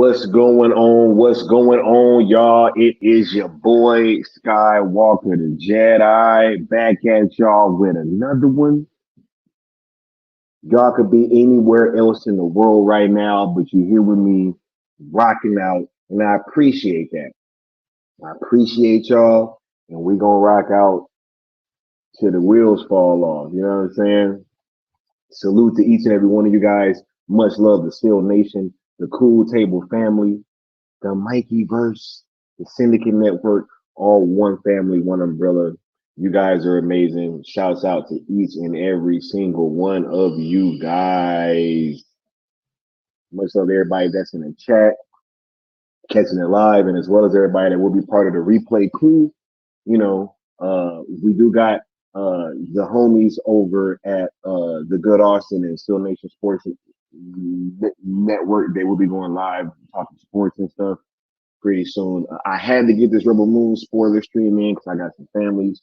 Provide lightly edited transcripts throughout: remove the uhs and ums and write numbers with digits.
What's going on? What's going on, y'all? It is your boy Skywalker the Jedi back at y'all with another one. Y'all could be anywhere else in the world right now, but you're here with me rocking out, and I appreciate that. I appreciate y'all, and we're gonna rock out till the wheels fall off. You know what I'm saying? Salute to each and every one of you guys. Much love to Still Nation, the Cool Table family, the Mikey Verse, the Syndicate Network, all one family, one umbrella. You guys are amazing. Shouts out to each and every single one of you guys. Much love to everybody that's in the chat. catching it live, and as well as everybody that will be part of the replay crew. We do got the homies over at the Good Austin and Still Nation Sports Network. They will be going live talking sports and stuff pretty soon. I had to get this Rebel Moon spoiler stream in because I got some families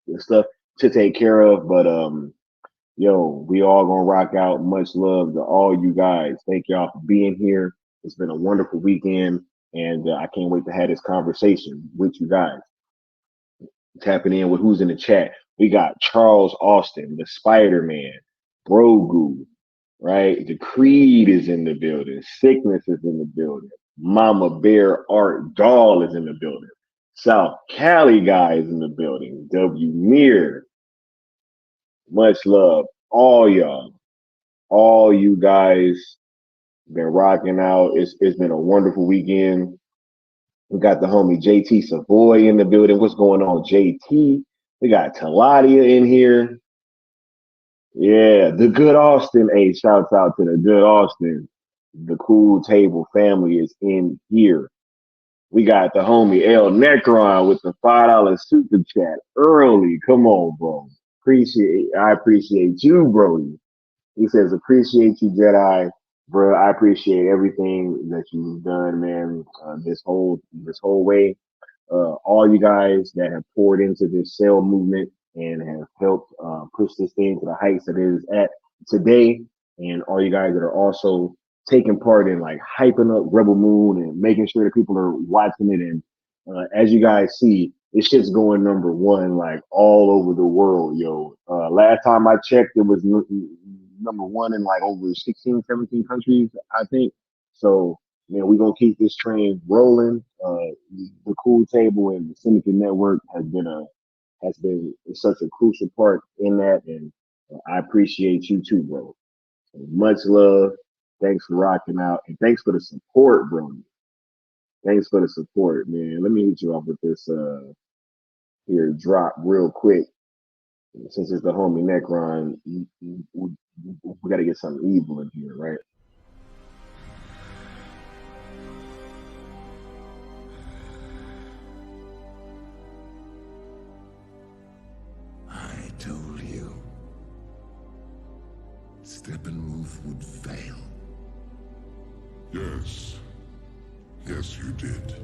and stuff to take care of. But yo, we all gonna rock out. Much love to all you guys. Thank y'all for being here. It's been a wonderful weekend, and I can't wait to have this conversation with you guys. Tapping in with who's in the chat. We got Charles Austin, the Spider Man, Grogu, right? The Creed is in the building. Sickness is in the building. Mama Bear Art Doll is in the building. South Cali guy is in the building. W Mir, much love. All y'all, all you guys been rocking out. It's been a wonderful weekend. We got the homie JT Savoy in the building. What's going on, JT? We got Taladia in here. Yeah, the Good Austin. Hey, shouts out to the Good Austin. The Cool Table family is in here. We got the homie El Necron with the $5 super chat early. Come on, bro. I appreciate you, bro. He says, appreciate you, Jedi, bro. I appreciate everything that you've done, man. This whole way. All you guys that have poured into this sale movement and have helped push this thing to the heights that it is at today, and all you guys that are also taking part in like hyping up Rebel Moon and making sure that people are watching it. And as you guys see, this shit's going number 1 like all over the world, yo. Last time I checked, it was number 1 in like over 16, 17 countries, I think. So man, we're gonna keep this train rolling. The Cool Table and the Syndicate Network has been such a crucial part in that, and I appreciate you too, bro. So much love. Thanks for rocking out, and thanks for the support, bro. Thanks for the support, man. Let me hit you up with this here drop real quick. Since it's the homie Necron, we got to get something evil in here, right? I told you. Steppenwolf would fail. Yes. Yes, you did.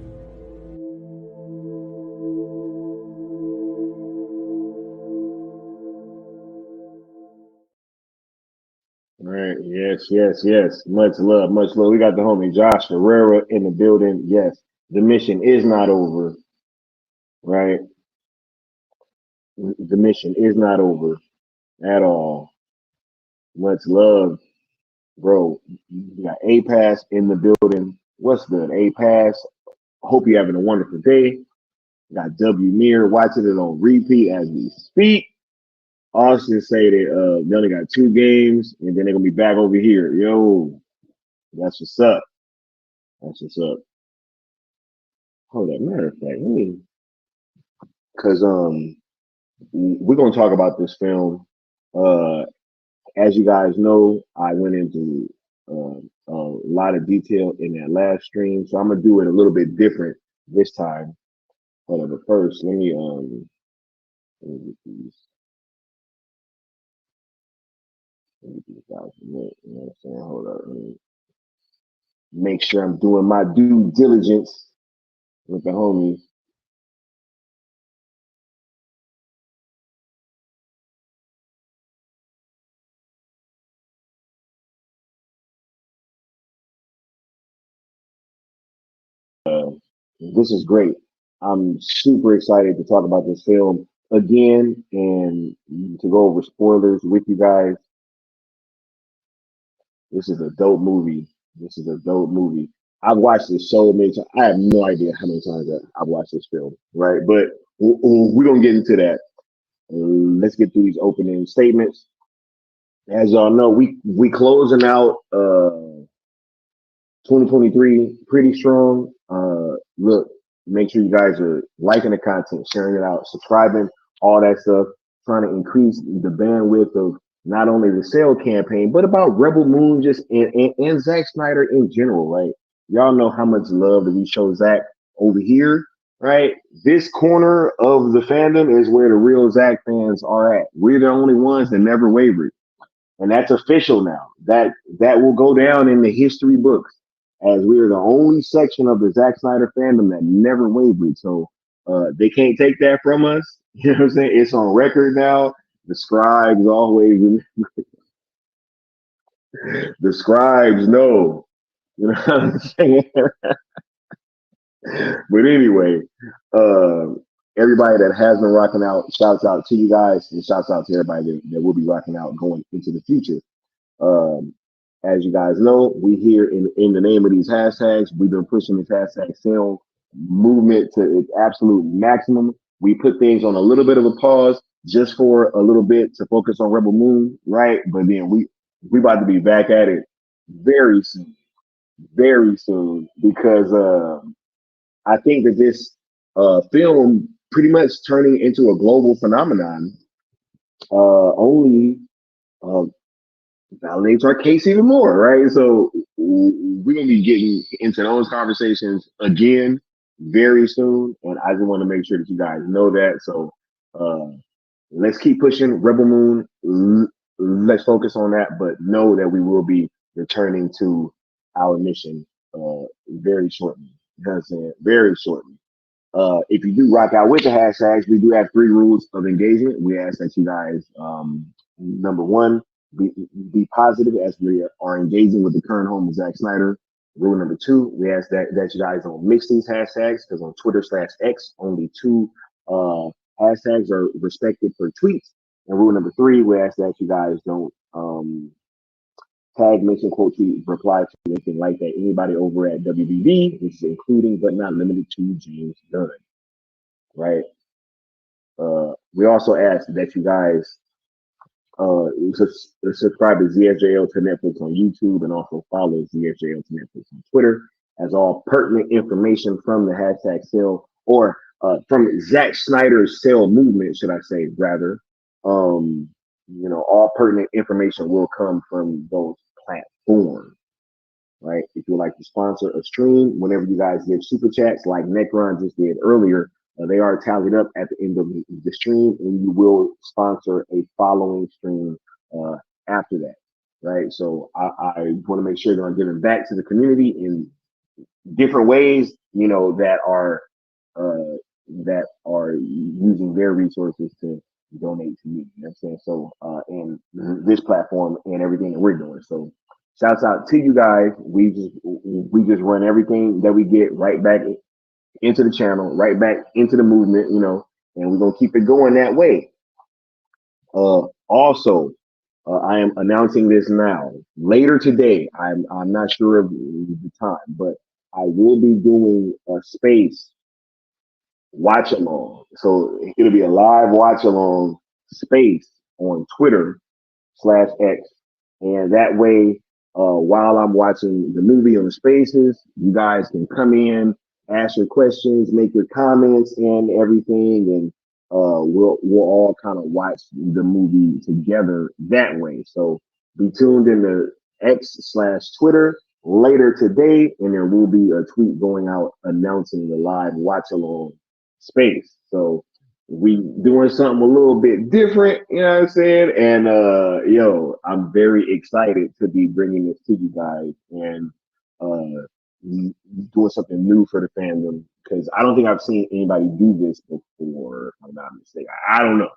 All right. Yes, yes, yes. Much love, much love. We got the homie Josh Herrera in the building. Yes, the mission is not over, right? The mission is not over at all. Much love, bro. We got A Pass in the building. What's good, A Pass? Hope you're having a wonderful day. Got W Mir watching it on repeat as we speak. Austin say that they only got 2 games and then they're gonna be back over here. Yo, that's what's up. That's what's up. Hold on, matter of fact, let me, because we're gonna talk about this film. Uh, as you guys know, I went into a lot of detail in that last stream, so I'm gonna do it a little bit different this time. Hold on, but first, let me get these, let me get these guys a minute, you know what I'm saying? Hold up, let me make sure I'm doing my due diligence with the homies. This is great. I'm super excited to talk about this film again and to go over spoilers with you guys. This is a dope movie. This is a dope movie. I've watched this so many times. I have no idea how many times I've watched this film, right? But we're gonna get into that. Let's get through these opening statements. As y'all know, we closing out 2023 pretty strong. Look, make sure you guys are liking the content, sharing it out, subscribing, all that stuff, trying to increase the bandwidth of not only the sale campaign, but about Rebel Moon just and Zack Snyder in general, right? Y'all know how much love that we show Zack over here, right? This corner of the fandom is where the real Zack fans are at. We're the only ones that never wavered, and that's official now. That will go down in the history books as we are the only section of the Zack Snyder fandom that never wavered. So they can't take that from us. You know what I'm saying? It's on record now. The scribes always, the scribes know. You know what I'm saying? But anyway, uh, everybody that has been rocking out, shouts out to you guys, and shouts out to everybody that will be rocking out going into the future. Um, as you guys know, we here in the name of these hashtags, we've been pushing this hashtag sale movement to its absolute maximum. We put things on a little bit of a pause just for a little bit to focus on Rebel Moon, right? But then we about to be back at it very soon, very soon, because I think that this film pretty much turning into a global phenomenon only uh, validates our case even more, right? So we're gonna be getting into those conversations again very soon, and I just want to make sure that you guys know that. So uh, let's keep pushing Rebel Moon. Let's focus on that, but know that we will be returning to our mission very shortly. You know what I'm saying? Very shortly. If you do rock out with the hashtags, we do have three rules of engagement. We ask that you guys, number one, be positive as we are engaging with the current home of Zack Snyder. Rule number two, we ask that you guys don't mix these hashtags because on Twitter/X, only two hashtags are respected per tweet. And rule number three, we ask that you guys don't tag, mention, quote, tweet, reply to anything like that. Anybody over at WBD, which is including but not limited to James Gunn, right? We also ask that you guys subscribe to ZSJL to Netflix on YouTube and also follow ZSJL to Netflix on Twitter as all pertinent information from the hashtag sale or from Zack Snyder's sale movement, should I say, rather. All pertinent information will come from those platforms, right? If you would like to sponsor a stream, whenever you guys give super chats like Necron just did earlier, they are tallied up at the end of the stream, and you will sponsor a following stream uh, after that, right? So I want to make sure that I'm giving back to the community in different ways, that are using their resources to donate to me. You know what I'm saying? So and this platform and everything that we're doing. So shouts out to you guys. We just run everything that we get right back into the channel, right back into the movement, and we're gonna keep it going that way. Also, I am announcing this now. Later today, I'm not sure of the time, but I will be doing a space watch along. So it'll be a live watch along space on Twitter/X, and that way, while I'm watching the movie on the spaces, you guys can come in, ask your questions, make your comments, and everything, and we'll all kind of watch the movie together that way. So be tuned in the X/Twitter later today, and there will be a tweet going out announcing the live watch along space. So we doing something a little bit different, you know what I'm saying? And I'm very excited to be bringing this to you guys and uh doing something new for the fandom because I don't think I've seen anybody do this before, if I'm not mistaken. I don't know.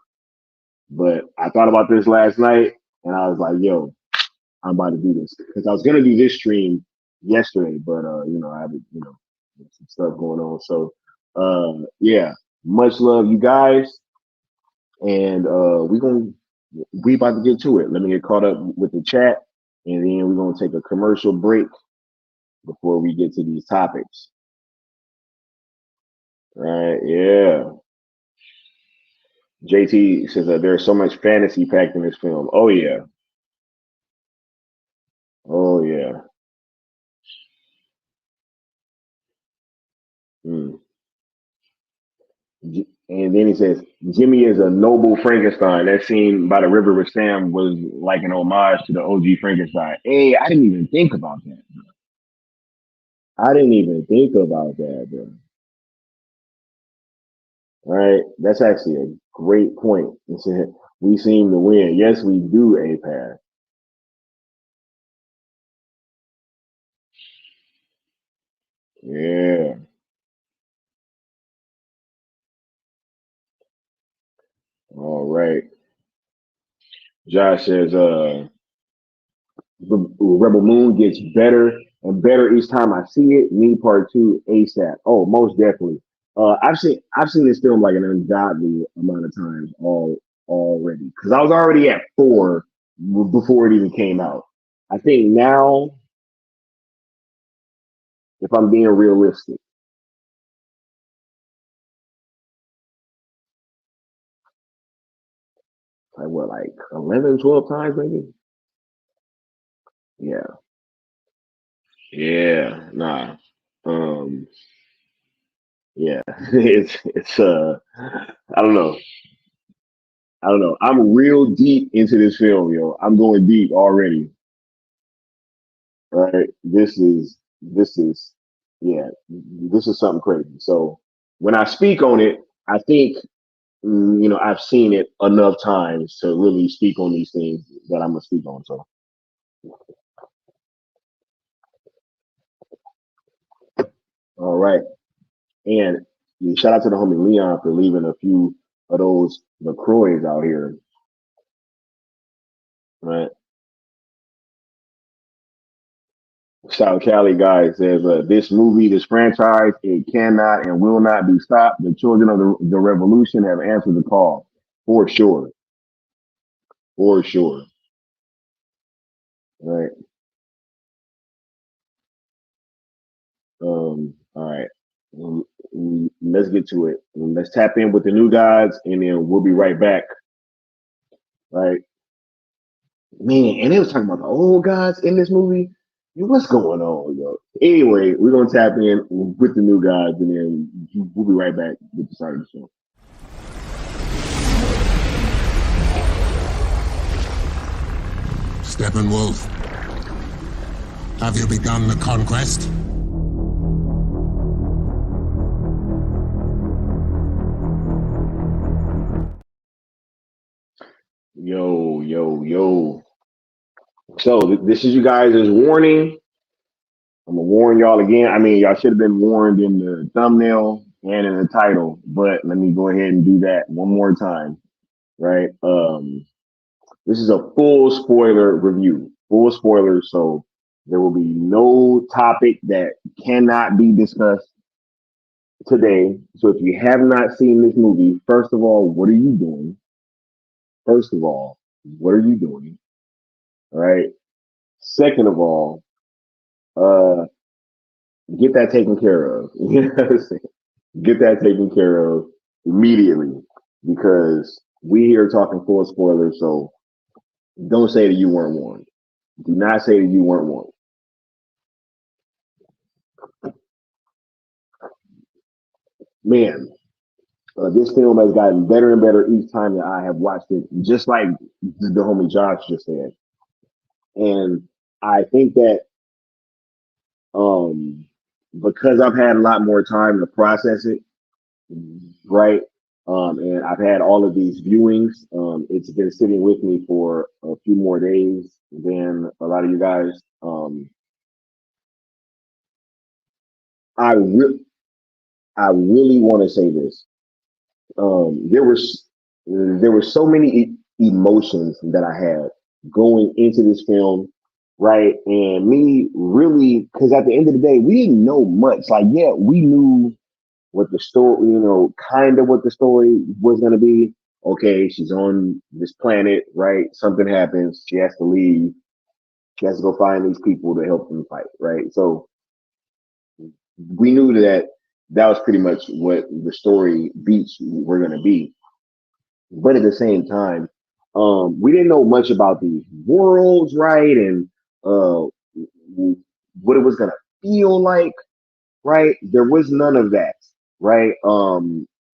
But I thought about this last night and I was like, yo, I'm about to do this. Because I was gonna do this stream yesterday, but I had some stuff going on. So yeah, much love you guys. And we about to get to it. Let me get caught up with the chat, and then we're gonna take a commercial break before we get to these topics. Right? Yeah. JT says that there's so much fantasy packed in this film. Oh yeah. Oh yeah. Mm. And then he says Jimmy is a noble Frankenstein. That scene by the river with Sam was like an homage to the OG Frankenstein. Hey, I didn't even think about that. I didn't even think about that, bro. All right, that's actually a great point. We seem to win. Yes, we do a pass. Yeah. All right. Josh says, Rebel Moon gets better and better each time I see it. Me part two ASAP. Oh, most definitely. I've seen this film like an ungodly amount of times already because I was already at four before it even came out. I think now, if I'm being realistic, like what, like 11, 12 times maybe? Yeah, yeah, nah. Um, yeah, it's I don't know. I don't know. I'm real deep into this film, yo. I'm going deep already. Right. This is yeah, this is something crazy. So when I speak on it, I think I've seen it enough times to really speak on these things that I'm gonna speak on. So all right. And shout out to the homie Leon for leaving a few of those LaCroix out here. Right. South Cali guy says, this movie, this franchise, it cannot and will not be stopped. The children of the revolution have answered the call. For sure. For sure. Right. All right. Let's get to it. Let's tap in with the new guys and then we'll be right back. Right. Man, and they was talking about the old guys in this movie. What's going on, yo? Anyway, we're gonna tap in with the new guys and then we'll be right back with the start of the show. Steppenwolf, have you begun the conquest? Yo, yo, yo. So this is you guys' warning. I'm gonna warn y'all again. I mean, y'all should have been warned in the thumbnail and in the title, but let me go ahead and do that one more time. Right. This is a full spoiler review. Full spoilers, so there will be no topic that cannot be discussed today. So if you have not seen this movie, first of all, what are you doing? First of all, what are you doing? All right. Second of all, uh, get that taken care of. Get that taken care of immediately because we here talking full spoilers. So don't say that you weren't warned. Do not say that you weren't warned. Man, this film has gotten better and better each time that I have watched it, just like the homie Josh just said. And I think that um, because I've had a lot more time to process it, right? And I've had all of these viewings. It's been sitting with me for a few more days than a lot of you guys. I re- I really want to say this. There were so many emotions that I had going into this film, right? And me really, because at the end of the day, we didn't know much. Like, yeah, we knew what the story, kind of what the story was going to be. Okay, she's on this planet, right? Something happens. She has to leave. She has to go find these people to help them fight, right? So we knew that that was pretty much what the story beats were going to be. But at the same time, we didn't know much about these worlds, right? And uh, what it was going to feel like, right? There was none of that, right?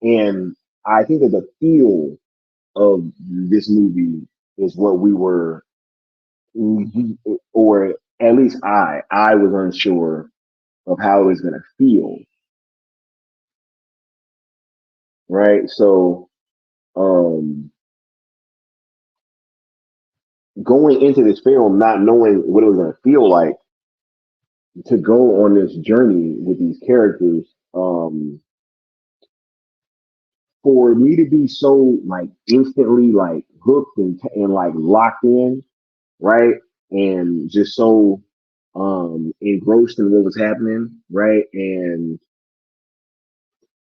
And I think that the feel of this movie is what we were, or at least I was unsure of how it's gonna feel, right? So um going into this film not knowing what it was gonna feel like to go on this journey with these characters, for me to be so like instantly like hooked and like locked in, right? And just so engrossed in what was happening, right? And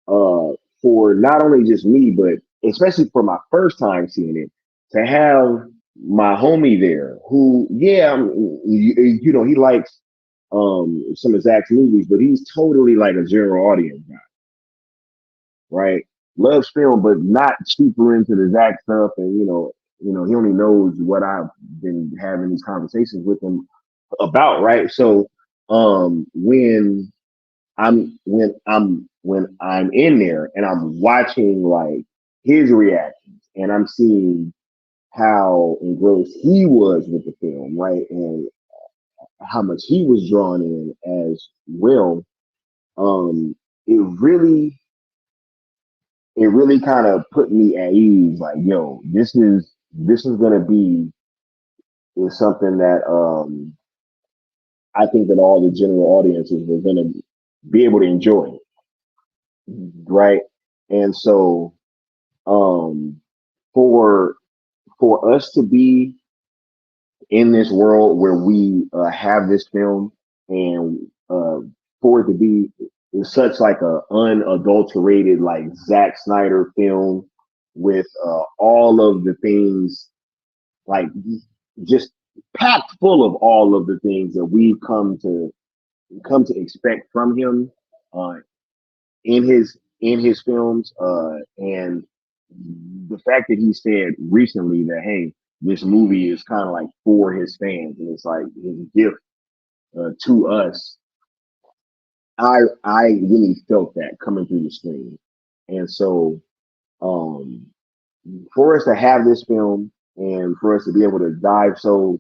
uh for not only just me, but especially for my first time seeing it, to have my homie there who, yeah, you know, he likes some of Zach's movies, but he's totally like a general audience guy, right? Loves film, but not super into the Zach stuff, and he only knows what I've been having these conversations with him about, right? So when I'm in there and I'm watching like his reactions and I'm seeing how engrossed he was with the film, right? And how much he was drawn in as well, um, it really it really kind of put me at ease, like, yo, this is gonna be is something that I think that all the general audiences were gonna be able to enjoy, right? And so um for for us to be in this world where we have this film, and for it to be such like a unadulterated like Zack Snyder film with all of the things, like just packed full of all of the things that we've come to expect from him, uh, in his films, and the fact that he said recently that, hey, this movie is kind of like for his fans and it's like his gift to us. I really felt that coming through the screen, and so um, for us to have this film and for us to be able to dive so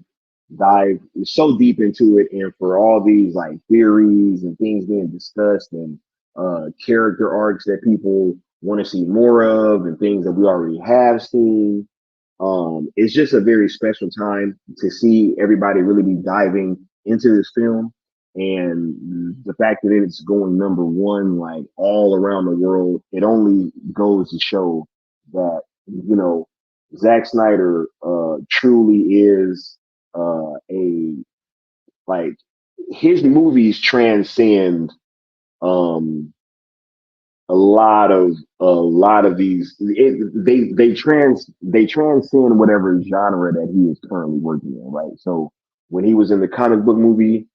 deep into it, and for all these like theories and things being discussed, and character arcs that people want to see more of, and things that we already have seen, it's just a very special time to see everybody really be diving into this film. And the fact that it's going number one, like all around the world, it only goes to show that, Zack Snyder truly is a like his movies transcend um, a lot of these, they transcend whatever genre that he is currently working in, right? So when he was in the comic book movie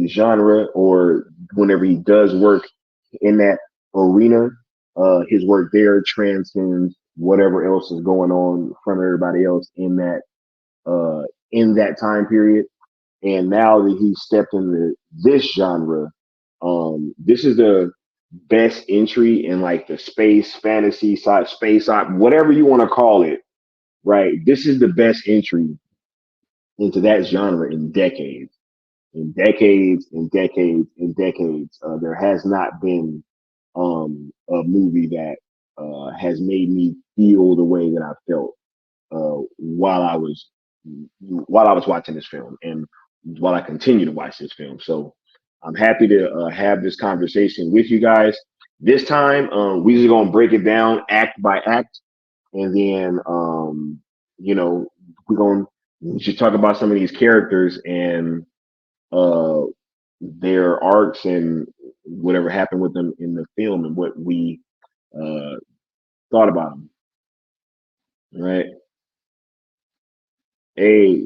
genre, or whenever he does work in that arena, his work there transcends whatever else is going on from everybody else in that time period. And now that he's stepped into this genre, this is the best entry in like the space fantasy side, space op, whatever you want to call it, right? This is the best entry into that genre in decades. There has not been a movie that has made me feel the way that I felt while I was watching this film, and while I continue to watch this film. So I'm happy to have this conversation with you guys. This time, we just gonna break it down act by act, and then you know we should talk about some of these characters and uh, their arcs and whatever happened with them in the film and what we uh, thought about them. Right? Hey,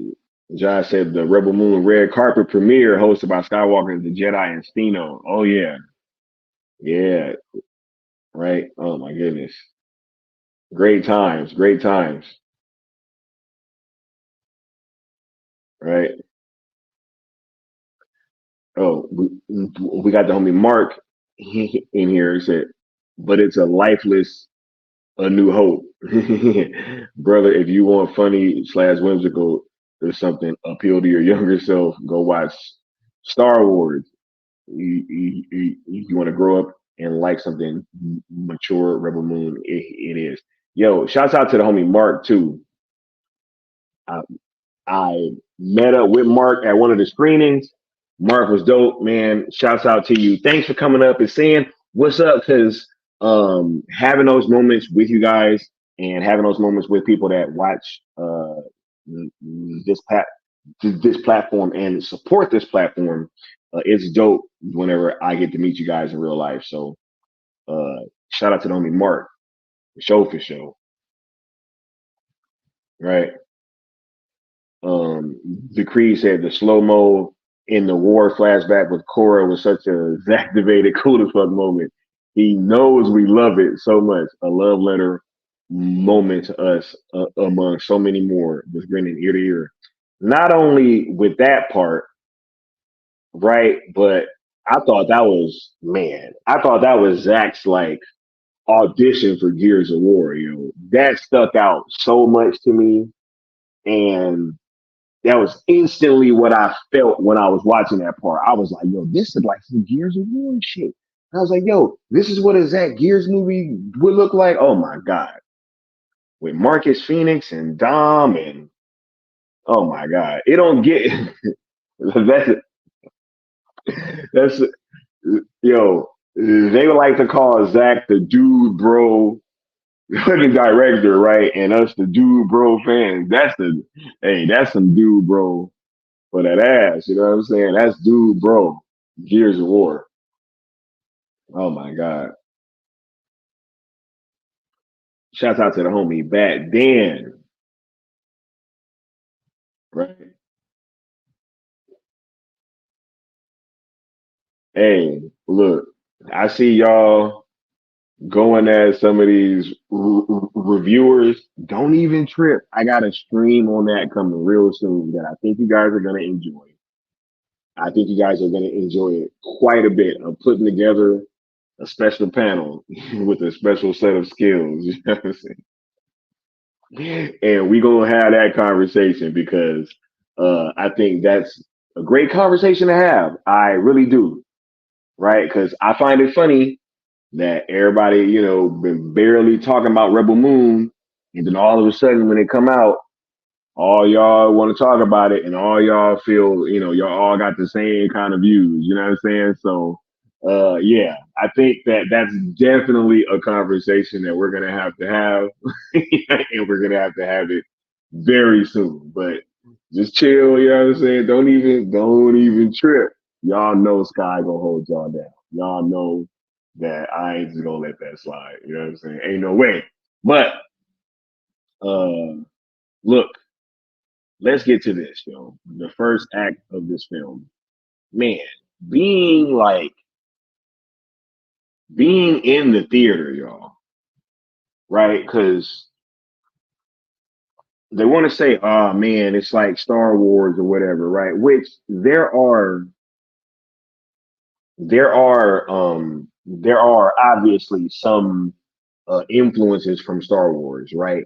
Josh said the Rebel Moon red carpet premiere hosted by Skywalker, the Jedi, and Stino. Oh yeah, yeah, right. Oh my goodness, great times, great times. Right. Oh, we got the homie Mark in here. He said, but it's a lifeless A New Hope, brother. If you want funny slash whimsical or something appeal to your younger self, go watch Star Wars. you want to grow up and like something mature, Rebel Moon, it is. Yo, shouts out to the homie Mark too. I, I met up with Mark at one of the screenings. Mark was dope, man. Shouts out to you. Thanks for coming up and saying what's up, because having those moments with you guys and having those moments with people that watch this pat this platform and support this platform, it's dope whenever I get to meet you guys in real life. So shout out to the homie Mark, for show, right? The Creed said the slow mo in the war flashback with Cora was such a activated, cool as fuck moment. He knows we love it so much. A love letter moment to us, among so many more, was grinning ear to ear. Not only with that part, right, but I thought that was Zach's like audition for Gears of War. That stuck out so much to me, and that was instantly what I felt when I was watching that part. I was like, yo, this is like some Gears of War shit. I was like, yo, this is what a Zach Gears movie would look like. Oh my God. With Marcus Phoenix and Dom, and oh my God. It don't get that's that's yo, they would like to call Zach the dude bro fucking director, right? And us the dude bro fans. That's some dude bro for that ass. You know what I'm saying? That's dude, bro. Gears of War. Oh my God. Shouts out to the homie Bat Dan. Right? Hey, look, I see y'all going at some of these reviewers. Don't even trip. I got a stream on that coming real soon that I think you guys are gonna enjoy. I think you guys are gonna enjoy it quite a bit. I'm putting together a special panel with a special set of skills. You know what I'm saying? And we gonna have that conversation because I think that's a great conversation to have. I really do, right? Because I find it funny that everybody, been barely talking about Rebel Moon, and then all of a sudden when it come out, all y'all want to talk about it, and all y'all feel, y'all all got the same kind of views. You know what I'm saying? So, yeah, I think that that's definitely a conversation that we're gonna have, and we're gonna have it very soon. But just chill. You know what I'm saying? Don't even trip. Y'all know Sky gonna hold y'all down. Y'all know that I ain't just gonna let that slide. You know what I'm saying? Ain't no way. But look, let's get to this, yo. The first act of this film, man, being like being in the theater, y'all, right? Because they want to say, "Oh man, it's like Star Wars or whatever," right? Which there are obviously some influences from Star Wars, right?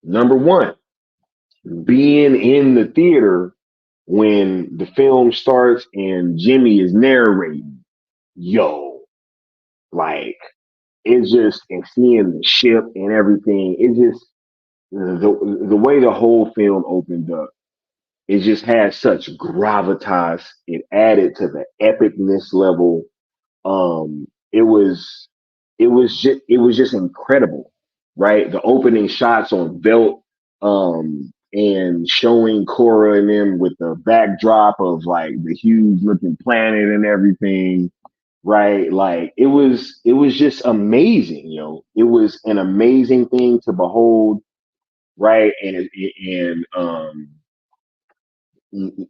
Number one, being in the theater when the film starts and Jimmy is narrating, yo, like it's just, and seeing the ship and everything, it just, the way the whole film opened up, it just had such gravitas. It added to the epicness level. It was it was just incredible, right? The opening shots on Belt, and showing Cora and them with the backdrop of like the huge looking planet and everything, right? Like it was just amazing, It was an amazing thing to behold, right? And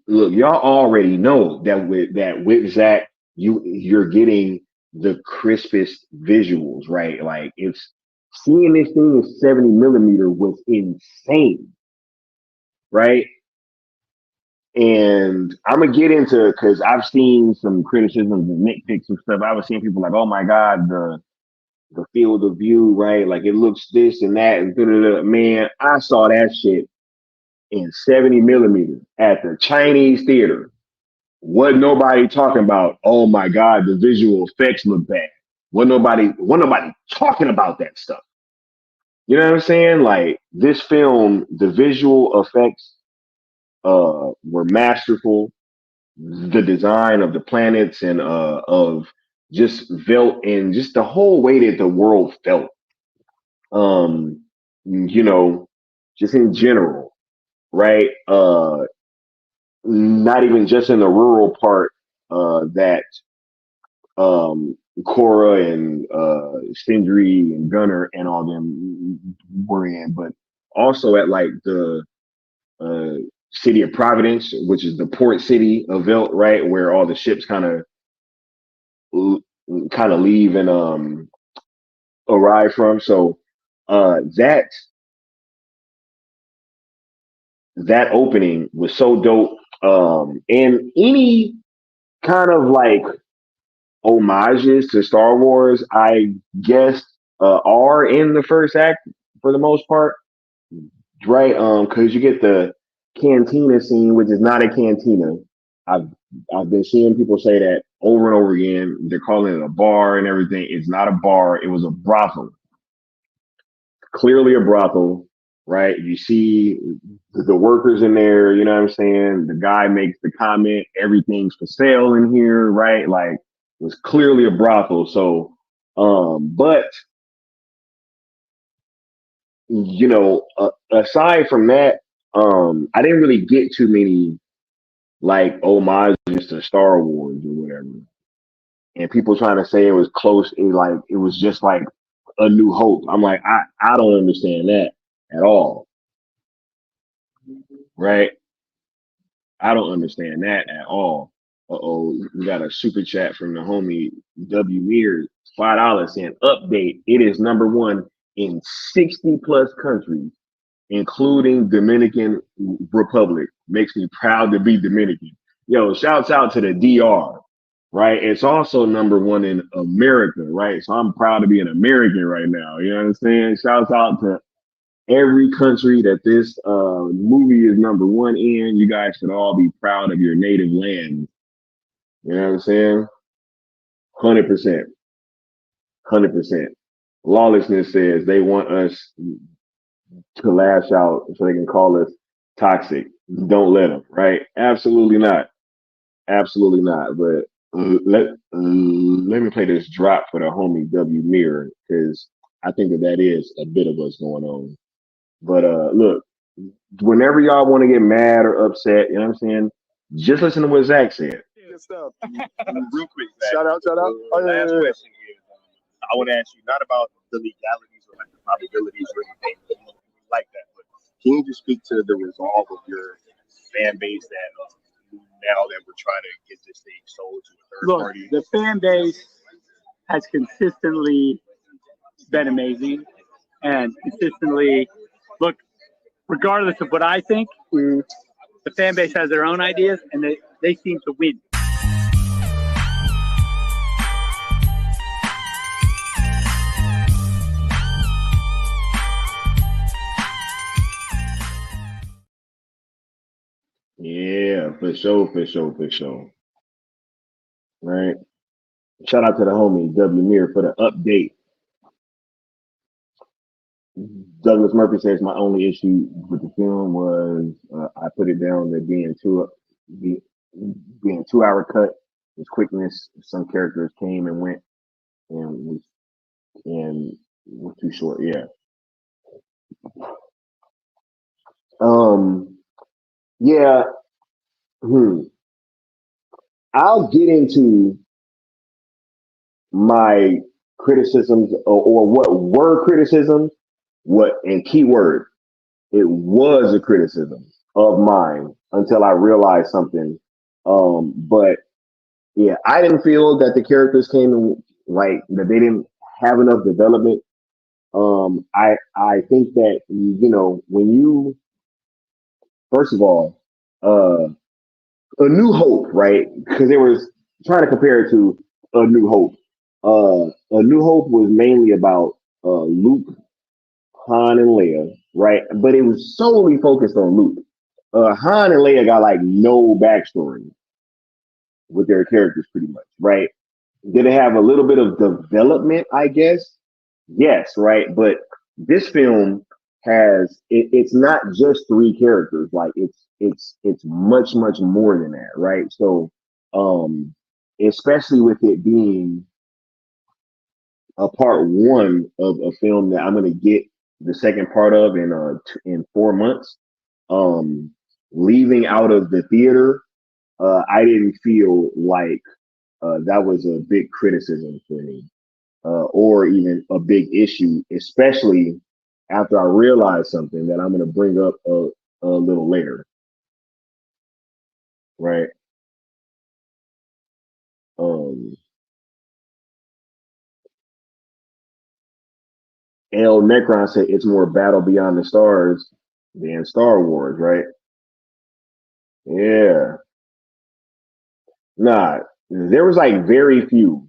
look, y'all already know that with Zach, you're getting the crispest visuals, right? Like it's seeing this thing in 70 millimeter was insane, right? And I'm gonna get into, because I've seen some criticisms and nitpicks and stuff. I was seeing people like, "Oh my God, the field of view, right? Like it looks this and that and da-da-da." Man, I saw that shit in 70 millimeter at the Chinese theater. Wasn't nobody talking about, oh my God, the visual effects look bad. Wasn't nobody talking about that stuff. You know what I'm saying? Like this film, the visual effects were masterful. The design of the planets and of just felt and just the whole way that the world felt. You know, just in general, right? Not even just in the rural part that Cora and Sindri and Gunner and all them were in, but also at like the uh, city of Providence, which is the port city of Velt, right, where all the ships kind of leave and arrive from. So that that opening was so dope. And any kind of like homages to Star Wars, I guess, are in the first act for the most part, right? Because you get the cantina scene, which is not a cantina. I've I've been seeing people say that over and over again. They're calling it a bar and everything. It's not a bar. It was a brothel, clearly a brothel, right? You see the workers in there. You know what I'm saying? The guy makes the comment, "Everything's for sale in here," right? Like it was clearly a brothel. So, but aside from that, I didn't really get too many like homages to Star Wars or whatever. And people trying to say it was close, like it was just like a New Hope. I'm like, I don't understand that at all, right? I don't understand that at all. Uh-oh, we got a super chat from the homie W Mears, $5 saying update. It is number one in 60 plus countries, including Dominican Republic. Makes me proud to be Dominican. Yo, shouts out to the DR, right? It's also number one in America, right? So I'm proud to be an American right now. You know what I'm saying? Shouts out to every country that this movie is number one in. You guys should all be proud of your native land. You know what I'm saying? 100%. 100%. Lawlessness says they want us to lash out so they can call us toxic. Don't let them, right? Absolutely not. Absolutely not. But let me play this drop for the homie W Mirror because I think that is a bit of what's going on. But look, whenever y'all want to get mad or upset, you know what I'm saying? Just listen to what Zach said. Good stuff. Real quick, Zach. Shout out. Last question is, I want to ask you not about the legalities or like the probabilities or anything like that, but can you just speak to the resolve of your fan base that now that we're trying to get this thing sold to a third party? The fan base has consistently been amazing and consistently look, regardless of what I think, the fan base has their own ideas and they seem to win. Yeah, for sure, for sure, for sure. Right. Shout out to the homie W Mir for the update. Douglas Murphy says my only issue with the film was I put it down to being 2 hour cut. Its quickness. Some characters came and went and was too short. Yeah. Yeah. I'll get into my criticisms or what were criticisms. What and keyword, it was a criticism of mine until I realized something. But yeah, I didn't feel that the characters came in like that they didn't have enough development. I think that when you first of all, A New Hope, right? Because they were trying to compare it to A New Hope. A New Hope was mainly about Luke, Han, and Leia, right? But it was solely focused on Luke. Han and Leia got like no backstory. with their characters, pretty much, right? Did it have a little bit of development? I guess yes, right. But this film it's not just three characters. Like it's much more than that, right? So, um, especially with it being a part one of a film that I'm gonna get the second part of in 4 months. Um, Leaving out of the theater, I didn't feel like that was a big criticism for me, or even a big issue, especially after I realized something that I'm going to bring up a little later, right? Um, El Necron said it's more Battle Beyond the Stars than Star Wars, right? Yeah, nah, there was like very few,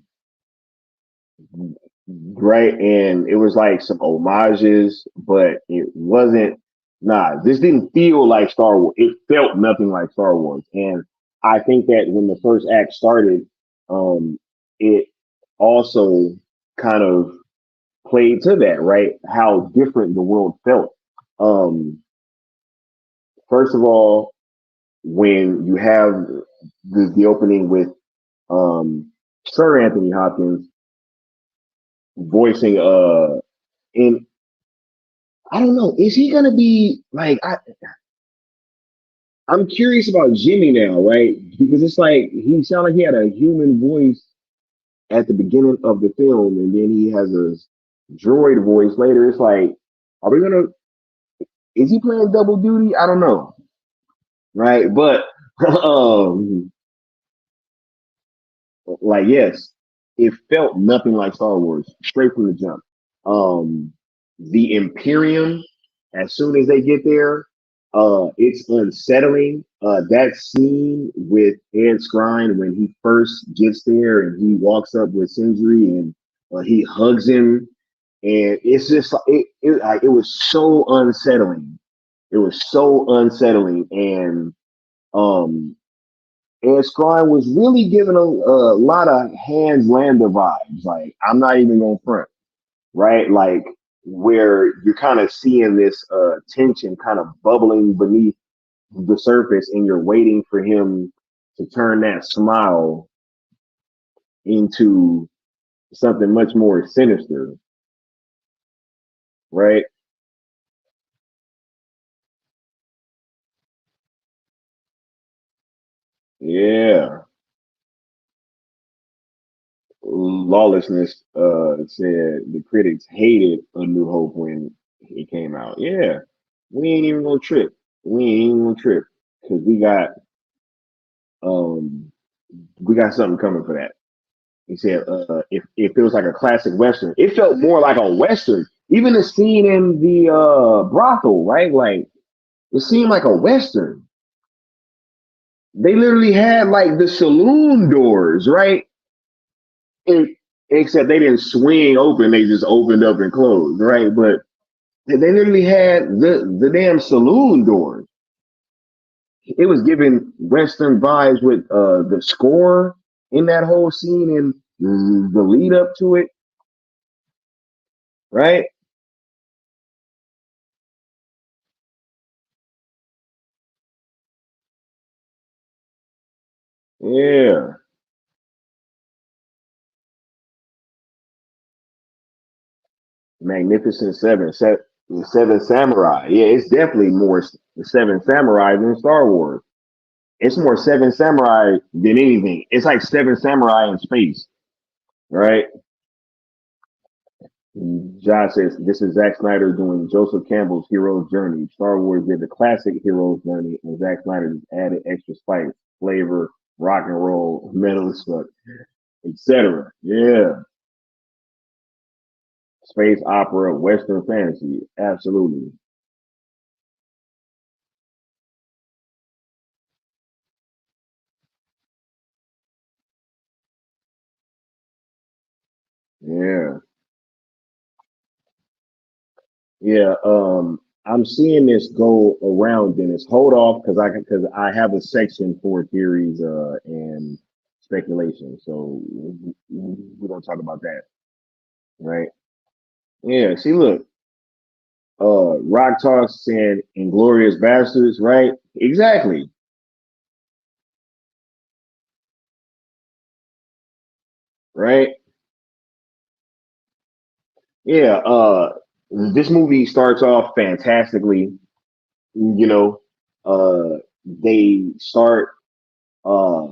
right? And it was like some homages, but it wasn't. Nah, this didn't feel like Star Wars. It felt nothing like Star Wars, and I think that when the first act started, it also kind of played to that, right? How different the world felt. Um, First of all, when you have the opening with um, Sir Anthony Hopkins voicing in I don't know. Is he gonna be like I'm curious about Jimmy now, right? Because it's like he sounded like he had a human voice at the beginning of the film, and then he has a droid voice later. It's like, are we gonna? Is he playing double duty? I don't know, right? But um, like yes, it felt nothing like Star Wars straight from the jump. The Imperium, as soon as they get there, it's unsettling. That scene with Ed Skrein when he first gets there and he walks up with Sindri and he hugs him, and it's just it was so unsettling. It was so unsettling, and um, and Skrein was really giving a lot of Hans Landa vibes. Like I'm not even gonna front, right? Like where you're kind of seeing this tension kind of bubbling beneath the surface, and you're waiting for him to turn that smile into something much more sinister, right? Yeah. Lawlessness said the critics hated A New Hope when it came out. Yeah, we ain't even gonna trip. We ain't even gonna trip because um we got something coming for that. He said if it feels like a classic western, it felt more like a western. Even the scene in the brothel, right? Like it seemed like a western. They literally had like the saloon doors, right? And, except they didn't swing open; they just opened up and closed, right? But they literally had the damn saloon doors. It was giving Western vibes with the score in that whole scene and the lead up to it, right? Yeah. Magnificent the Seven Samurai. Yeah, it's definitely more the Seven Samurai than Star Wars. It's more Seven Samurai than anything. It's like Seven Samurai in space, right? Josh says this is Zack Snyder doing Joseph Campbell's hero's journey. Star Wars did the classic hero's journey, and Zack Snyder just added extra spice, flavor, rock and roll, metal as fuck, etc. Yeah, space opera, western fantasy, absolutely. Yeah, yeah. I'm seeing this go around, Dennis. Hold off because I have a section for theories, and speculation. So we don't talk about that, right? Yeah. See, look, Rock Talk saying "Inglorious Bastards," right? Exactly, right? Yeah. This movie starts off fantastically. You know, they start uh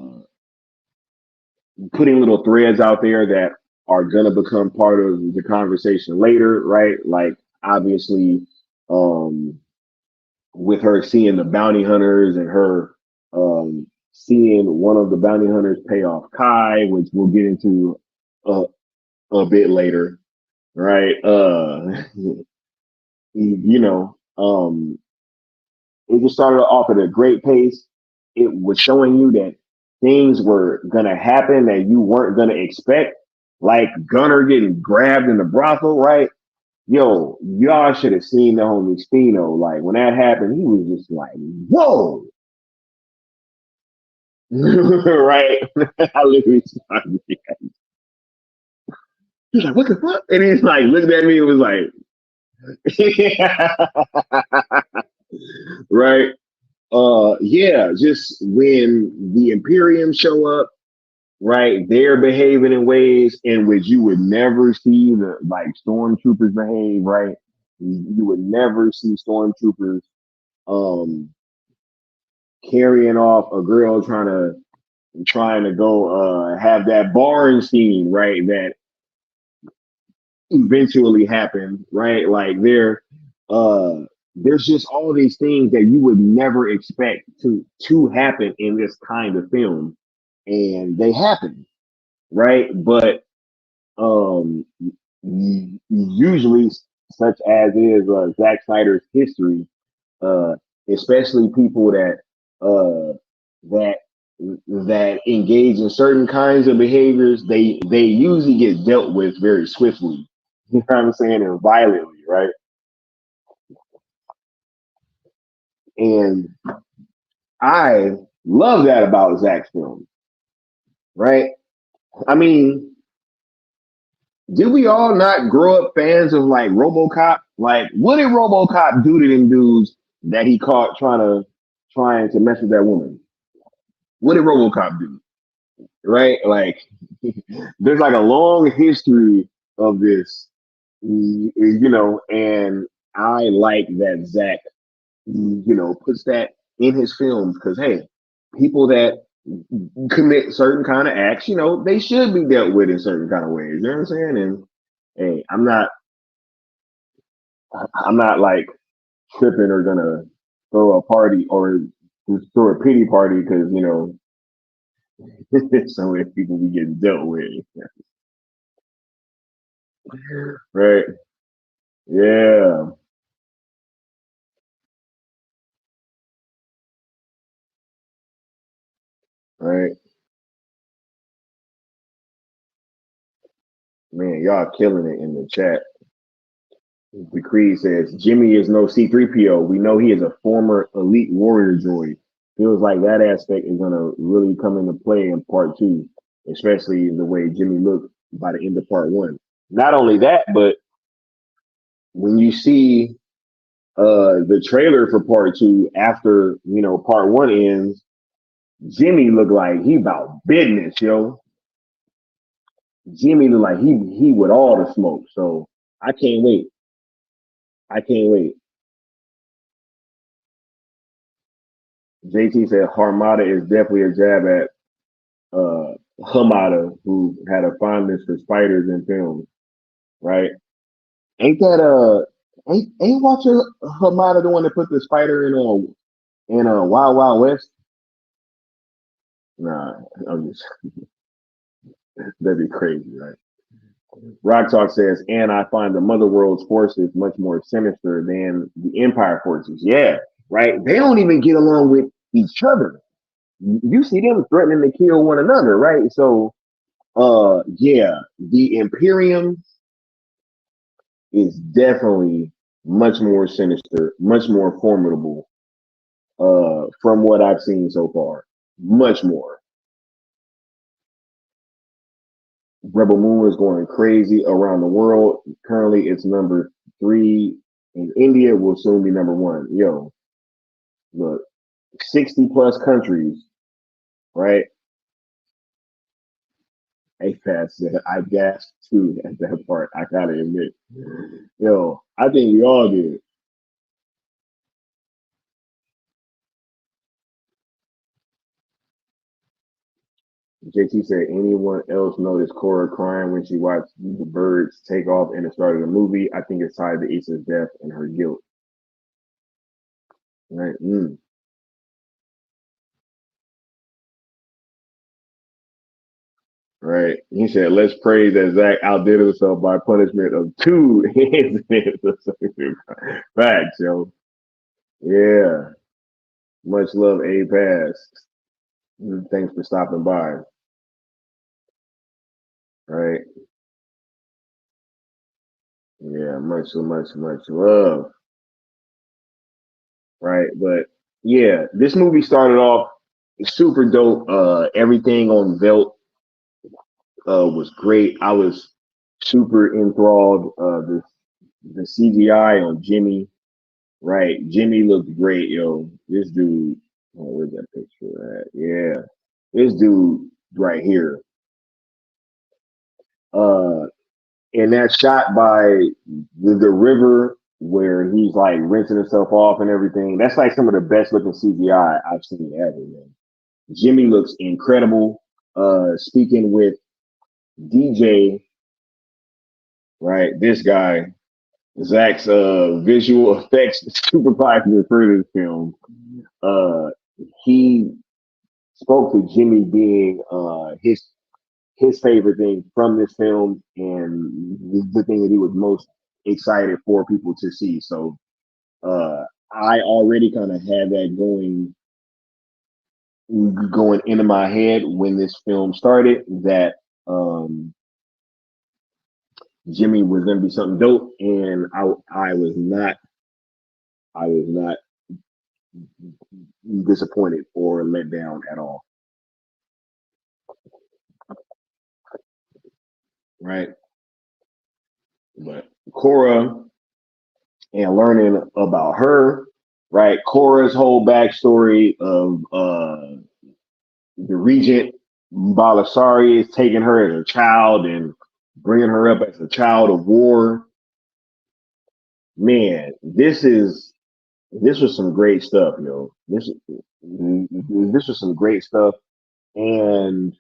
putting little threads out there that are gonna become part of the conversation later, right? Like obviously, um, with her seeing the bounty hunters and her seeing one of the bounty hunters pay off Kai, which we'll get into a, a bit later, right? You know, it just started off at a great pace. It was showing you that things were gonna happen that you weren't gonna expect, like Gunner getting grabbed in the brothel, right? Yo, y'all should have seen the homie Spino. Like when that happened, he was just like, "Whoa!" right? I literally started. He's like, "What the fuck?" And he's like, looked at me and was like, "Right." Yeah, just when the Imperium show up, right, they're behaving in ways in which you would never see the like stormtroopers behave, right? You would never see stormtroopers um carrying off a girl trying to go have that barn scene, right? That eventually happened, right? Like uh there's just all these things that you would never expect to happen in this kind of film, and they happen, right? But um usually, such as is Zack Snyder's history, uh, especially people that that engage in certain kinds of behaviors, they usually get dealt with very swiftly. You know what I'm saying, and violently, right? And I love that about Zack's film, right? I mean, did we all not grow up fans of like RoboCop? Like, what did RoboCop do to them dudes that he caught trying to mess with that woman? What did RoboCop do? Right? Like, there's like a long history of this, and I like that Zach, puts that in his films because hey, people that commit certain kind of acts, they should be dealt with in certain kind of ways. You know what I'm saying? And hey, I'm not like tripping or gonna throw a party or just throw a pity party because some of the people we getting dealt with, right? Yeah, right. Man, y'all killing it in the chat. The Creed says Jimmy is no C3PO. We know he is a former elite warrior droid. Feels like that aspect is gonna really come into play in part two, especially the way Jimmy looked by the end of part one. Not only that, but when you see the trailer for part two after part one ends, Jimmy looked like he about business, yo. Jimmy looked like he with all the smoke. So I can't wait. I can't wait. JT said Harmada is definitely a jab at Hamada, who had a fondness for spiders in films, right? Ain't that ain't Walter Hamada the one that put the spider in Wild Wild West? Nah, I'm just that'd be crazy, right? Rock Talk says, and I find the Mother World's forces much more sinister than the Empire forces. Yeah, right. They don't even get along with each other. You see them threatening to kill one another, right? So yeah, the Imperium is definitely much more sinister, much more formidable, from what I've seen so far. Much more. Rebel Moon is going crazy around the world. Currently, it's number 3 in India. Will soon be number 1. Yo, look, 60 plus countries, right? A fast. I gasped too at that part. I gotta admit, yo, I think we all did. JT said, anyone else notice Cora crying when she watched the birds take off in the start of the movie? I think it's tied to Issa's death and her guilt. Right? Right. He said, let's pray that Zach outdid himself by punishment of 2 incidents. Facts, yo. Yeah. Much love, A Pass. Thanks for stopping by. Right. Yeah, much love. Right. But yeah, this movie started off super dope. Everything on Velt was great. I was super enthralled. The CGI on Jimmy, right? Jimmy looked great, yo. This dude, oh, where's that picture at? Yeah, this dude right here. Uh, and that shot by the river where he's like rinsing himself off and everything. That's like some of the best looking CGI I've seen ever, man. Jimmy looks incredible. Speaking with DJ, right? This guy, Zach's visual effects supervisor for this film. Uh, he spoke to Jimmy being his favorite thing from this film and the thing that he was most excited for people to see. So I already kind of had that going into my head when this film started that Jimmy was going to be something dope, and I was not disappointed or let down at all. Right, but Cora and learning about her, right? Cora's whole backstory of the regent Balasari is taking her as a child and bringing her up as a child of war. Man, this was some great stuff, yo. This was some great stuff, and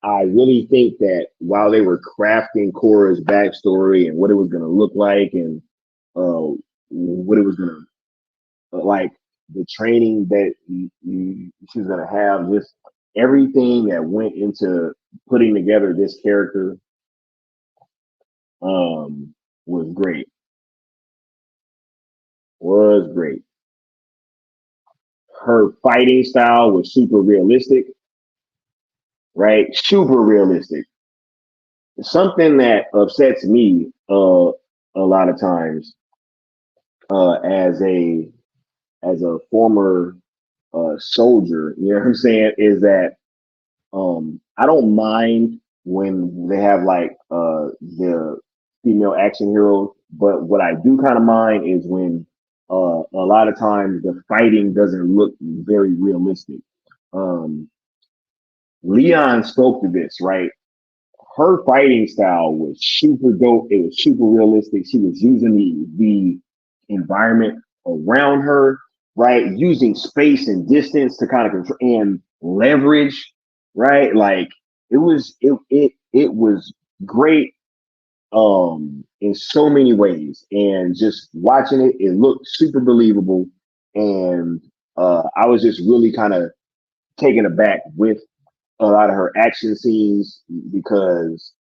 I really think that while they were crafting Cora's backstory and what it was going to look like, and what it was going to like, the training that she's going to have, just everything that went into putting together this character was great. Was great. Her fighting style was super realistic, right? Super realistic. Something that upsets me a lot of times as a former soldier, you know what I'm saying, is that I don't mind when they have like the female action heroes, but what I do kind of mind is when a lot of times the fighting doesn't look very realistic. Um, Leon spoke to this, right? Her fighting style was super dope. It was super realistic. She was using the environment around her, right? Using space and distance to kind of control and leverage, right? Like it was great in so many ways. And just watching it, it looked super believable. And I was just really kind of taken aback with a lot of her action scenes because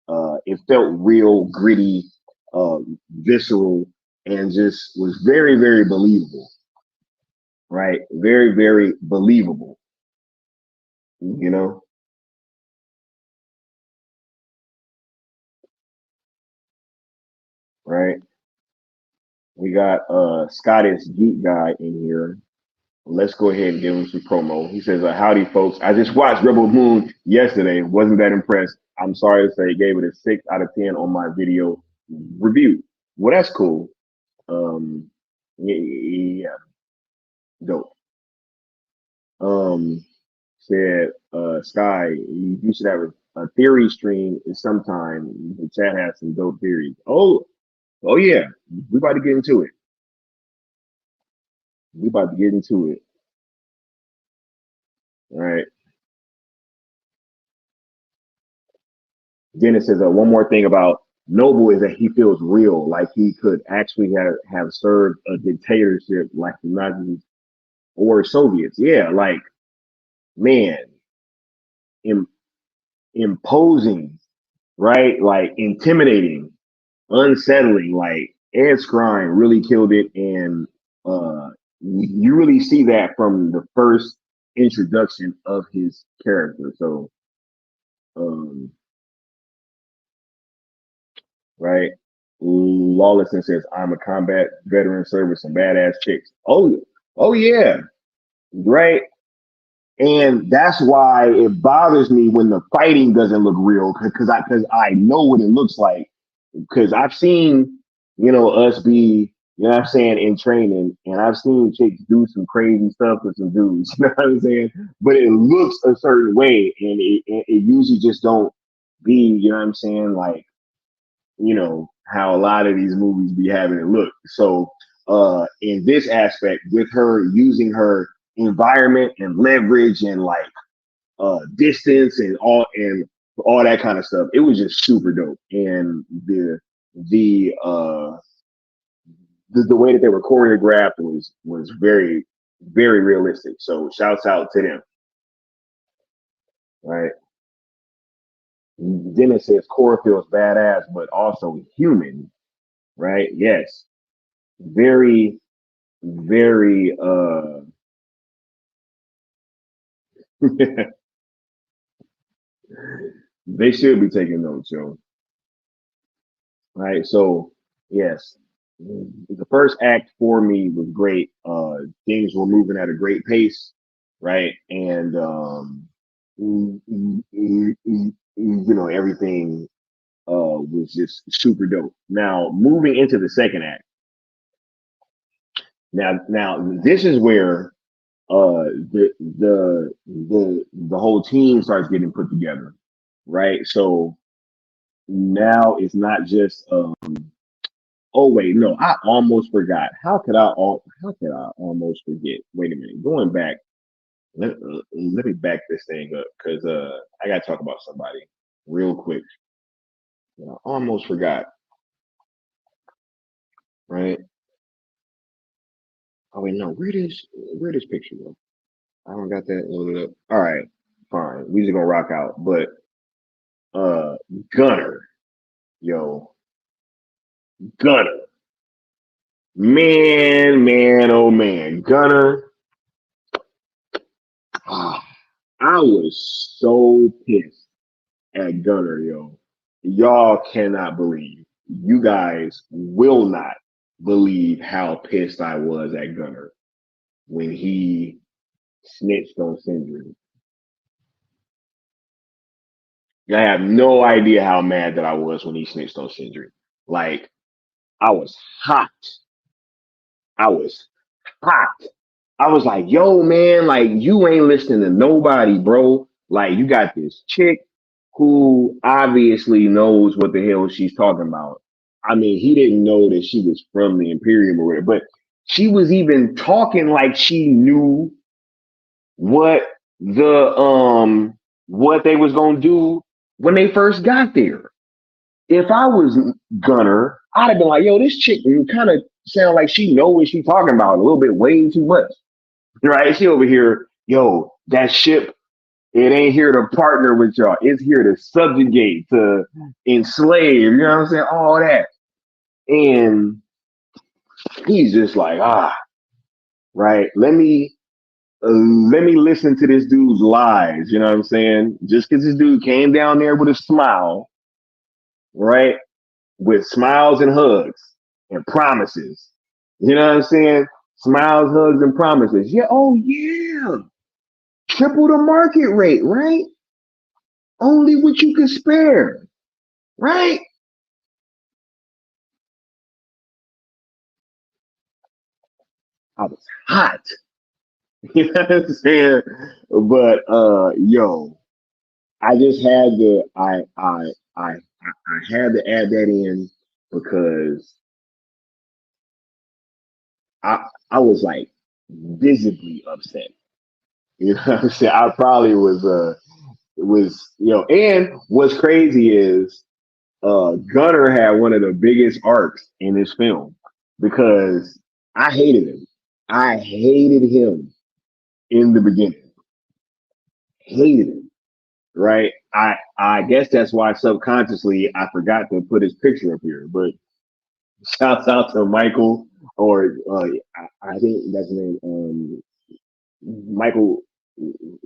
it felt real, gritty, visceral, and just was very, very believable. Right, very, very believable. You know, right? We got Scottish geek guy in here. let's go ahead and give him some promo. He says, howdy, folks. I just watched Rebel Moon yesterday. Wasn't that impressed. I'm sorry to say, gave it a 6 out of 10 on my video review. Well, that's cool. Yeah, dope. Said, Sky, you should have a theory stream sometime. The chat has some dope theories. Oh yeah. We about to get into it. We about to get into it. All right. Dennis says, one more thing about Noble is that he feels real, like he could actually have served a dictatorship like the Nazis or Soviets. Yeah, like, man, Im- imposing, right? Like, intimidating, unsettling. Like, Ed Skrein really killed it. And you really see that from the first introduction of his character. So, um, right? Lawlessness says, I'm a combat veteran, service and badass chicks. Oh yeah, right. And that's why it bothers me when the fighting doesn't look real, because I know what it looks like. Because I've seen, us be, what I'm saying, in training, and I've seen chicks do some crazy stuff with some dudes. You know what I'm saying? But it looks a certain way, and it usually just don't be, what I'm saying, like, how a lot of these movies be having it look. So in this aspect, with her using her environment and leverage and like distance and all that kind of stuff, it was just super dope. And the uh the way that they were choreographed was very, very realistic. So shouts out to them. Right. Dennis says Cora feels badass, but also human. Right. Yes. Very, very they should be taking notes, yo. Right. So yes. The first act for me was great. Things were moving at a great pace, right? And everything was just super dope. Now moving into the second act. Now this is where the whole team starts getting put together, right? So now it's not just oh wait, no, I almost forgot. How could I almost forget? Wait a minute. Going back, let me back this thing up because I gotta talk about somebody real quick. I almost forgot, right? Oh wait, no, where does picture go? I don't got that loaded up. All right, fine. We just gonna rock out. But uh Gunner, yo, Gunner. Man, oh man. Gunner. Ah, I was so pissed at Gunner, yo. Y'all cannot believe. You guys will not believe how pissed I was at Gunner when he snitched on Sindri. I have no idea how mad that I was when he snitched on Sindri. Like, I was hot. I was hot. I was like, yo, man, like, you ain't listening to nobody, bro. Like, you got this chick who obviously knows what the hell she's talking about. I mean, he didn't know that she was from the Imperium or whatever, but she was even talking like she knew what what they was gonna do when they first got there. If I was Gunner, I'd have been like, yo, this chick kind of sound like she know what she's talking about a little bit, way too much. Right? She over here, yo, that ship, it ain't here to partner with y'all. It's here to subjugate, to enslave, you know what I'm saying? All that. And he's just like, right. Let me listen to this dude's lies. You know what I'm saying? Just because this dude came down there with a smile, right? With smiles and hugs and promises. You know what I'm saying? Smiles, hugs, and promises. Yeah, oh yeah. Triple the market rate, right? Only what you can spare, right? I was hot. You know what I'm saying? But yo, I just had to I had to add that in because I was like visibly upset. You know what I'm saying? I probably was and what's crazy is Gunner had one of the biggest arcs in this film because I hated him. I hated him in the beginning. Hated him. Right? I guess that's why subconsciously I forgot to put his picture up here. But shouts out to Michael or I think that's the name, Michael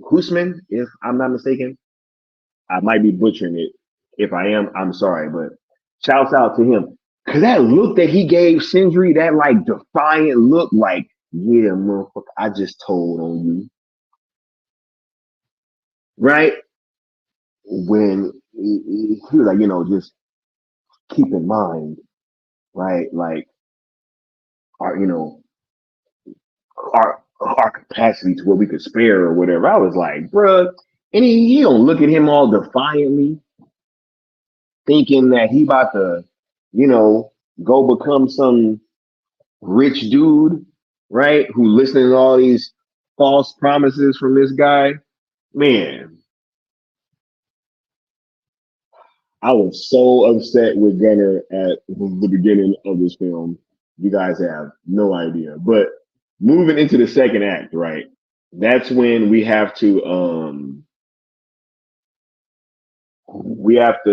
Husman, if I'm not mistaken. I might be butchering it. If I am, I'm sorry, but shouts out to him. Cause that look that he gave Sindri, that like defiant look, like, yeah, motherfucker, I just told on you. Right? When he was like, just keep in mind, right? Like our, our capacity to what we could spare or whatever. I was like, bruh, and he don't look at him all defiantly, thinking that he about to, go become some rich dude, right? Who listening to all these false promises from this guy. Man, I was so upset with Gunner at the beginning of this film. You guys have no idea. But moving into the second act, right? That's when we have to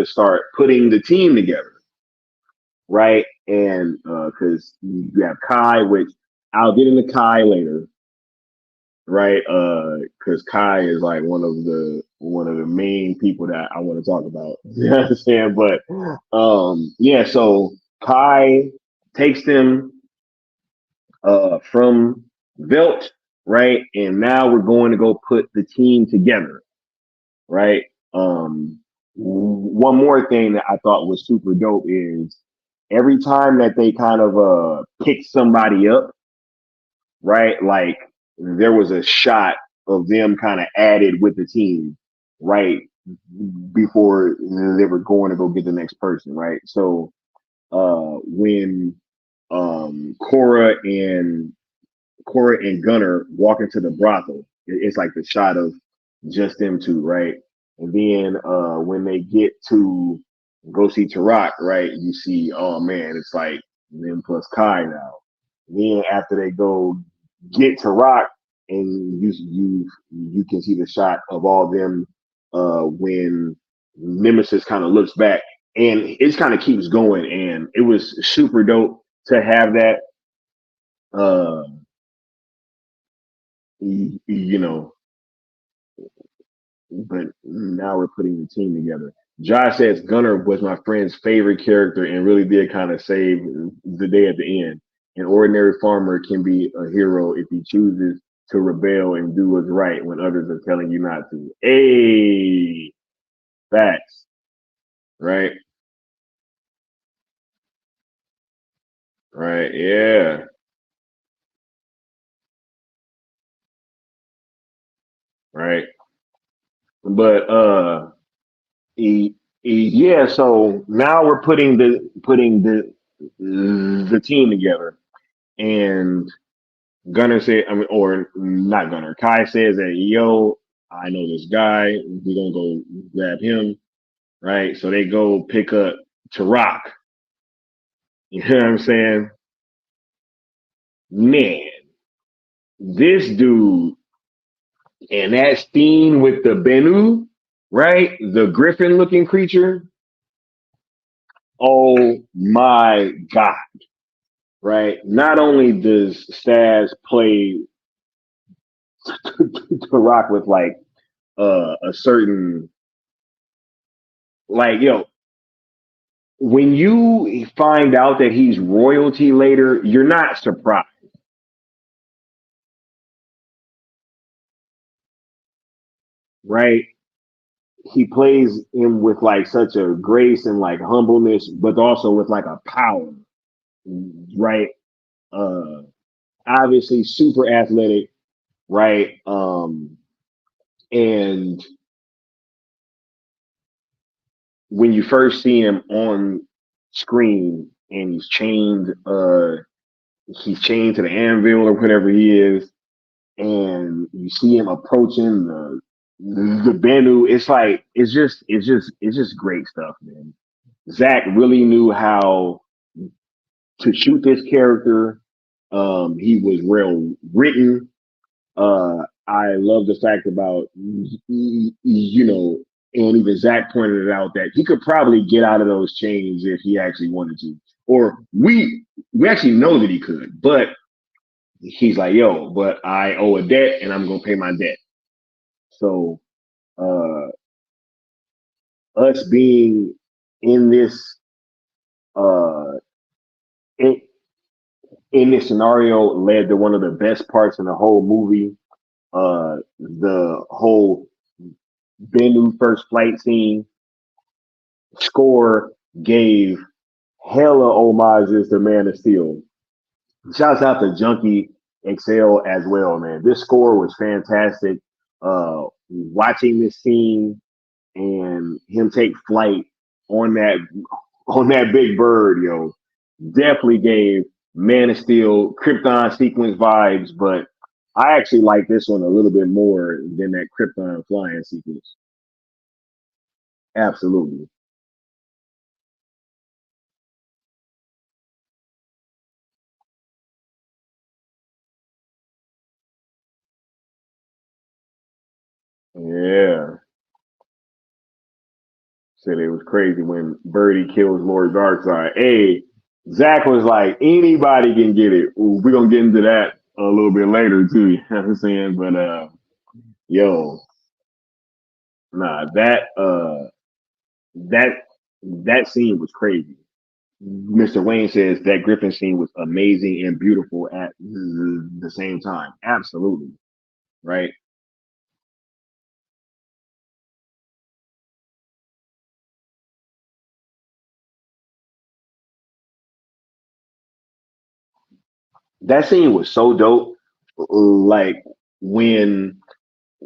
start putting the team together, right? And because you have Kai, which I'll get into Kai later, right? Because Kai is like one of the main people that I want to talk about. You know what I'm saying? But yeah, so Kai takes them from Velt, right? And now we're going to go put the team together, right? One more thing that I thought was super dope is every time that they kind of pick somebody up, right? Like there was a shot of them kind of added with the team, right? Before they were going to go get the next person, right? So when Cora and Gunner walk into the brothel, it's like the shot of just them two, right? And then when they get to go see Tarak, right, you see, oh man, it's like them plus Kai now. Then after they go get Tarak, and you can see the shot of all them when Nemesis kind of looks back, and it kind of keeps going, and it was super dope to have that. Uh, you know, but now we're putting the team together. Josh says Gunner was my friend's favorite character and really did kind of save the day at the end. An ordinary farmer can be a hero if he chooses to rebel and do what's right when others are telling you not to. Hey, facts, right? Right, yeah, right. But yeah. So now we're putting the team together, and Gunner said, I mean, or not Gunner. Kai says that, yo, I know this guy. We're gonna go grab him, right? So they go pick up Tarak. You know what I'm saying? Man, this dude and that scene with the Bennu, right? The griffin looking creature. Oh my God, right? Not only does Staz play Tarak with like a certain, like, when you find out that he's royalty later, you're not surprised, right? He plays him with like such a grace and like humbleness, but also with like a power, right? Uh, Obviously super athletic, right? And when you first see him on screen and he's chained to the anvil or whatever he is, and you see him approaching the Bennu, it's like it's just great stuff, man. Zach really knew how to shoot this character. He was well written. I love the fact about and even Zach pointed it out that he could probably get out of those chains if he actually wanted to, or we actually know that he could, but he's like, yo, but I owe a debt and I'm gonna pay my debt. So uh, us being in this uh, in, in this scenario led to one of the best parts in the whole movie. The whole Bennu first flight scene score gave hella homages to Man of Steel. Shouts out to Junkie Excel as well, man. This score was fantastic. Watching this scene and him take flight on that on that big bird, yo, definitely gave Man of Steel Krypton sequence vibes, but I actually like this one a little bit more than that Krypton flying sequence. Absolutely. Yeah. Said it was crazy when Birdie kills Lord Darkseid. Hey, Zach was like, anybody can get it. We're gonna get into that a little bit later too. You know what I'm saying? But yo, nah, that that scene was crazy. Mr. Wayne says that Griffin scene was amazing and beautiful at the same time. Absolutely. Right. That scene was so dope. Like when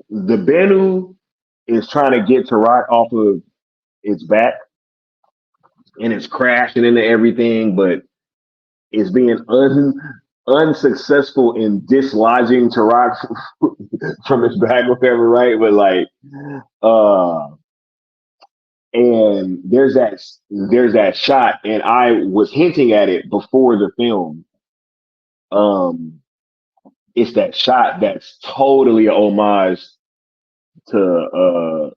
the Bennu is trying to get Tarak off of its back and it's crashing into everything, but it's being unsuccessful in dislodging Tarak from his back, whatever, right? But like, uh, and there's that shot, and I was hinting at it before the film. Um, it's that shot that's totally a homage to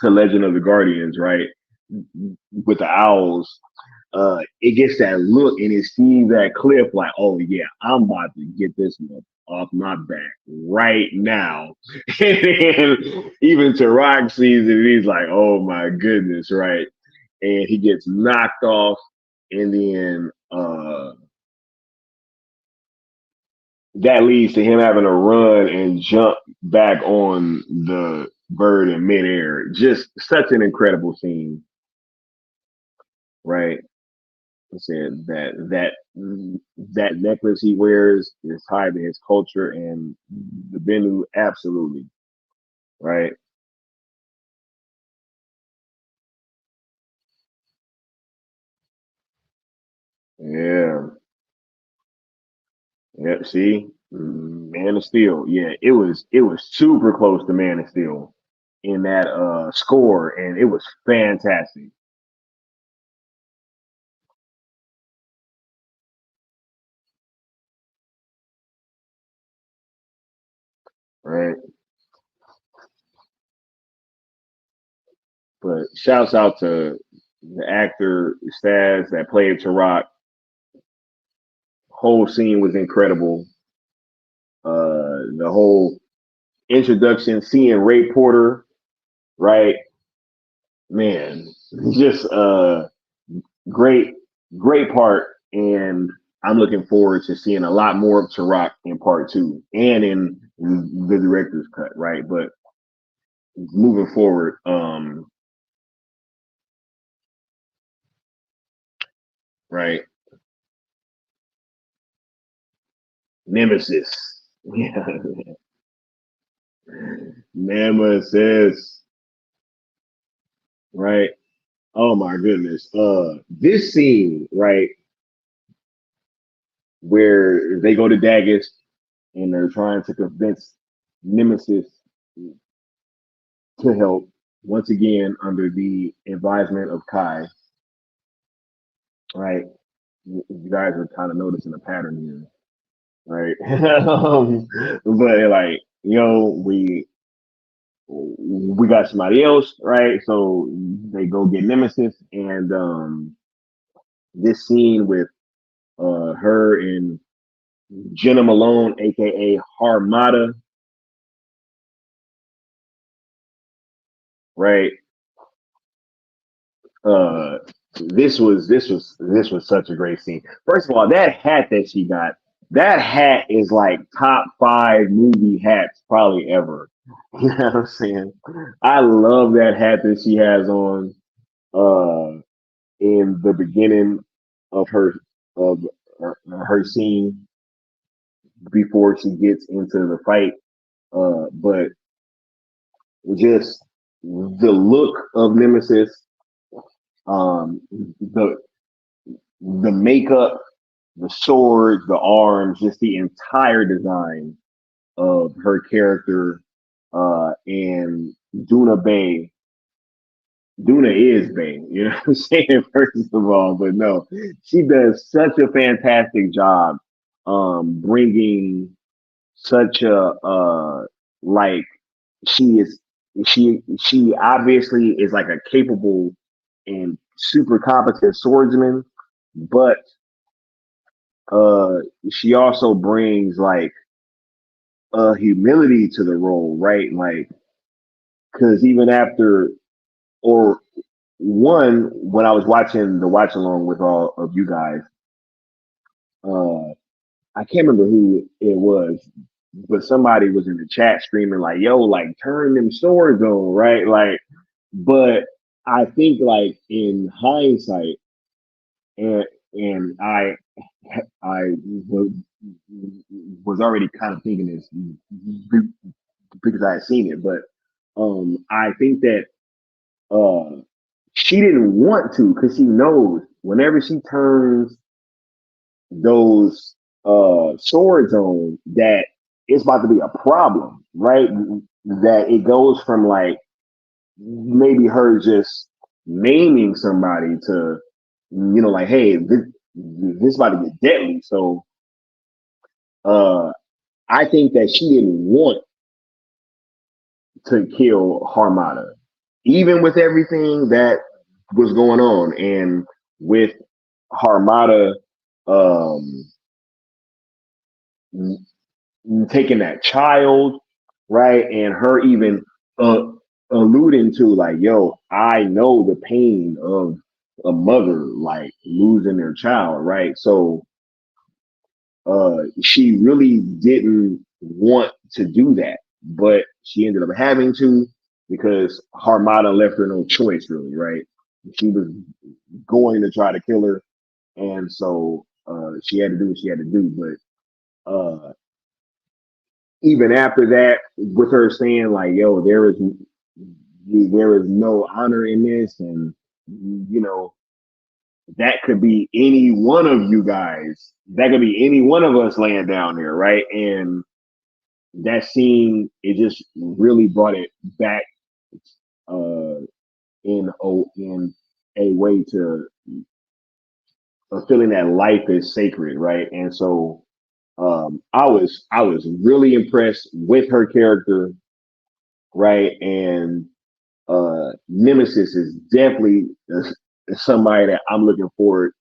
Legend of the Guardians, right? With the owls, it gets that look and it sees that cliff like, oh yeah, I'm about to get this one off my back right now. And then even Tarak sees it, he's like, oh my goodness, right? And he gets knocked off, and then that leads to him having to run and jump back on the bird in midair. Just such an incredible scene, right? I said that necklace he wears is tied to his culture and the Bennu, absolutely, right? Yeah, yeah. See, Man of Steel. Yeah, it was super close to Man of Steel in that score, and it was fantastic, right? But shouts out to the actor Staz that played Tarak. Whole scene was incredible. The whole introduction, seeing Ray Porter, right? Man, just great, great part. And I'm looking forward to seeing a lot more of Tarak in part two and in the director's cut, right? But moving forward, right? Nemesis. Yeah. Nemesis. Right. Oh my goodness. This scene, right, where they go to Daggett and they're trying to convince Nemesis to help once again under the advisement of Kai, right? You guys are kind of noticing a pattern here, right? But like, we got somebody else, right? So they go get Nemesis, and this scene with her and Jenna Malone, aka Harmata, right? Uh, this was such a great scene. First of all, that hat that she got, that hat is like top 5 movie hats probably ever. You know what I'm saying? I love that hat that she has on in the beginning of her scene before she gets into the fight. But just the look of Nemesis, the makeup, the sword, the arms, just the entire design of her character, and Duna Bay. Duna is Bay, you know what I'm saying? First of all, but no, she does such a fantastic job, bringing such a like she is she obviously is like a capable and super competent swordsman, but uh she also brings like a humility to the role, right? Like, because even after, or one, when I was watching the watch along with all of you guys, uh I can't remember who it was, but somebody was in the chat screaming like, "Yo, like turn them swords on," right? Like, but I think like in hindsight, and and I was, was already kind of thinking this because I had seen it, but I think that uh, she didn't want to because she knows whenever she turns those swords on, that it's about to be a problem, right? That it goes from like maybe her just naming somebody to, like, hey, this about to get deadly. So uh, I think that she didn't want to kill Harmata, even with everything that was going on, and with Harmata um, taking that child, right, and her even uh, alluding to like, "Yo, I know the pain of a mother like losing their child," right? So she really didn't want to do that, but she ended up having to because Harmata left her no choice, really, right? She was going to try to kill her, and so she had to do what she had to do. But even after that, with her saying like, "Yo, there is no honor in this," and you know that could be any one of you guys. That could be any one of us laying down there, right? And that scene, it just really brought it back uh, in a way to a feeling that life is sacred, right? And so I was really impressed with her character, right? And Nemesis is definitely somebody that I'm looking forward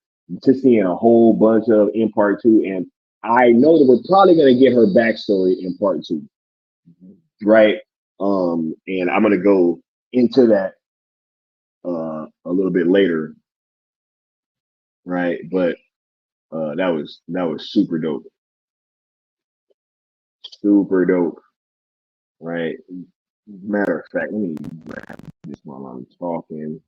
to seeing a whole bunch of in part 2, and I know that we're probably gonna get her backstory in part 2, right? And I'm gonna go into that a little bit later, right? But that was super dope, right? Matter of fact, let me grab this while I'm talking.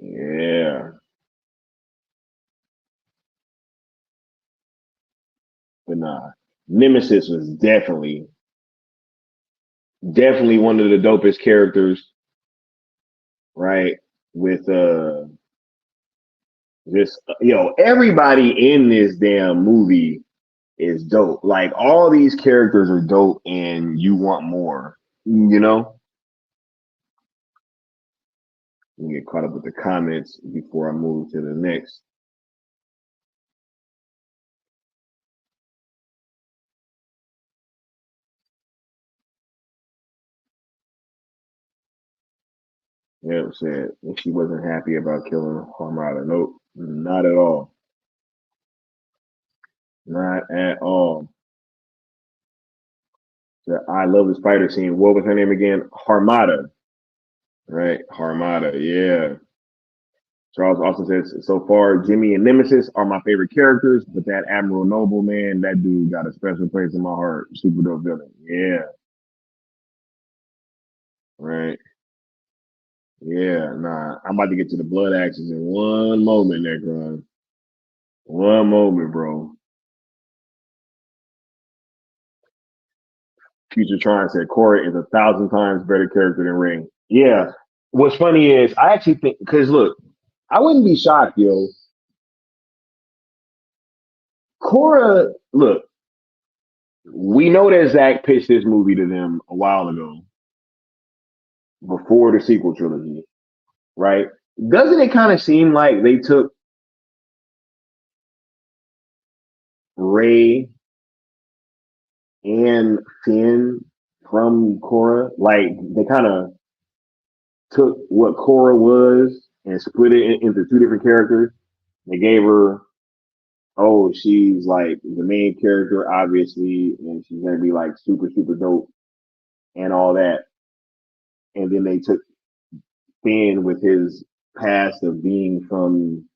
Yeah, but nah, Nemesis was definitely one of the dopest characters, right? With this, everybody in this damn movie is dope. Like all these characters are dope, and you want more. You know, you get caught up with the comments before I move to the next. Yeah, said she wasn't happy about killing Armada. Nope, not at all. Not at all. So I love the spider scene. What was her name again? Harmada, right? Harmada, yeah. Charles also says, so far, Jimmy and Nemesis are my favorite characters, but that Admiral Noble, man, that dude got a special place in my heart. Super dope villain. Yeah, right. Yeah, nah. I'm about to get to the blood axes in one moment, Necron. One moment, bro. Future Tron said Korra is 1,000 times better character than Ring. Yeah. What's funny is I actually think because look, I wouldn't be shocked, yo. Korra, look, we know that Zach pitched this movie to them a while ago, before the sequel trilogy, right? Doesn't it kind of seem like they took Ray and Finn from Korra? Like they kind of took what Korra was and split it into two different characters. They gave her, oh, she's like the main character, obviously, and she's gonna be like super, super dope and all that. And then they took Finn with his past of being from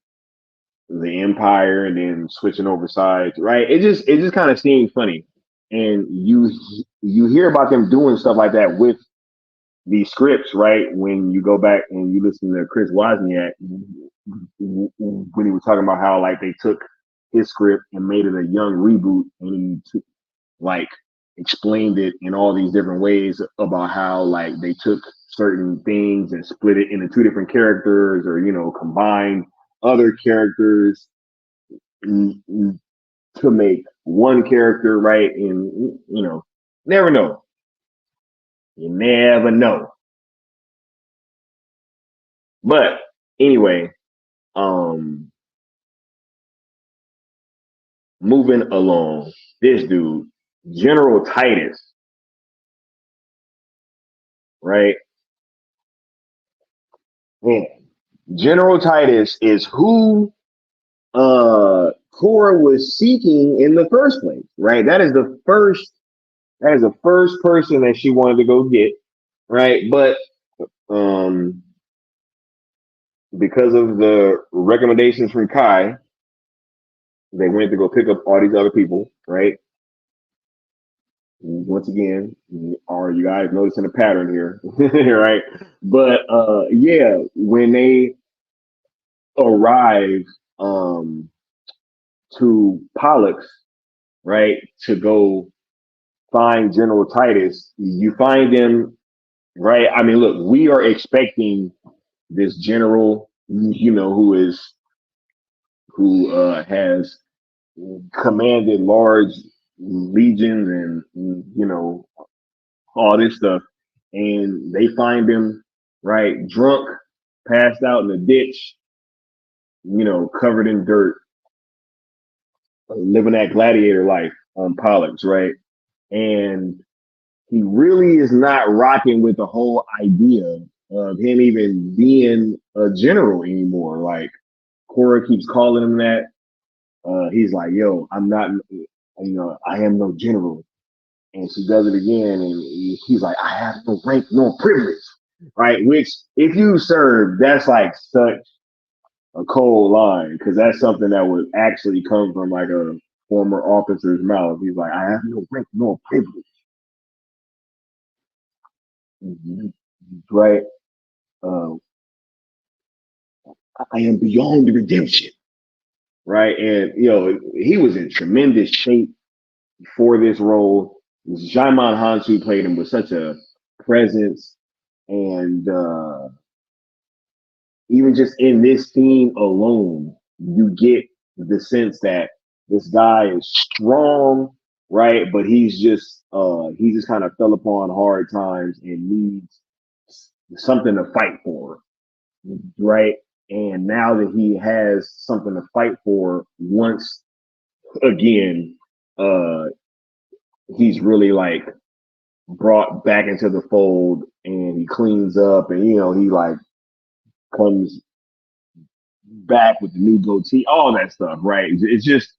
the Empire and then switching over sides, right? It just kind of seems funny. And you hear about them doing stuff like that with these scripts, right? When you go back and you listen to Chris Wozniak when he was talking about how like they took his script and made it a young reboot and like explained it in all these different ways about how like they took certain things and split it into two different characters or combined other characters to make one character, right? And never know. You never know. But anyway, um, moving along, this dude, General Titus, right? Man, General Titus is who Cora was seeking in the first place, right? That is the first person that she wanted to go get, right? But um because of the recommendations from Kai, they went to go pick up all these other people, right? Once again, are you guys noticing a pattern here, right? But yeah, when they arrive to Pollux, right, to go find General Titus, you find him, right? I mean, look, we are expecting this general, who has commanded large legions and all this stuff, and they find him right drunk, passed out in a ditch, covered in dirt, living that gladiator life on Pollux, right? and he really is not rocking with the whole idea of him even being a general anymore. Like Cora keeps calling him that. He's like, "Yo, I'm not. I am no general." And she does it again, and he's like, "I have no rank, no privilege." Right? Which, if you serve, that's like such a cold line because that's something that would actually come from like a former officer's mouth. He's like, "I have no rank, no privilege." Right? Um, I am beyond redemption. Right? And he was in tremendous shape for this role. Jaimon Hansu played him with such a presence, and even just in this theme alone, you get the sense that this guy is strong, right? But he just kind of fell upon hard times and needs something to fight for, right? And now that he has something to fight for, once again, uh, he's really like brought back into the fold, and he cleans up, and he like comes back with the new goatee, all that stuff, right? It's just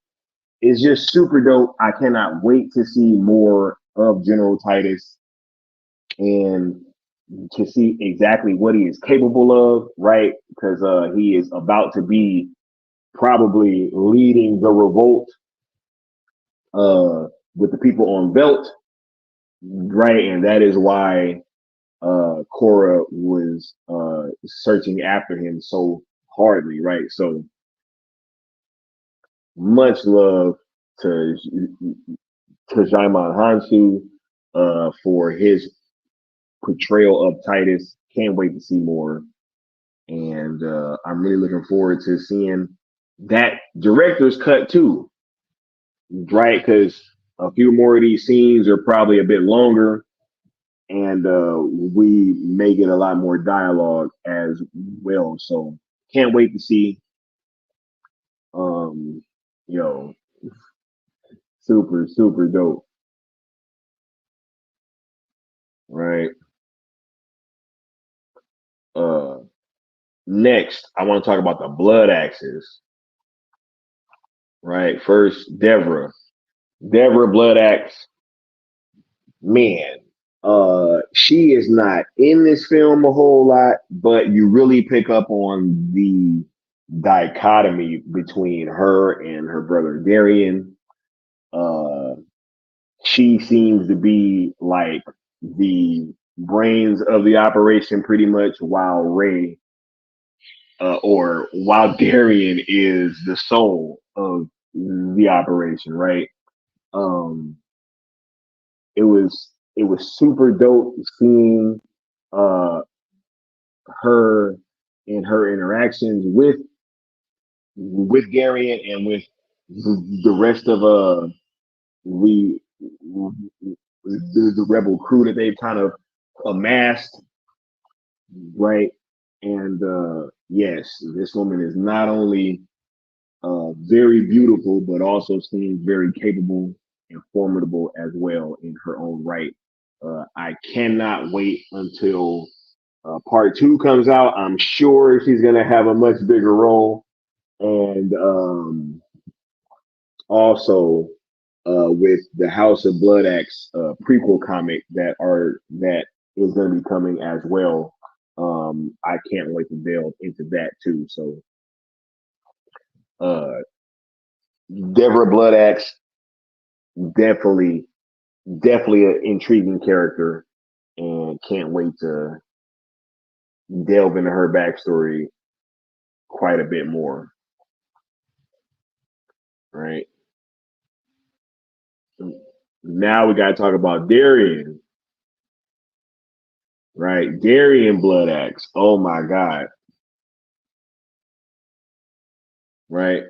super dope. I cannot wait to see more of General Titus and to see exactly what he is capable of, right? Because he is about to be probably leading the revolt with the people on Belt, right? And that is why Cora was searching after him so hardly, right? So much love to Jaimon Hansu for his portrayal of Titus. Can't wait to see more, and I'm really looking forward to seeing that director's cut too, right? Because a few more of these scenes are probably a bit longer, and we may get a lot more dialogue as well. So can't wait to see. Um, yo, super super dope, right? Uh, Next, I want to talk about the blood axes, right? First, Deborah Blood Axe, man. She is not in this film a whole lot, but you really pick up on the dichotomy between her and her brother Darian. Uh, she seems to be like the brains of the operation, pretty much, while while Darian is the soul of the operation, right? Um, it was super dope seeing uh her and her interactions with Darian and with the rest of the the rebel crew that they've kind of amassed, right? And yes, this woman is not only very beautiful, but also seems very capable and formidable as well in her own right. I cannot wait until part two comes out. I'm sure she's going to have a much bigger role. And also with the House of Blood Axe prequel comic that is going to be coming as well. I can't wait to delve into that too. So uh, Deborah Blood Axe, definitely, definitely an intriguing character, and can't wait to delve into her backstory quite a bit more. Right now, we got to talk about Darian. Right, Darian Blood Axe. Oh my God. Right.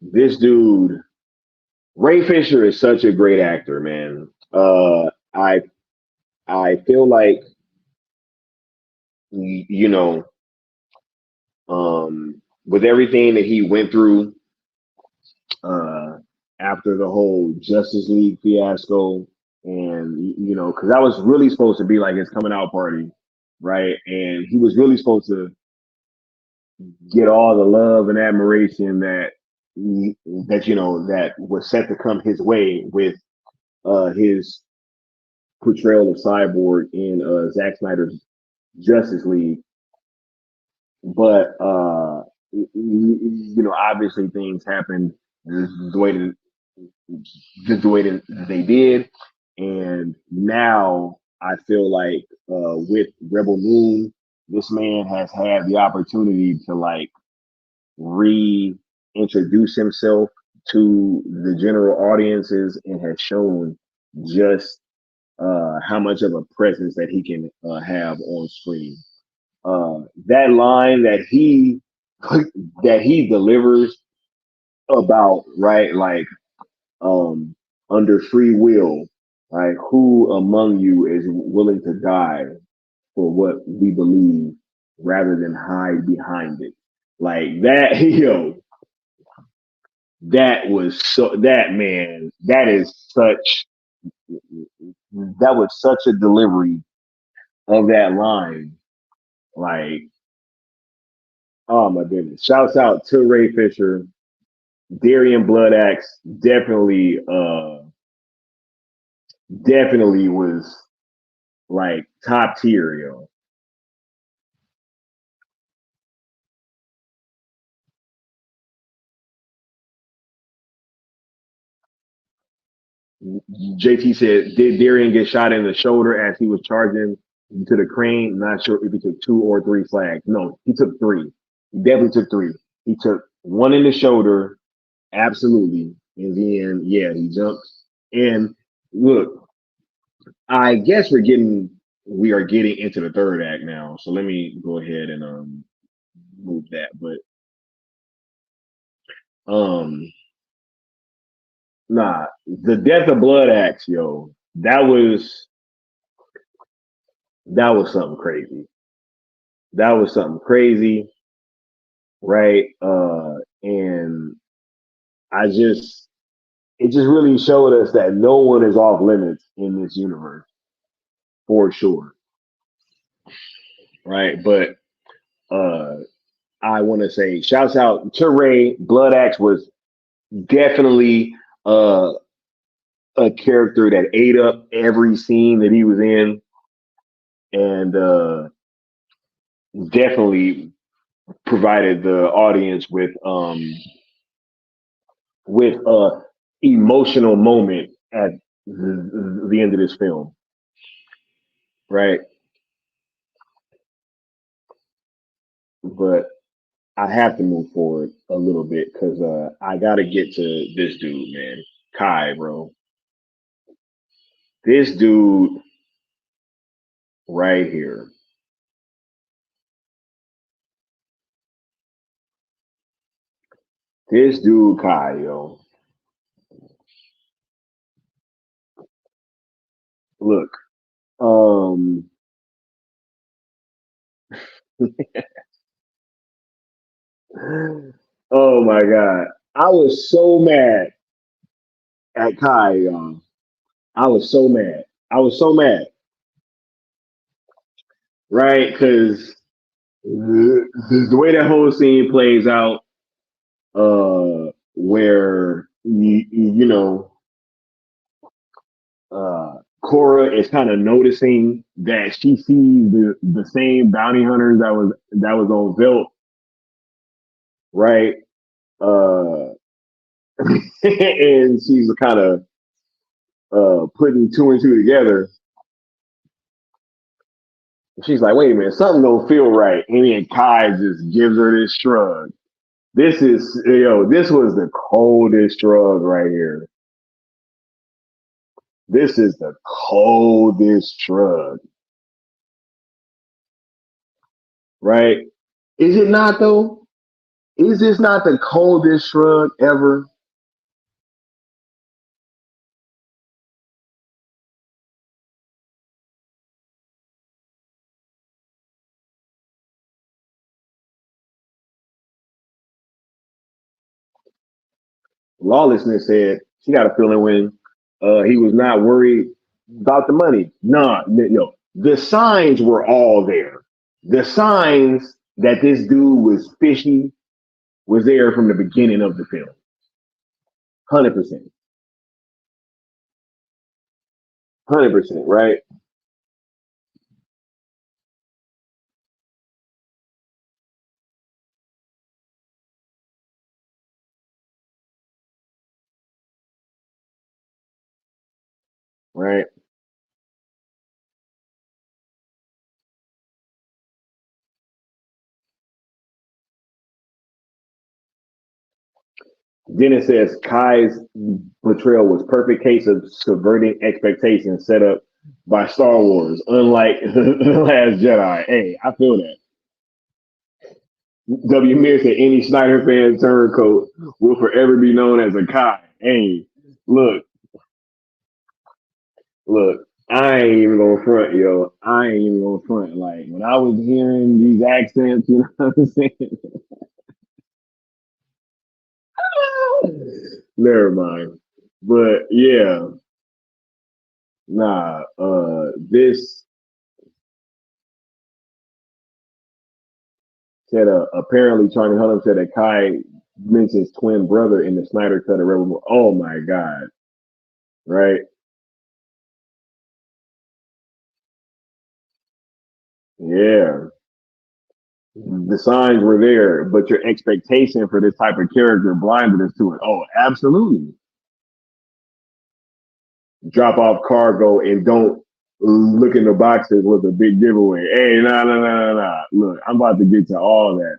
This dude, Ray Fisher, is such a great actor, man. I feel like you know with everything that he went through, uh, after the whole Justice League fiasco, and because that was really supposed to be like his coming out party, right? And he was really supposed to get all the love and admiration that was set to come his way with his portrayal of Cyborg in Zack Snyder's Justice League. But obviously things happened the way that they did, and now I feel like with Rebel Moon, this man has had the opportunity to like reintroduce himself to the general audiences and has shown just how much of a presence that he can have on screen. That line that he delivers about, right, like under free will, right, who among you is willing to die for what we believe rather than hide behind it, like that. That was so that man that is such that was such a delivery of that line, like, oh my goodness. Shouts out to Ray Fisher. Darian Bloodaxe definitely was like top tier, yo. JT said, did Darian get shot in the shoulder as he was charging to the crane? Not sure if he took 2 or 3 flags. No, he took 3. He definitely took 3. He took one in the shoulder, absolutely. And then, yeah, he jumped. And look, I guess we are getting into the third act now. So let me go ahead and move that. But um nah, the death of Blood Axe, yo, that was something crazy. That was something crazy, right? And I just it just really showed us that no one is off limits in this universe for sure, right? But uh I want to say shouts out to Ray. Blood Axe was definitely uh a character that ate up every scene that he was in, and definitely provided the audience with a emotional moment at the end of this film, right? But I have to move forward a little bit because I got to get to this dude, man, Kai, bro. This dude right here. This dude, Kai, yo. Look, um, oh my god, I was so mad at Kai, y'all. I was so mad. I was so mad, right? Because the way that whole scene plays out, where Cora is kind of noticing that she sees the same bounty hunters that was on Velt, right? Uh, and she's kind of putting 2 and 2 together. She's like, "Wait a minute, something don't feel right." And then Kai just gives her this shrug. This was the coldest shrug right here. This is the coldest shrug, right? Is it not though? Is this not the coldest shrug ever? Lawlessness said she got a feeling when he was not worried about the money. Nah, no. The signs were all there. The signs that this dude was fishy was there from the beginning of the film. 100%. 100%, right? Right. Dennis says Kai's betrayal was perfect case of subverting expectations set up by Star Wars, unlike The Last Jedi. Hey, I feel that. W. Mir said any Snyder fan turncoat will forever be known as a Kai. Hey, look, look, I ain't even gonna front, yo. I ain't even gonna front. Like when I was hearing these accents, you know what I'm saying? Never mind. But yeah, nah, this said apparently Charlie Hunnam said that Kai mentions twin brother in the Snyder cut of Rebel. Oh my god, right? Yeah, the signs were there, but your expectation for this type of character blinded us to it. Oh, absolutely. Drop off cargo and don't look in the boxes with a big giveaway. Hey, nah. Look, I'm about to get to all that,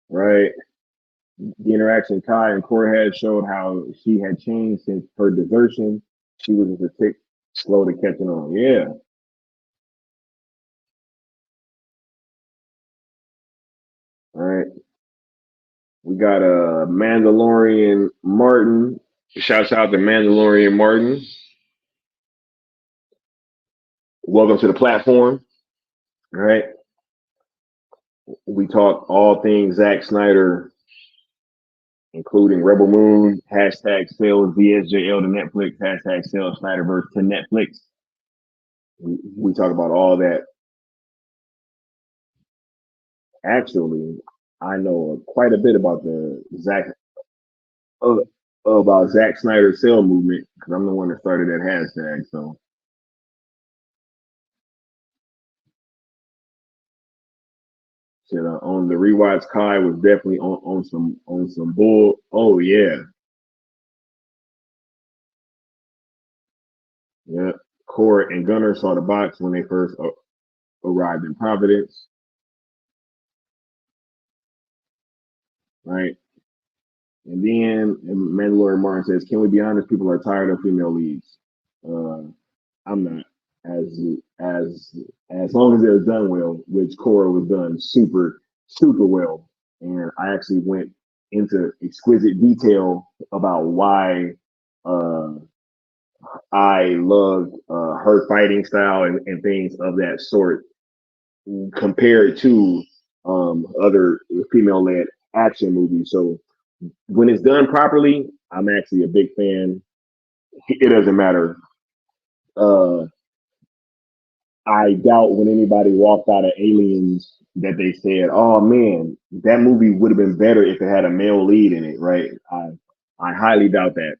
right? The interaction Kai and Cora had showed how she had changed since her desertion. She was just a tick slow to catching on. Yeah, right. We got a Mandalorian Martin. Shouts out to Mandalorian Martin. Welcome to the platform. All right. We talk all things Zack Snyder, including Rebel Moon, hashtag sales VSJL to Netflix, hashtag sales Snyderverse to Netflix. We talk about all that. Actually, I know quite a bit about the uh, about Zack Snyder sale movement because I'm the one that started that hashtag. So shit, on the rewatch, Kai was definitely on some bull. Oh yeah, yeah. Cora and Gunner saw the box when they first arrived in Providence, right? And then Mandalorian Martin says, "Can we be honest? People are tired of female leads. Uh, I'm not. As as as long as it was done well, which Cora was done super well, and I actually went into exquisite detail about why uh, I loved her fighting style and things of that sort compared to other female-led action movies. So when it's done properly, I'm actually a big fan. It doesn't matter. Uh, I doubt when anybody walked out of Aliens that they said, "Oh man, that movie would have been better if it had a male lead in it." Right? I highly doubt that,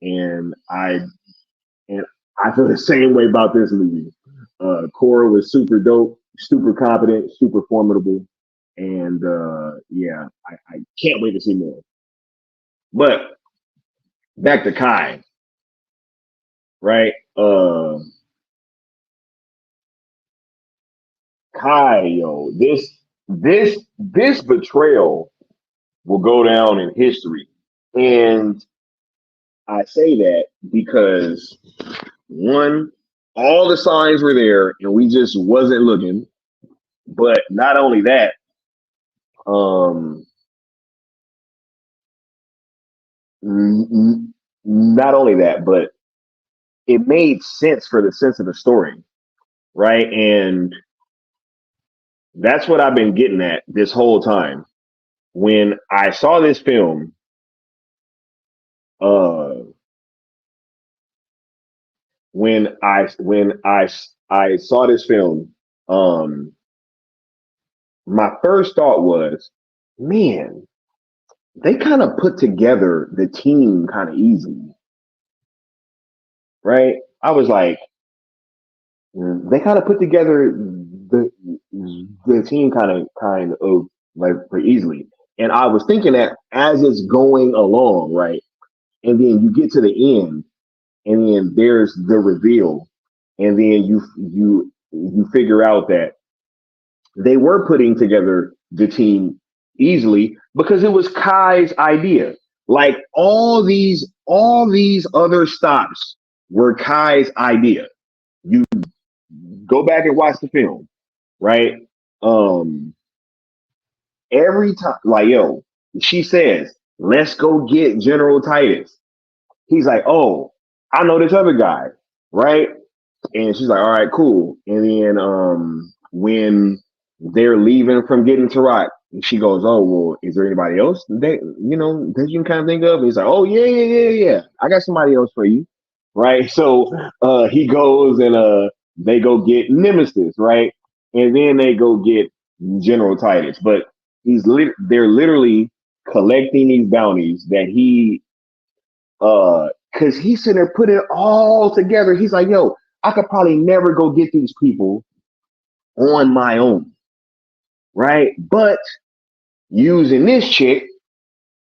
and and I feel the same way about this movie. Cora was super dope, super competent, super formidable, and yeah, I can't wait to see more. But back to Kai, right? Kai, yo, this betrayal will go down in history. And I say that because one, all the signs were there and we just wasn't looking. But not only that, um, not only that, but it made sense for the sense of the story, right? And That's what I've been getting at this whole time. When I saw this film, uh, when I saw this film, um, my first thought was, man, they kind of put together the team kind of easily, right? I was like, they kind of put together the team kind of like for easily. And I was thinking that as it's going along, right? And then you get to the end, and then there's the reveal, and then you figure out that they were putting together the team easily because it was Kai's idea. Like all these other stops were Kai's idea. You go back and watch the film, right? Um, every time, like yo, she says, "Let's go get General Titus." He's like, "Oh, I know this other guy, right?" And she's like, "All right, cool." And then when they're leaving from getting to Rock, she goes, "Oh, well, is there anybody else that you can kind of think of?" And he's like, "Oh, yeah, yeah, yeah, yeah. I got somebody else for you." Right. So he goes and they go get Nemesis, right? And then they go get General Titus. But they're literally collecting these bounties that cause he's sitting there putting it all together. He's like, yo, I could probably never go get these people on my own, right? But using this chick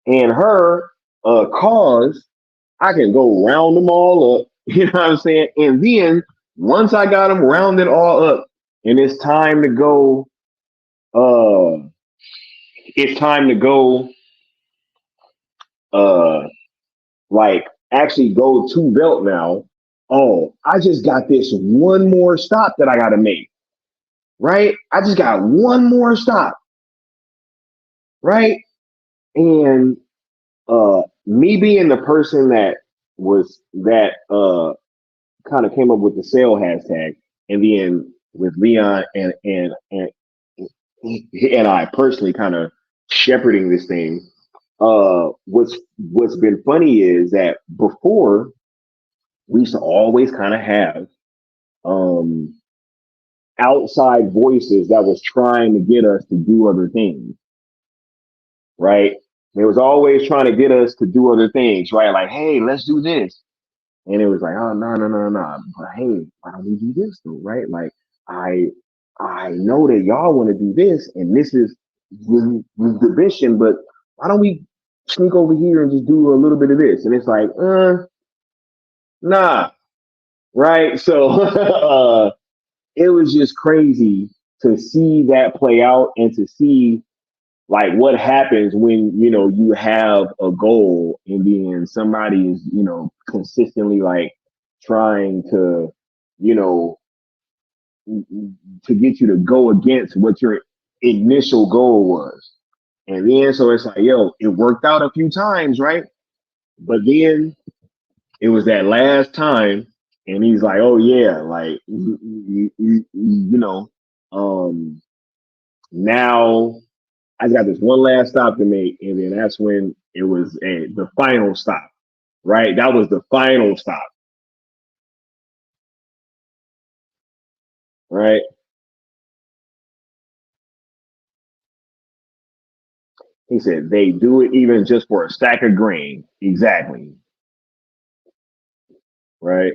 and her cause, I can go round them all up. You know what I'm saying? And then once I got them rounded all up, and uh, it's time to go, uh, like actually go to Belt now. Oh, I just got this one more stop that I got to make, right? I just got one more stop, right? And me being the person that kind of came up with the sale hashtag, and then with Leon and I personally kind of shepherding this thing. What's been funny is that before we used to always kind of have um outside voices that was trying to get us to do other things, right? They was always trying to get us to do other things, right? Like, hey, let's do this. And it was like, oh no, no, no, no. But hey, why don't we do this though? Right? Like I I know that y'all want to do this and this is the vision, but why don't we sneak over here and just do a little bit of this? And it's like, nah, right? So it was just crazy to see that play out and to see like what happens when you have a goal and then somebody is consistently like trying to you know to get you to go against what your initial goal was. And then so it's like, yo, it worked out a few times, right? But then it was that last time, and he's like, oh yeah, like um now I got this one last stop to make, and then that's when it was the final stop, right? That was the final stop, right? He said they do it even just for a stack of grain. Exactly, right?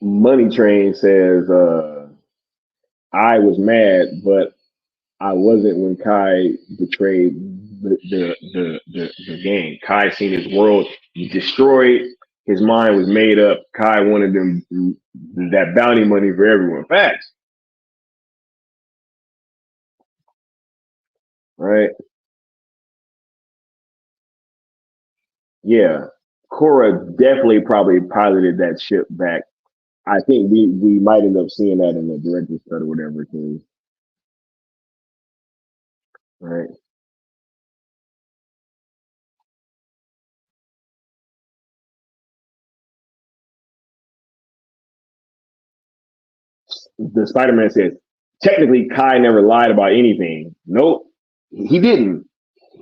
Money Train says, I was mad, but I wasn't when Kai betrayed the gang. Kai seen his world destroyed. His mind was made up. Kai wanted them that bounty money for everyone. Facts, right? Yeah. Cora definitely probably piloted that ship back. I think we might end up seeing that in the director's cut or whatever it is. Right. the Spider-Man says, technically Kai never lied about anything. Nope, he didn't.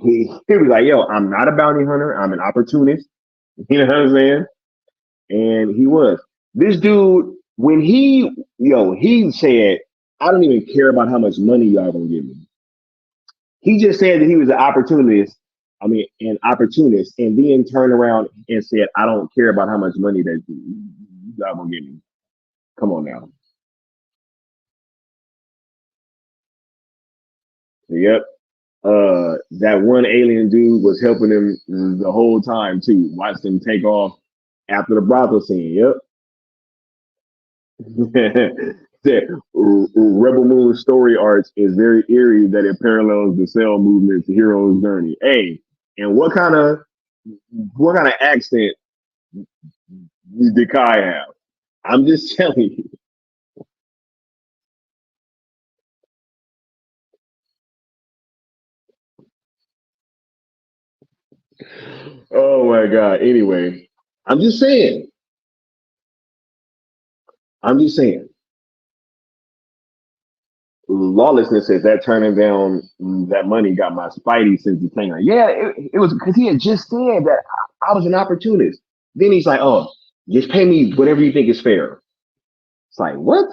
He was like, yo, I'm not a bounty hunter. I'm an opportunist. You know what I'm saying? And he was. This dude, when he said, I don't even care about how much money y'all gonna give me. He just said that he was an opportunist. I mean, an opportunist, and then turned around and said, I don't care about how much money that y'all gonna give me. Come on now. Yep. That one alien dude was helping him the whole time too. Watched him take off after the brothel scene. Yep. That Rebel Moon story arcs is very eerie that it parallels the cell movement's hero's journey. Hey, and what kind of accent did Kai have? I'm just telling you. Oh my god. Anyway, I'm just saying. I'm just saying. Lawlessness says that turning down that money got my spidey sense of tingling. Yeah, it was because he had just said that I was an opportunist. Then he's like, "Oh, just pay me whatever you think is fair." It's like, what?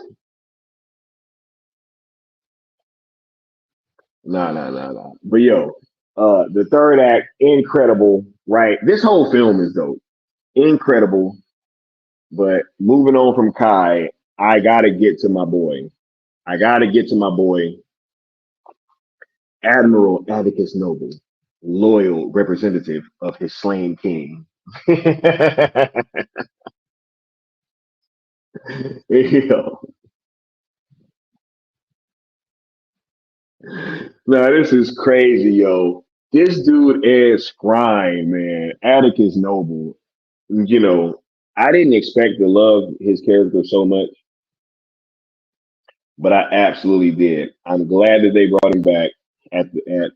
No, no, no, no. But yo, the third act, incredible, right? This whole film is dope, incredible. But moving on from Kai, I gotta get to my boy. I gotta get to my boy, Admiral Atticus Noble, loyal representative of his slain king. Yo, no, this is crazy, yo. This dude is Scrime, man. Atticus Noble. You know, I didn't expect to love his character so much, but I absolutely did. I'm glad that they brought him back at the end.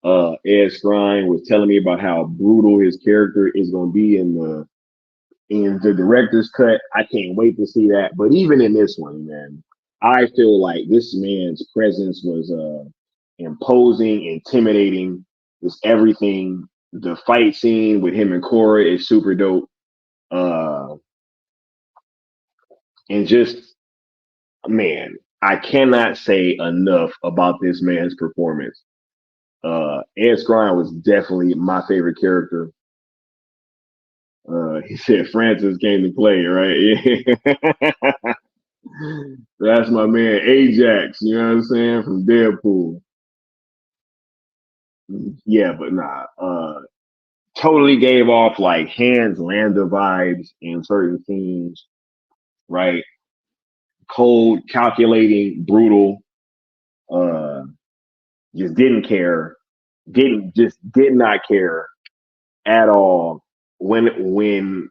Ed Skrein was telling me about how brutal his character is going to be in the director's cut. I can't wait to see that. But even in this one, man, I feel like this man's presence was imposing, intimidating, just everything. The fight scene with him and Cora is super dope. Uh, and just, man, I cannot say enough about this man's performance. Ed Skrein was definitely my favorite character. He said Francis came to play, right? Yeah. That's my man Ajax, you know what I'm saying? From Deadpool. Yeah, but nah. Totally gave off like Hans Landa vibes in certain scenes, right? Cold, calculating, brutal, uh, just didn't care. Did not care at all when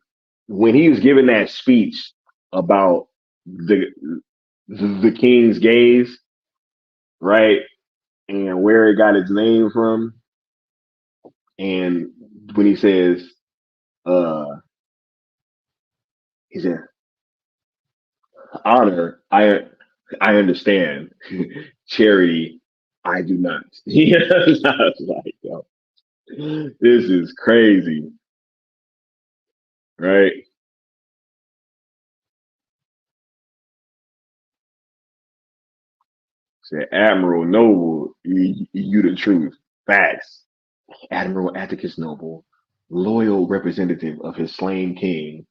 he was giving that speech about the the king's gaze, right? And where it got its name from. And when uh, he said, honor, I understand. Charity, I do not. Yeah, I was like, yo, this is crazy, right? Said Admiral Noble, you the truth. Facts. Admiral Atticus Noble, loyal representative of his slain king.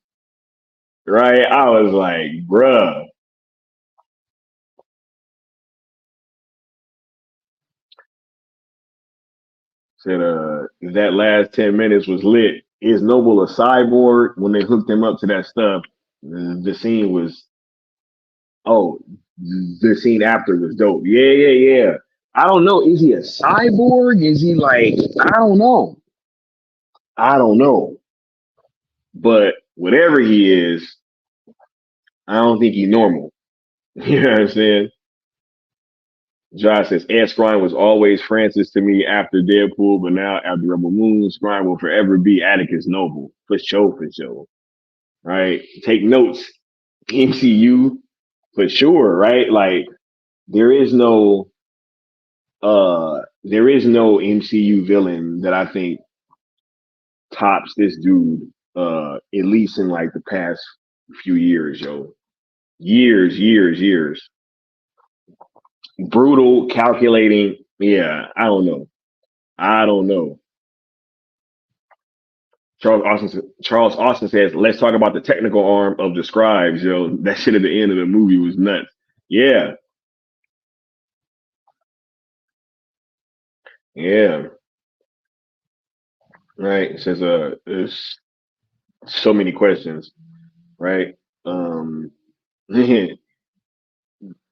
Right? I was like, bruh. Said that last 10 minutes was lit. Is Noble a cyborg? When they hooked him up to that stuff, the scene was oh, the scene after was dope. Yeah, yeah, yeah. I don't know. Is he a cyborg? Is he like I don't know. I don't know. But whatever he is, I don't think he's normal. You know what I'm saying? Josh says, Ed Skrein was always Francis to me after Deadpool, but now after Rebel Moon, Skrein will forever be Atticus Noble. For sure, for sure. Right? Take notes. MCU for sure, right? Like there is no there is no MCU villain that I think tops this dude at least in like the past few years, yo. Years. Brutal, calculating. Yeah, I don't know. I don't know. Charles Austin says, "Let's talk about the technical arm of the scribes, yo. That shit at the end of the movie was nuts." Yeah, yeah, right. It says, there's so many questions, right? Um,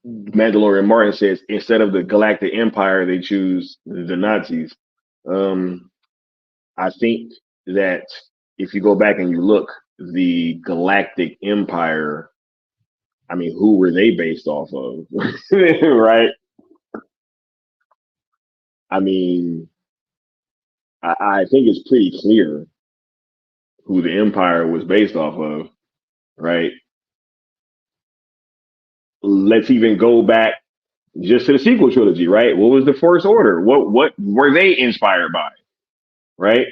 Mandalorian Martin says, instead of the Galactic Empire, they choose the Nazis. Um, I think that if you go back and you look, the Galactic Empire, I mean, who were they based off of? Right? I mean, I think it's pretty clear who the Empire was based off of, right? Let's even go back just to the sequel trilogy, right? What was the First Order? What were they inspired by, right?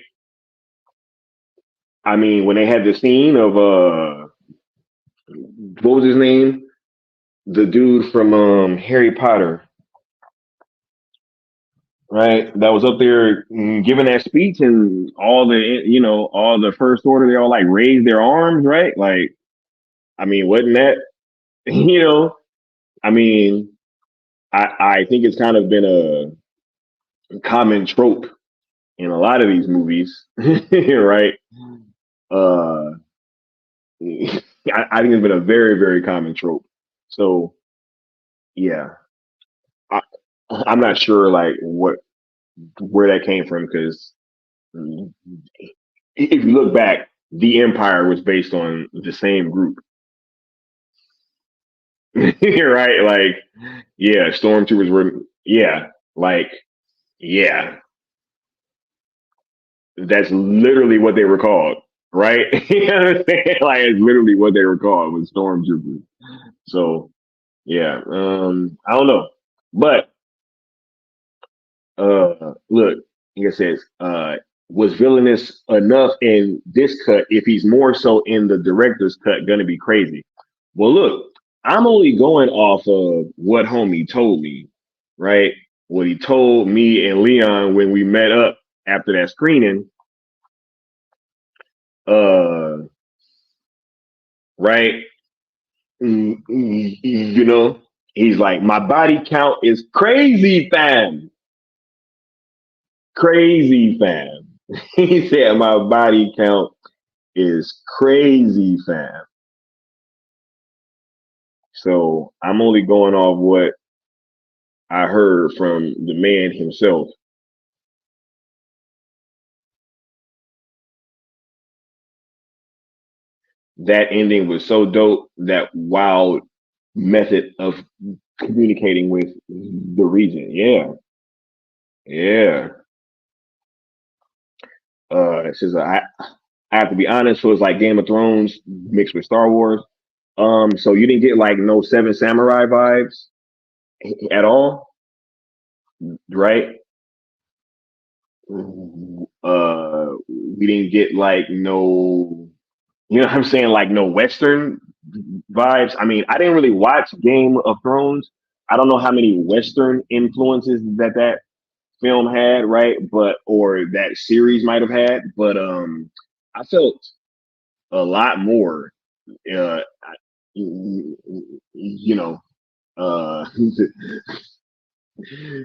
I mean, when they had the scene of what was his name? The dude from Harry Potter, right? That was up there giving that speech, and all the all the First Order, they all like raised their arms, right? Like, I mean, wasn't that you know? I mean, I think it's kind of been a common trope in a lot of these movies, right? Uh, I think it's been a very common trope. So yeah, I, I'm not sure like where that came from because if you look back, the Empire was based on the same group, right? Like, yeah, stormtroopers were, yeah, like, yeah, that's literally what they were called, right? You know what I'm saying? Like, it's literally what they were called was stormtroopers. So, yeah, I don't know, but look, like I said, was villainous enough in this cut? If he's more so in the director's cut, gonna be crazy. Well, look, I'm only going off of what homie told me, right? What he told me and Leon when we met up after that screening, uh, right? You know, he's like, my body count is crazy, fam. Crazy, fam. He said, my body count is crazy, fam. So I'm only going off what I heard from the man himself. That ending was so dope. That wild method of communicating with the region. Yeah, yeah. It says I have to be honest. So it's like Game of Thrones mixed with Star Wars. So you didn't get like no Seven Samurai vibes at all, right? We didn't get like no, you know what I'm saying, like no Western vibes. I mean, I didn't really watch Game of Thrones. I don't know how many Western influences that film had, right? But or that series might have had, but I felt a lot more, uh, you know, uh,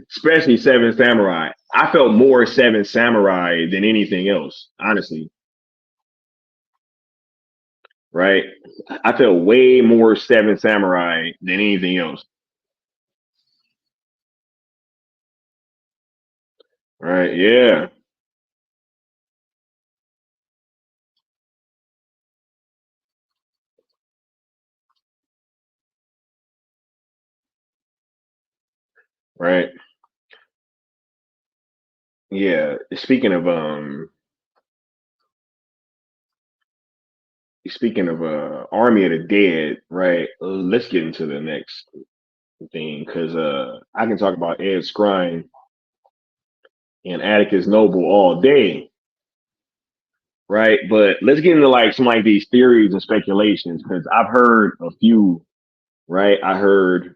especially Seven Samurai. I felt more Seven Samurai than anything else, honestly, right? I felt way more Seven Samurai than anything else, right? Yeah, right. Yeah. Speaking of speaking of Army of the Dead, right? Let's get into the next thing because I can talk about Ed Skrein and Atticus Noble all day, right? But let's get into like some like these theories and speculations because I've heard a few, right? I heard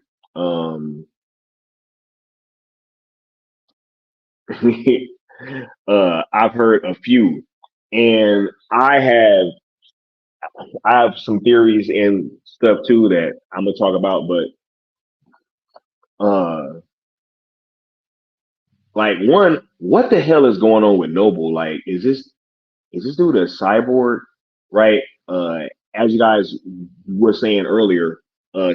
I've heard a few, and I have some theories and stuff too that I'm gonna talk about, but uh like one, what the hell is going on with Noble? Like, is this dude a cyborg? Right? As you guys were saying earlier,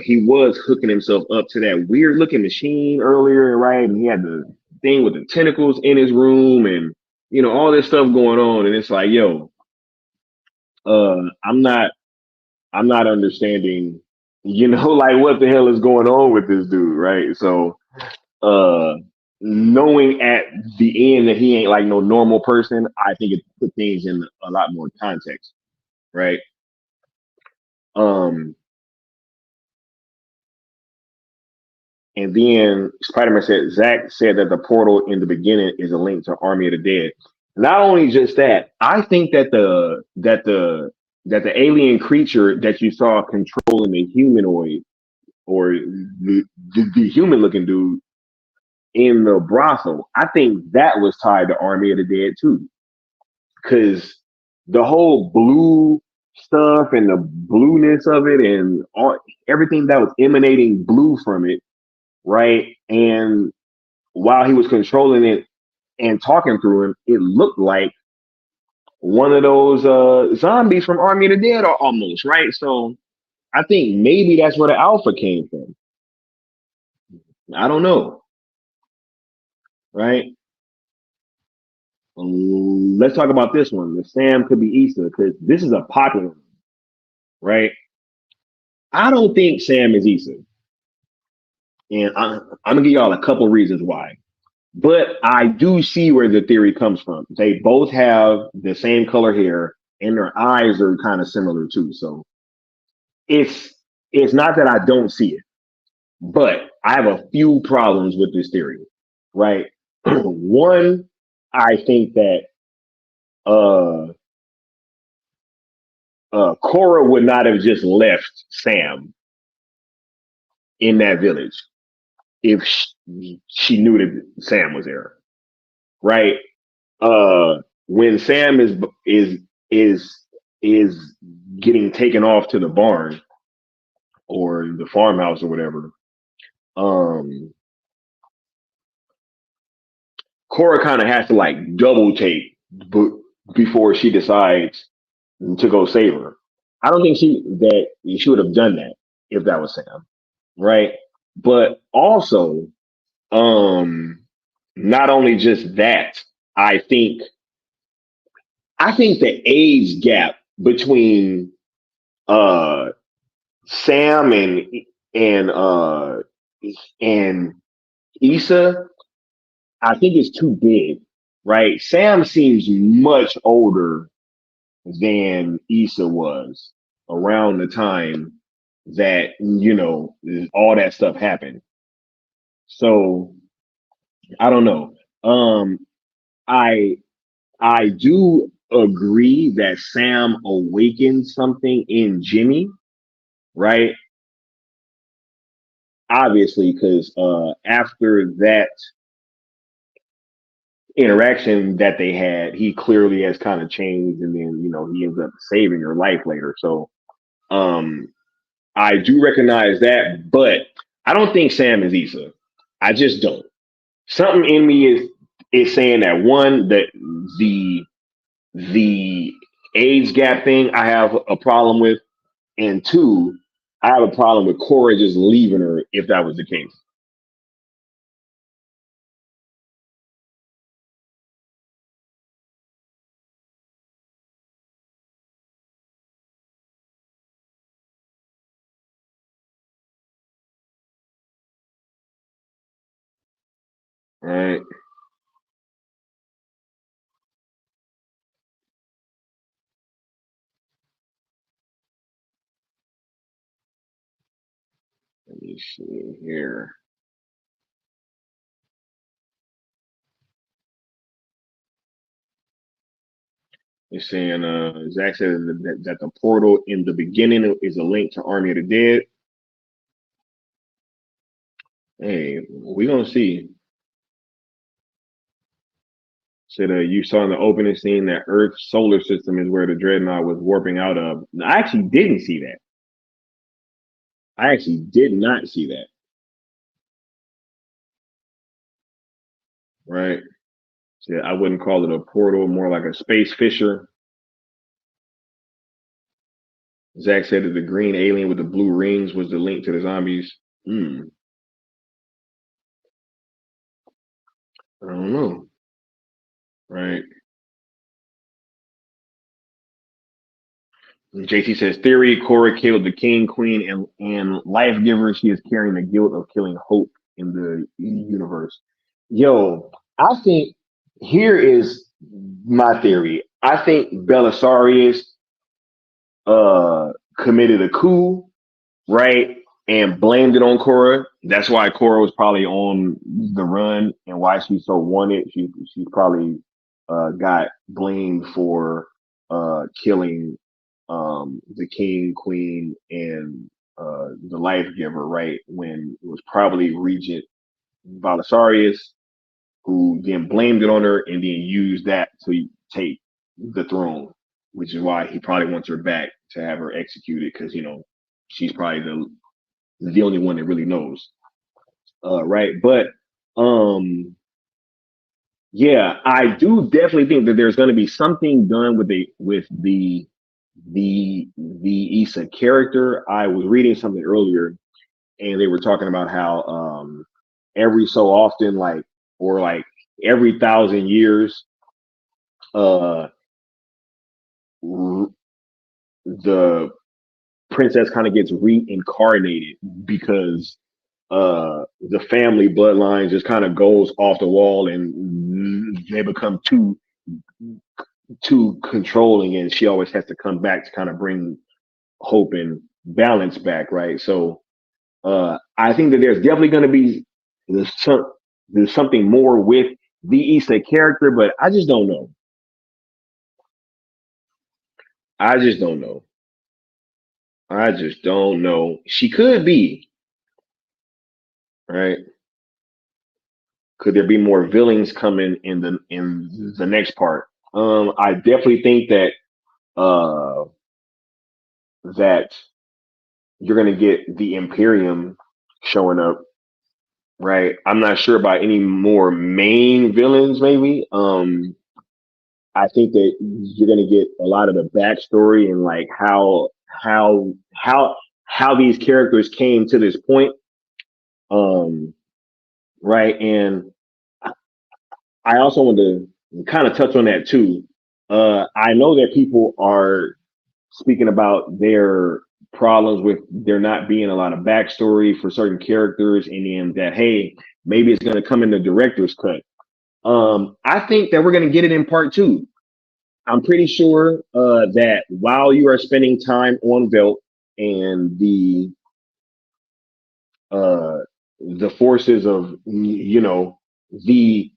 he was hooking himself up to that weird looking machine earlier, right? And he had the thing with the tentacles in his room and all this stuff going on. And it's like, yo, I'm not understanding, like what the hell is going on with this dude, right? So uh knowing at the end that he ain't like no normal person, I think it put things in a lot more context, right? Um and then Spider-Man said Zach said that the portal in the beginning is a link to Army of the Dead. Not only just that, I think that the alien creature that you saw controlling the humanoid or the human looking dude in the brothel, I think that was tied to Army of the Dead too. Because the whole blue stuff and the blueness of it and everything that was emanating blue from it, right? And while he was controlling it and talking through him, it looked like one of those zombies from Army of the Dead almost, right? So I think maybe that's where the alpha came from. I don't know, right? Let's talk about this one. The Sam could be Issa because this is a popular one, right? I don't think Sam is Issa. And I'm gonna give y'all a couple reasons why. But I do see where the theory comes from. They both have the same color hair, and their eyes are kind of similar too. So it's it's not that I don't see it, but I have a few problems with this theory. Right? One, I think that uh Cora would not have just left Sam in that village if she knew that Sam was there. Right? When Sam is is getting taken off to the barn or the farmhouse or whatever, um, Cora kind of has to like double take before she decides to go save her. I don't think she would have done that if that was Sam, right? But also, um, not only just that, I think the age gap between uh Sam and and Issa, I think it's too big, right? Sam seems much older than Issa was around the time that all that stuff happened. So I don't know. I I do agree that Sam awakened something in Jimmy, right? Obviously, because after that interaction that they had, he clearly has kind of changed, and then he ends up saving her life later. So um, I do recognize that, but I don't think Sam is Issa. I just don't. Something in me is saying that one, that the the age gap thing I have a problem with, and two, I have a problem with Cora just leaving her if that was the case. Right? Let me see here. It's saying Zach said that the portal in the beginning is a link to Army of the Dead. Hey, we gonna see. Said you saw in the opening scene that Earth's solar system is where the dreadnought was warping out of. I actually didn't see that. I actually did not see that. Right? Said I wouldn't call it a portal, more like a space fissure. Zach said that the green alien with the blue rings was the link to the zombies. I don't know. Right? JT says theory: Cora killed the king, queen, and life giver. She is carrying the guilt of killing hope in the universe. Yo, I think here is my theory. I think Belisarius committed a coup, right? And blamed it on Cora. That's why Cora was probably on the run and why she's so wanted. She probably got blamed for killing the king, queen, and the life giver, right? When it was probably Regent Belisarius who then blamed it on her and then used that to take the throne, which is why he probably wants her back to have her executed because she's probably the only one that really knows, right? But yeah, I do definitely think that there's going to be something done with the Issa character. I was reading something earlier, and they were talking about how every so often, like every 1,000 years, uh, the princess kind of gets reincarnated because the family bloodline just kind of goes off the wall and they become too controlling, and she always has to come back to kind of bring hope and balance back, right? So I think that there's definitely going to be there's, some, there's something more with the Issa character, but I just don't know. I just don't know. I just don't know. She could be, right? Could there be more villains coming in the next part? I definitely think uh that you're gonna get the Imperium showing up, right? I'm not sure about any more main villains, maybe. I think that you're gonna get a lot of the backstory and like how these characters came to this point. Um, right. And I also want to kind of touch on that too. I know that people are speaking about their problems with there not being a lot of backstory for certain characters, and then that hey, maybe it's going to come in the director's cut. I think that we're going to get it in part two. I'm pretty sure that while you are spending time on Velt and uh, the forces of the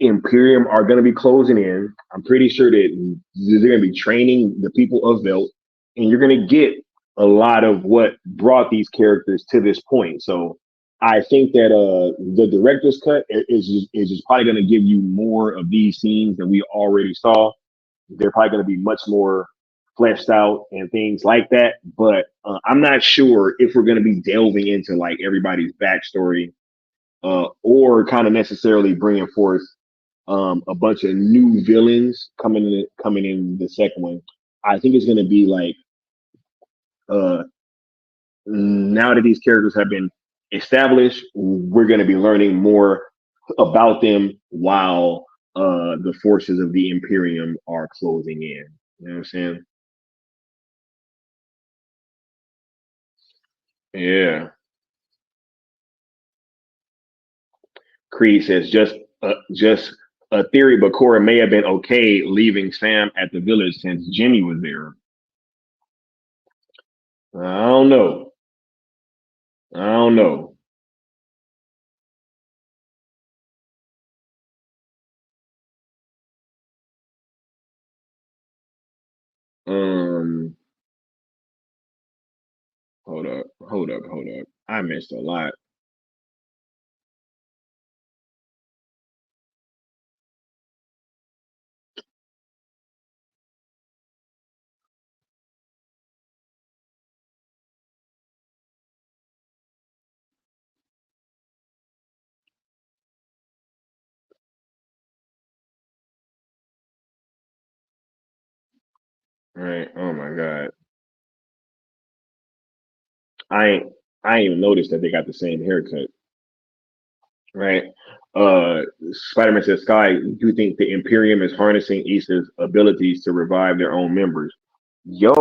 Imperium are going to be closing in. I'm pretty sure that they're going to be training the people of Velt, and you're going to get a lot of what brought these characters to this point. So I think that the director's cut is just probably going to give you more of these scenes that we already saw. They're probably going to be much more fleshed out and things like that. But I'm not sure if we're going to be delving into like everybody's backstory or kind of necessarily bringing forth a bunch of new villains coming in the second one. I think it's going to be like uh, now that these characters have been established, we're going to be learning more about them while the forces of the Imperium are closing in. You know what I'm saying? Yeah. Creed says just a theory, but Cora may have been okay leaving Sam at the village since Jimmy was there. I don't know. I don't know. Um, hold up. I missed a lot. Right. Oh my God. I ain't I ain't even noticed that they got the same haircut. Right. Spider-Man says, Sky, do you think the Imperium is harnessing Issa's abilities to revive their own members? Yo,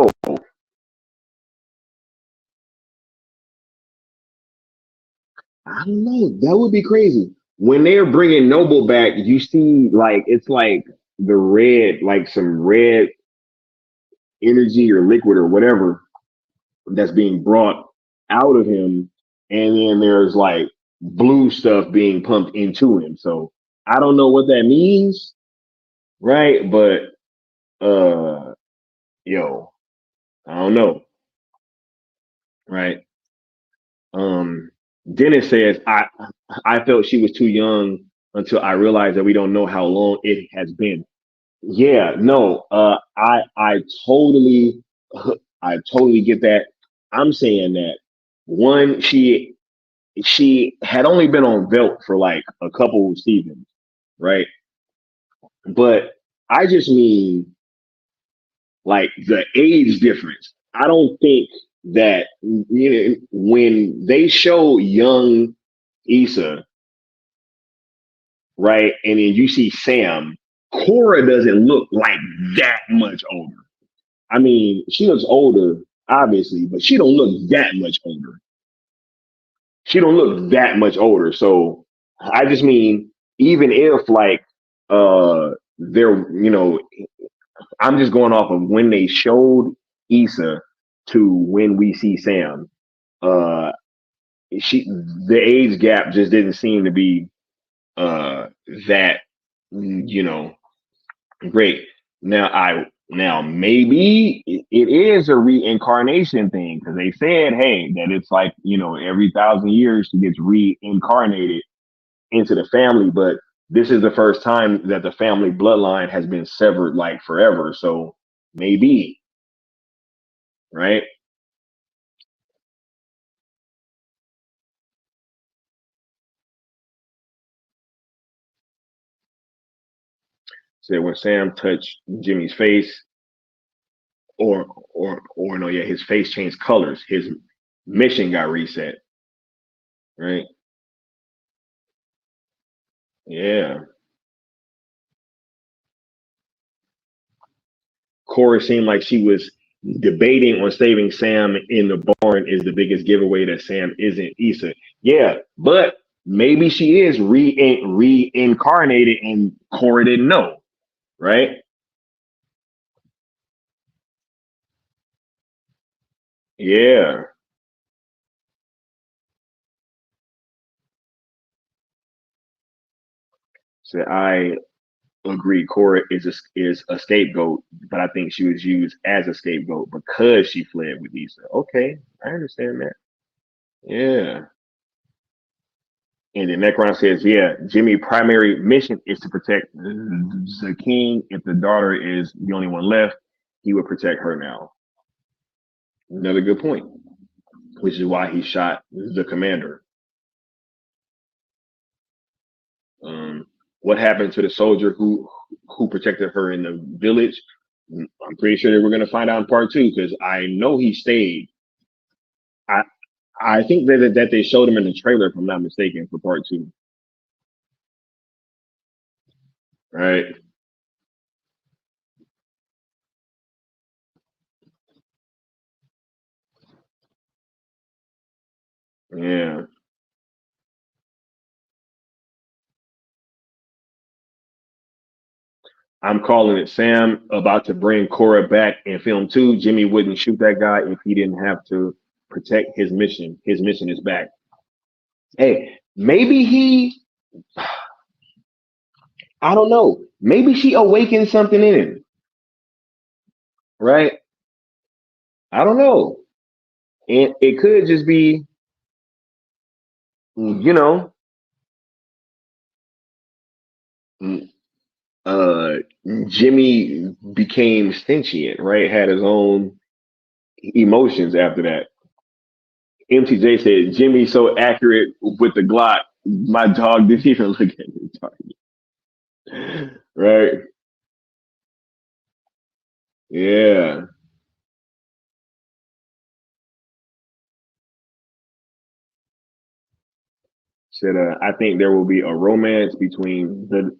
I don't know. That would be crazy. When they're bringing Noble back, you see, like, it's like the red, like some red energy or liquid or whatever that's being brought out of him. And then there's like blue stuff being pumped into him. So I don't know what that means. Right. But, yo, I don't know. Right. Um, Dennis says, I felt she was too young until I realized that we don't know how long it has been. Yeah, no, I totally I totally get that. I'm saying that one, she had only been on Velt for like a couple of seasons, right? But I just mean like the age difference. I don't think that when they show young Issa, right, and then you see Sam, Cora doesn't look like that much older. I mean, she looks older, obviously, but she don't look that much older. She don't look that much older. So I just mean, even if like they're, I'm just going off of when they showed Issa to when we see Sam. Uh she the age gap just didn't seem to be that you know great. Now maybe it is a reincarnation thing because they said, hey, that it's like every 1,000 years she gets reincarnated into the family, but this is the first time that the family bloodline has been severed like forever. So maybe, right? Said when Sam touched Jimmy's face, or no, yeah, his face changed colors. His mission got reset, right? Yeah. Corey seemed like she was debating on saving Sam in the barn is the biggest giveaway that Sam isn't Issa. Yeah, but maybe she is reincarnated and Corey didn't know, right? Yeah. So I agree. Cora is a scapegoat, but I think she was used as a scapegoat because she fled with Issa. Okay, I understand that. Yeah. And then Necron says, yeah, Jimmy's primary mission is to protect the king. If the daughter is the only one left, he would protect her now. Another good point, which is why he shot the commander. Um, what happened to the soldier who protected her in the village? I'm pretty sure that we're going to find out in part two because I know he stayed. I I think that they showed him in the trailer, if I'm not mistaken, for part two. Right? Yeah. I'm calling it. Sam about to bring Cora back in film two. Jimmy wouldn't shoot that guy if he didn't have to protect his mission. His mission is back. Hey, maybe he, I don't know. Maybe she awakened something in him, right? I don't know. And it could just be, you know, mm, uh, Jimmy became sentient, right? Had his own emotions after that. MTJ said, Jimmy's so accurate with the Glock, my dog didn't even look at the target. Right? Yeah. Said, I think there will be a romance between the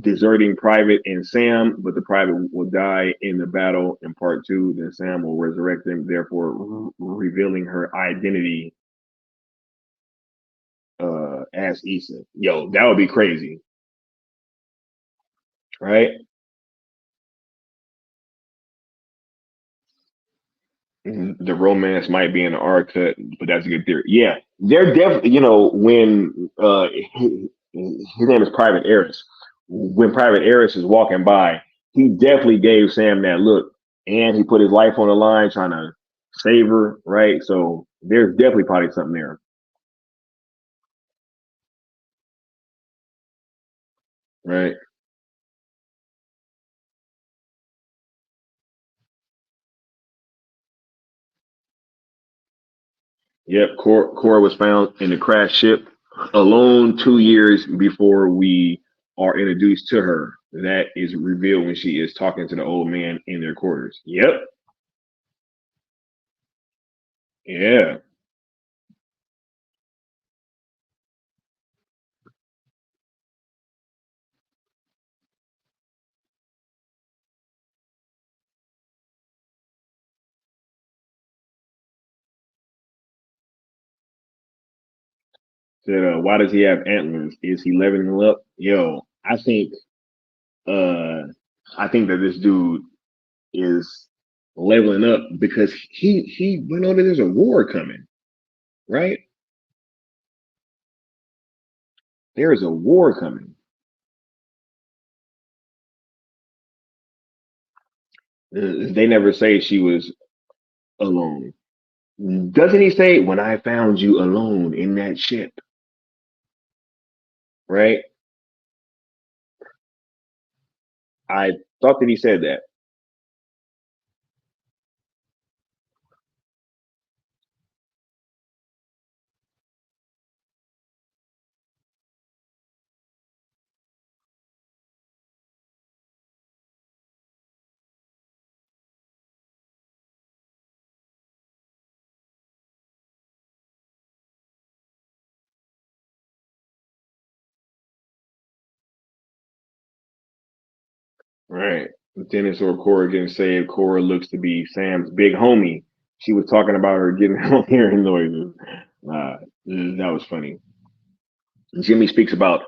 deserting private and Sam, but the private will die in the battle in part two. Then Sam will resurrect him, therefore revealing her identity as Issa. Yo, that would be crazy, right? The romance might be in the R cut, but that's a good theory. Yeah, they're definitely, when his name is Private Eris. When Private Eris is walking by, he definitely gave Sam that look, and he put his life on the line trying to save her, right? So there's definitely probably something there, right? Yep, Cora was found in the crash ship alone 2 years before we are introduced to her. That is revealed when she is talking to the old man in their quarters. Yep. Yeah. Said, why does he have antlers? Is he leveling up? Yo, uh I think that this dude is leveling up because he went on that there's a war coming, right? There is a war coming. They never say she was alone. Doesn't he say, when I found you alone in that ship, right? I thought that he said that. Right. Dennis or Cora getting saved. Cora looks to be Sam's big homie. She was talking about her getting hearing noises. That was funny. Jimmy speaks about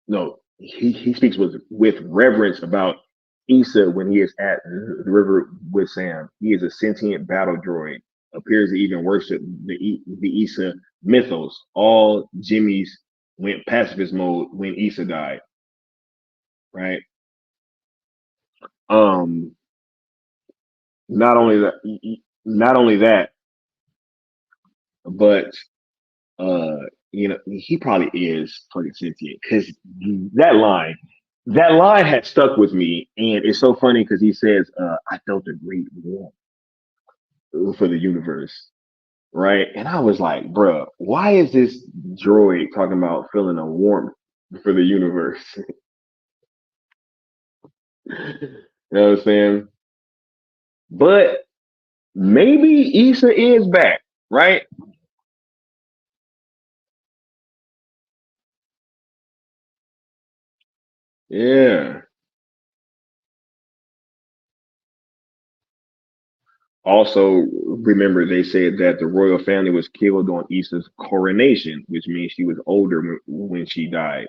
no, he speaks with reverence about Issa when he is at the river with Sam. He is a sentient battle droid. Appears to even worship the Issa mythos. All Jimmy's went pacifist mode when Issa died. Right. Um. Not only that. Not only that, but uh, he probably is fucking sentient because that line, that line had stuck with me, and it's so funny because he says, "I felt a great warmth for the universe," right? And I was like, "Bruh, why is this droid talking about feeling a warmth for the universe?" You know what I'm saying? But maybe Issa is back, right? Yeah. Also, remember they said that the royal family was killed on Issa's coronation, which means she was older when she died.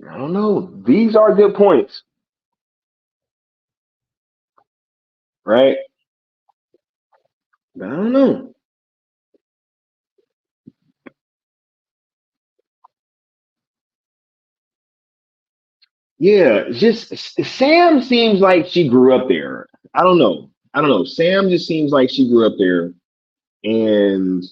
I don't know. These are good points. right? But I don't know. Yeah, just Sam seems like she grew up there. I don't know. I don't know. Sam just seems like she grew up there. And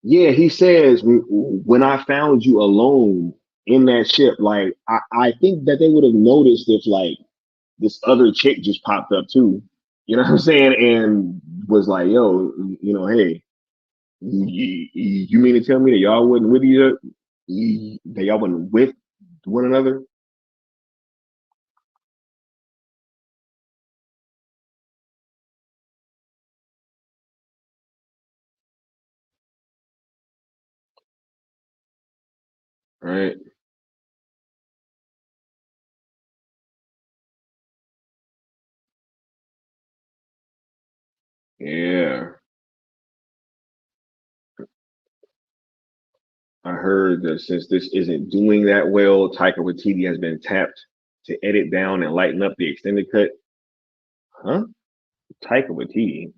yeah, he says, when I found you alone in that ship, like, I think that they would have noticed if, like, this other chick just popped up too. You know what I'm saying? And was like, yo, hey, you mean to tell me that y'all wasn't with each other? That y'all wasn't with one another? Right? Yeah. I heard that since this isn't doing that well, Taika Waititi has been tapped to edit down and lighten up the extended cut. Huh? Taika Waititi.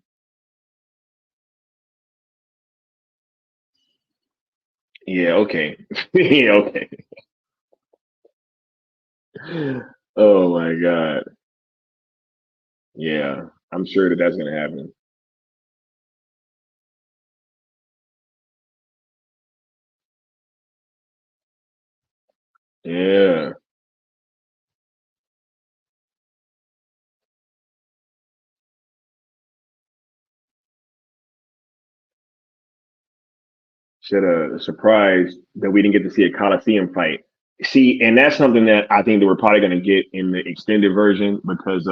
Yeah, okay. Yeah, okay. Oh my God. Yeah, I'm sure that that's gonna happen. Yeah, should have surprised that we didn't get to see a Coliseum fight. See, and that's something that I think that we're probably gonna get in the extended version because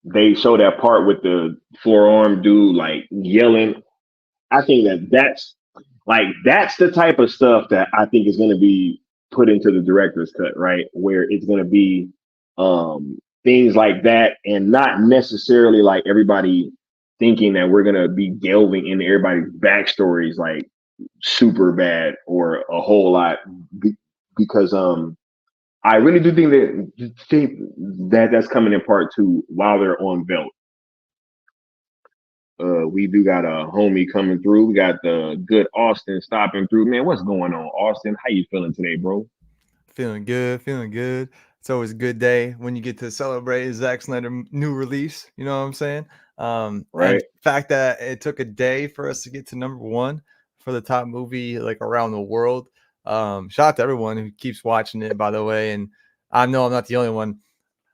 they show that part with the forearm dude like yelling. I think that that's the type of stuff that I think is going to be put into the director's cut, right? Where it's going to be things like that, and not necessarily like everybody thinking that we're going to be delving into everybody's backstories like super bad or a whole lot, because I really do think that that's coming in part two while they're on belt. We do got a homie coming through. We got the good Austin stopping through. Man, what's going on, Austin? How you feeling today, bro? Feeling good, feeling good. It's always a good day when you get to celebrate Zack Snyder new release. You know what I'm saying? And Right? the fact that it took a day for us to get to number one for the top movie like around the world. Shout out to everyone who keeps watching it, by the way. And I know I'm not the only one.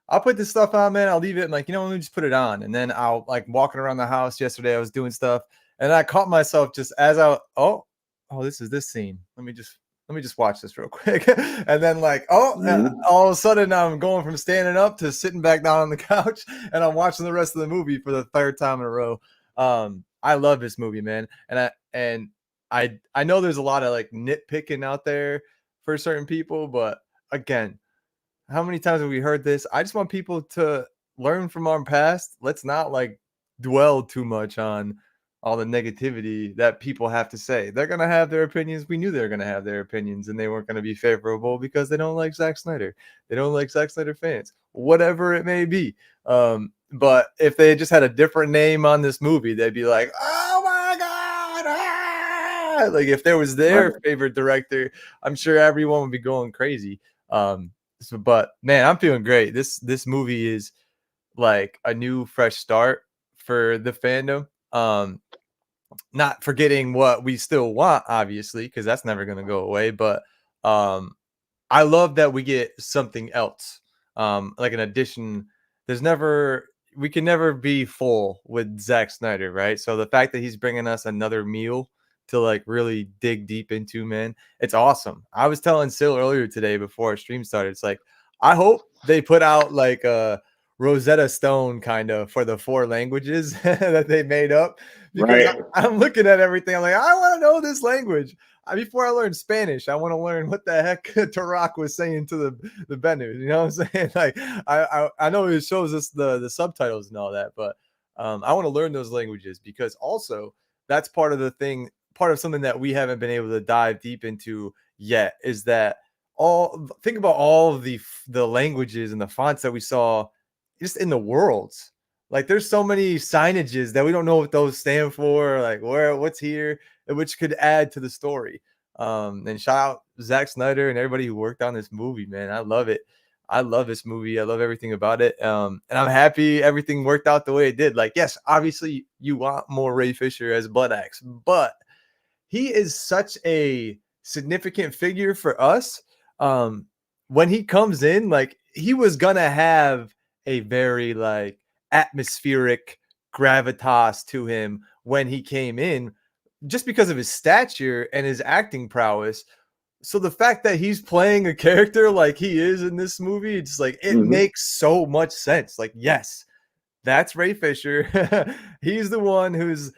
I'll put this stuff on, man. I'll leave it and like, let me just put it on. And then I'll like walking around the house yesterday. I was doing stuff and I caught myself just as this is this scene. Let me just watch this real quick. And then like, Mhm. all of a sudden I'm going from standing up to sitting back down on the couch and I'm watching the rest of the movie for the third time in a row. I love this movie, man. And I know there's a lot of like nitpicking out there for certain people, but again, how many times have we heard this? I just want people to learn from our past. Let's not like dwell too much on all the negativity that people have to say. They're gonna have their opinions. We knew they were gonna have their opinions, and they weren't gonna be favorable because they don't like Zack Snyder. They don't like Zack Snyder fans, whatever it may be. But if they just had a different name on this movie, they'd be like, "Oh my god!" Like if there was Right. their favorite director, I'm sure everyone would be going crazy. But man, I'm feeling great. This movie is like a new fresh start for the fandom. Not forgetting what we still want, obviously, because that's never gonna go away. But um, I love that we get something else. Like an addition. There's never We can never be full with Zack Snyder, right? So the fact that he's bringing us another meal to like really dig deep into, man, it's awesome. I was telling Sil earlier today before our stream started, it's like I hope they put out like a Rosetta Stone kind of for the four languages that they made up because Right. I'm looking at everything. I'm like, I want to know this language. Before I learn Spanish, I want to learn what the heck Tarak was saying to the Benus. You know what I'm saying? Like, I know it shows us the subtitles and all that, but I want to learn those languages because also that's part of something that we haven't been able to dive deep into yet is that think about all of the languages and the fonts that we saw just in the worlds. Like there's so many signages that we don't know what those stand for, like what's here, which could add to the story. And shout out Zack Snyder and everybody who worked on this movie, man. I love it. I love this movie. I love everything about it. And I'm happy everything worked out the way it did. Like, yes, obviously you want more Ray Fisher as Blood Axe, but he is such a significant figure for us. When he comes in, like he was gonna have a very like atmospheric gravitas to him when he came in, just because of his stature and his acting prowess. So the fact that he's playing a character like he is in this movie, it's like it makes so much sense. Like, yes, that's Ray Fisher. He's the one who's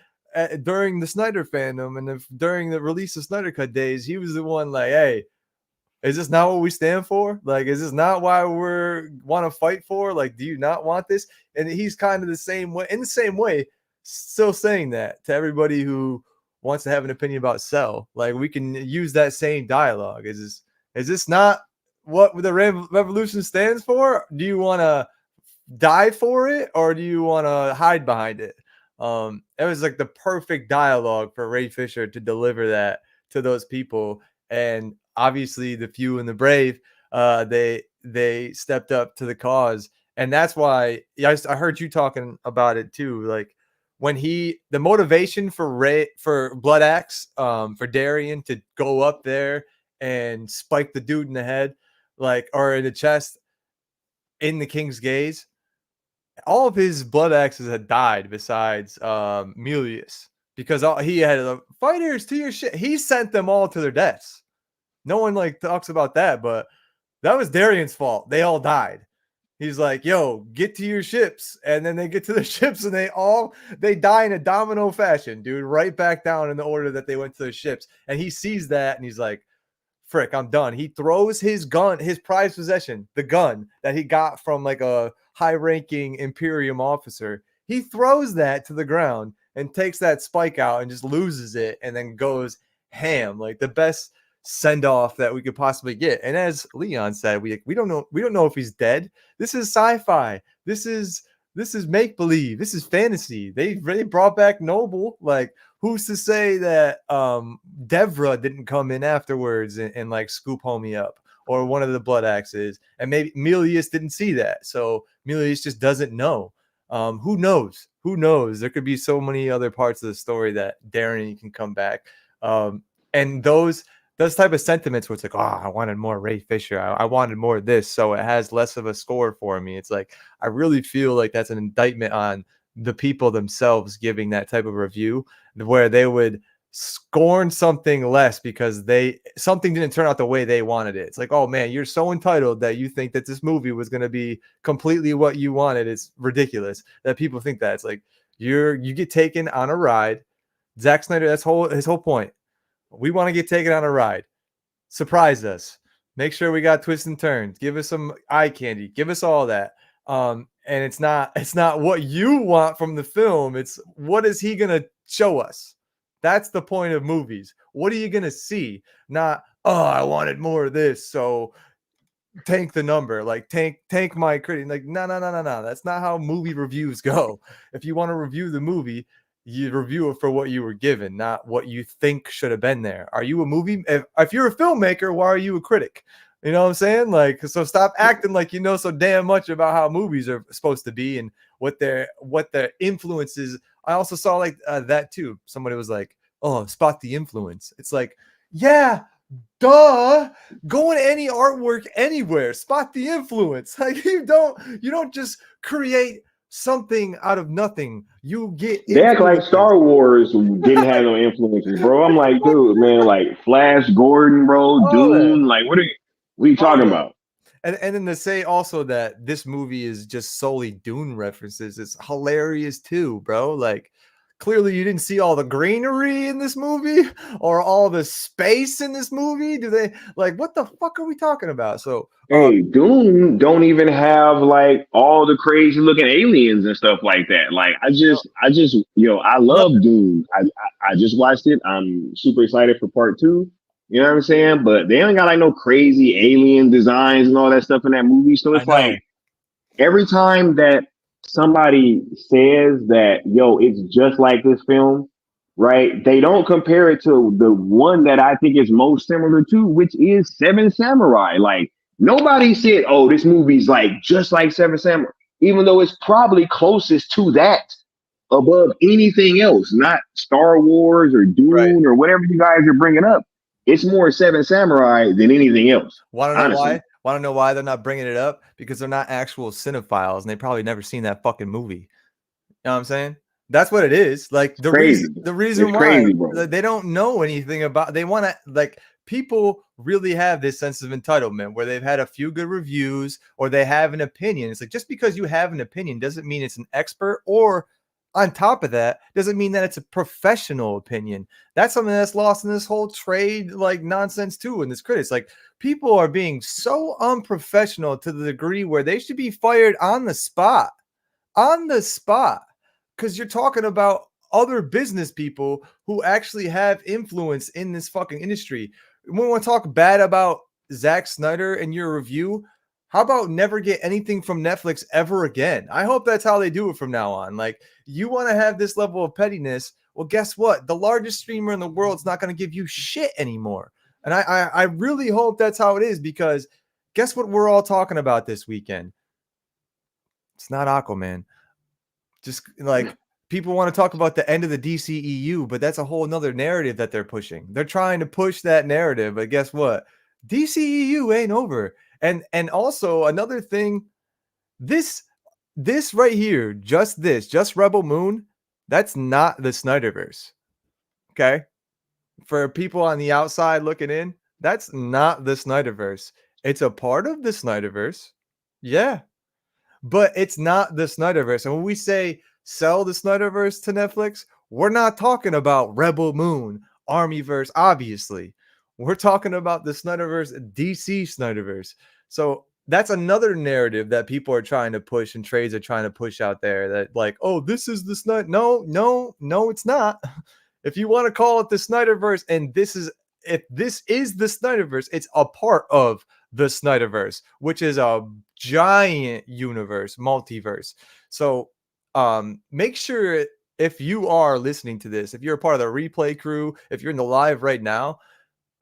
during the Snyder fandom and during the release of Snyder Cut days, he was the one like, hey, is this not what we stand for? Like, is this not why we're want to fight for? Like, do you not want this? And he's kind of the same way, in the same way, still saying that to everybody who wants to have an opinion about Cell. Like, we can use that same dialogue. Is this not what the revolution stands for? Do you want to die for it, or do you want to hide behind it? It was like the perfect dialogue for Ray Fisher to deliver that to those people. And obviously the few and the brave, they stepped up to the cause. And that's why I heard you talking about it too. Like when the motivation for Blood Axe, for Darian to go up there and spike the dude in the head, like, or in the chest in the King's Gaze, all of his Blood Axes had died besides Milius, because he had fighters to your shit. He sent them all to their deaths. No one like talks about that, but that was Darian's fault. They all died. He's like, yo, get to your ships. And then they get to the ships and they die in a domino fashion, dude, right back down in the order that they went to their ships. And he sees that and he's like, frick, I'm done. He throws his gun, his prized possession, the gun that he got from like a high-ranking Imperium officer. He throws that to the ground and takes that spike out and just loses it and then goes ham, like the best send-off that we could possibly get. And as Leon said, we don't know if he's dead. This is sci-fi. This is make-believe. This is fantasy. They really brought back Noble. Like, who's to say that Devra didn't come in afterwards and like scoop homie up, or one of the Blood Axes, and maybe Milius didn't see that, so Milius just doesn't know. Who knows? There could be so many other parts of the story that Darren can come back. And those type of sentiments where it's like, oh, I wanted more Ray Fisher. I wanted more of this, so it has less of a score for me. It's like, I really feel like that's an indictment on the people themselves giving that type of review, where they would scorn something less because something didn't turn out the way they wanted it. It's like, oh man, you're so entitled that you think that this movie was going to be completely what you wanted. It's ridiculous that people think that. It's like you get taken on a ride. Zack Snyder, that's his whole point. We want to get taken on a ride. Surprise us. Make sure we got twists and turns. Give us some eye candy. Give us all that. And it's not what you want from the film. It's what is he going to show us? That's the point of movies. What are you going to see? Not, oh, I wanted more of this, so tank the number. Like, tank my critic. Like, no. That's not how movie reviews go. If you want to review the movie, you review it for what you were given, not what you think should have been there. Are you a movie? If you're a filmmaker, why are you a critic? You know what I'm saying? Like, so stop acting like you know so damn much about how movies are supposed to be and what their influence is. I also saw like that too. Somebody was like, oh, spot the influence. It's like, yeah, duh. Go in any artwork anywhere. Spot the influence. Like, you don't just create something out of nothing. You get they act like Star Wars didn't have no influences, bro. I'm like, dude, man, like Flash Gordon, bro, Dune, like what are you talking about? And then to say also that this movie is just solely Dune references, it's hilarious too, bro. Like, clearly you didn't see all the greenery in this movie or all the space in this movie. Do they, like, what the fuck are we talking about? So hey, Dune don't even have like all the crazy looking aliens and stuff like that. Like, I just I love Dune. I just watched it. I'm super excited for part 2. You know what I'm saying? But they ain't got like no crazy alien designs and all that stuff in that movie. So it's like, Every time that somebody says that, yo, it's just like this film, right? They don't compare it to the one that I think is most similar to, which is Seven Samurai. Like nobody said, oh, this movie's like just like Seven Samurai, even though it's probably closest to that above anything else, not Star Wars or Right. Dune or whatever you guys are bringing up. It's more Seven Samurai than anything else. Want to know Honestly, why? Want to know why they're not bringing it up? Because they're not actual cinephiles and they probably never seen that fucking movie. You know what I'm saying? That's what it is. Like it's crazy. the reason It's why crazy, bro. they don't know anything about, they want to, like, people really have this sense of entitlement where they've had a few good reviews or they have an opinion. It's like, just because you have an opinion doesn't mean it's an expert, or on top of that, doesn't mean that it's a professional opinion. That's something that's lost in this whole trade like nonsense too. In this critics, like, people are being so unprofessional to the degree where they should be fired on the spot. On the spot. Because you're talking about other business people who actually have influence in this fucking industry. When we want to talk bad about Zack Snyder in your review, how about never get anything from Netflix ever again? I hope that's how they do it from now on. Like, you want to have this level of pettiness? Well, guess what? The largest streamer in the world is not going to give you shit anymore. And I really hope that's how it is, because guess what we're all talking about this weekend? It's not Aquaman. Just like, people want to talk about the end of the DCEU, but that's a whole nother narrative that they're pushing. They're trying to push that narrative, but guess what? DCEU ain't over. And also another thing, this right here, just Rebel Moon, that's not the Snyderverse. Okay? For people on the outside looking in, that's not the Snyderverse. It's a part of the Snyderverse. Yeah. But it's not the Snyderverse. And when we say sell the Snyderverse to Netflix, we're not talking about Rebel Moon, Armyverse, obviously. We're talking about the Snyderverse, DC Snyderverse. So that's another narrative that people are trying to push and trades are trying to push out there, that like, oh, this is the Snyder. No, it's not. If you want to call it the Snyderverse, and if this is the Snyderverse, it's a part of the Snyderverse, which is a giant universe, multiverse. So make sure, if you are listening to this, if you're a part of the replay crew, if you're in the live right now,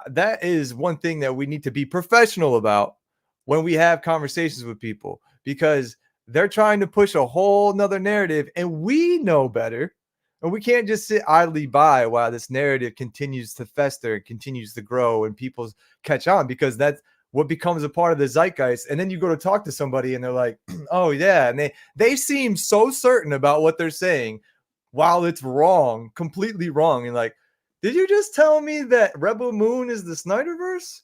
that is one thing that we need to be professional about when we have conversations with people, because they're trying to push a whole nother narrative and we know better. And we can't just sit idly by while this narrative continues to fester and continues to grow and people catch on, because that's what becomes a part of the zeitgeist. And then you go to talk to somebody and they're like, oh yeah. And they seem so certain about what they're saying while it's wrong, completely wrong. And like, did you just tell me that Rebel Moon is the Snyderverse?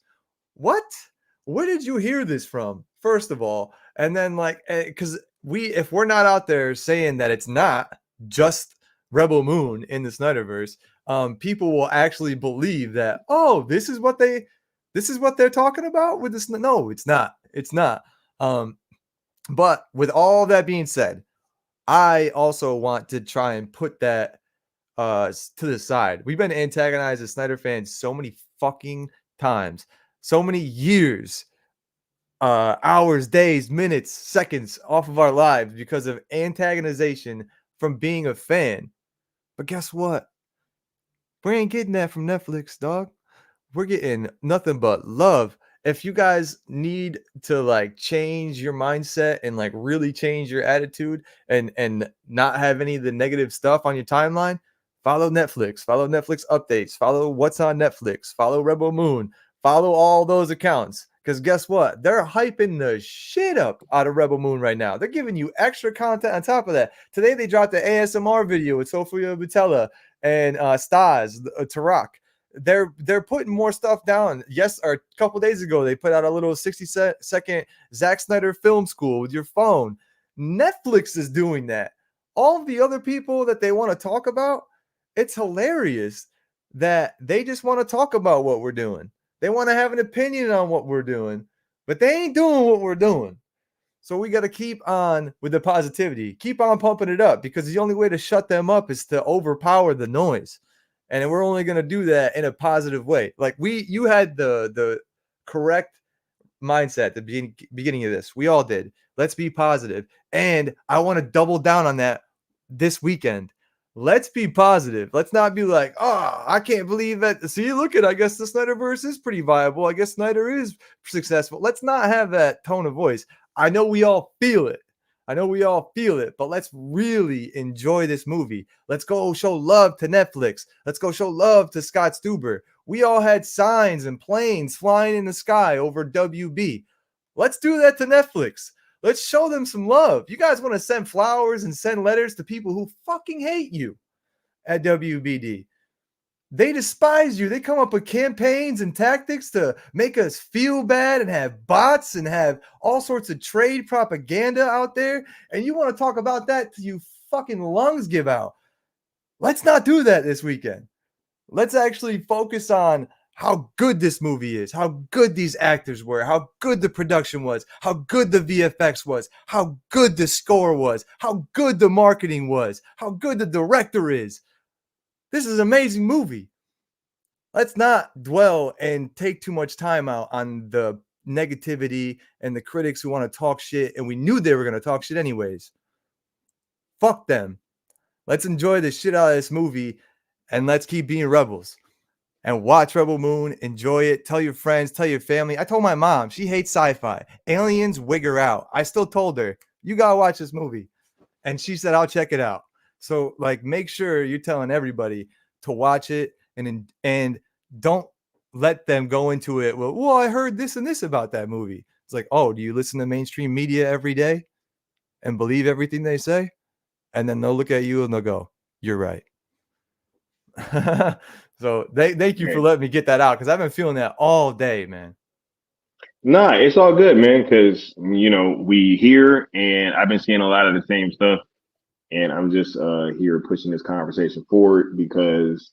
What? Where did you hear this from? First of all, and then like, because if we're not out there saying that it's not just Rebel Moon in the Snyderverse, people will actually believe that, oh, this is what they're talking about with this. No, it's not. It's not. But with all that being said, I also want to try and put that to the side. We've been antagonized as Snyder fans so many fucking times, so many years, hours, days, minutes, seconds off of our lives because of antagonization from being a fan. But guess what? We ain't getting that from Netflix, dog. We're getting nothing but love. If you guys need to like change your mindset and like really change your attitude and not have any of the negative stuff on your timeline, follow Netflix, follow Netflix updates, follow what's on Netflix, follow Rebel Moon, follow all those accounts. Because guess what? They're hyping the shit up out of Rebel Moon right now. They're giving you extra content on top of that. Today they dropped the ASMR video with Sofia Boutella and Stas Tarak. They're putting more stuff down. Yes, or a couple days ago they put out a little 60-second Zack Snyder film school with your phone. Netflix is doing that. All the other people that they want to talk about, it's hilarious that they just want to talk about what we're doing. They want to have an opinion on what we're doing, but they ain't doing what we're doing. So we got to keep on with the positivity, keep on pumping it up, because the only way to shut them up is to overpower the noise. And we're only going to do that in a positive way. Like you had the correct mindset at the beginning of this. We all did. Let's be positive. And I want to double down on that this weekend. Let's be positive. Let's not be like, oh, I can't believe that. See, look at, I guess the Snyderverse is pretty viable. I guess Snyder is successful. Let's not have that tone of voice. I know we all feel it. But let's really enjoy this movie. Let's go show love to Netflix. Let's go show love to Scott Stuber. We all had signs and planes flying in the sky over WB. Let's do that to Netflix. Let's show them some love. You guys want to send flowers and send letters to people who fucking hate you at WBD. They despise you. They come up with campaigns and tactics to make us feel bad and have bots and have all sorts of trade propaganda out there. And you want to talk about that till you fucking lungs give out. Let's not do that this weekend. Let's actually focus on how good this movie is, how good these actors were, how good the production was, how good the VFX was, how good the score was, how good the marketing was, how good the director is. This is an amazing movie. Let's not dwell and take too much time out on the negativity and the critics who want to talk shit, and we knew they were going to talk shit anyways. Fuck them. Let's enjoy the shit out of this movie, and let's keep being rebels. And watch Rebel Moon, enjoy it, tell your friends, tell your family. I told my mom, she hates sci-fi. Aliens, wig her out. I still told her, you got to watch this movie. And she said, I'll check it out. So, like, make sure you're telling everybody to watch it and don't let them go into it. Well, I heard this and this about that movie. It's like, oh, do you listen to mainstream media every day and believe everything they say? And then they'll look at you and they'll go, you're right. So thank you for letting me get that out, because I've been feeling that all day, man. Nah, it's all good, man, because, you know, we here and I've been seeing a lot of the same stuff. And I'm just here pushing this conversation forward because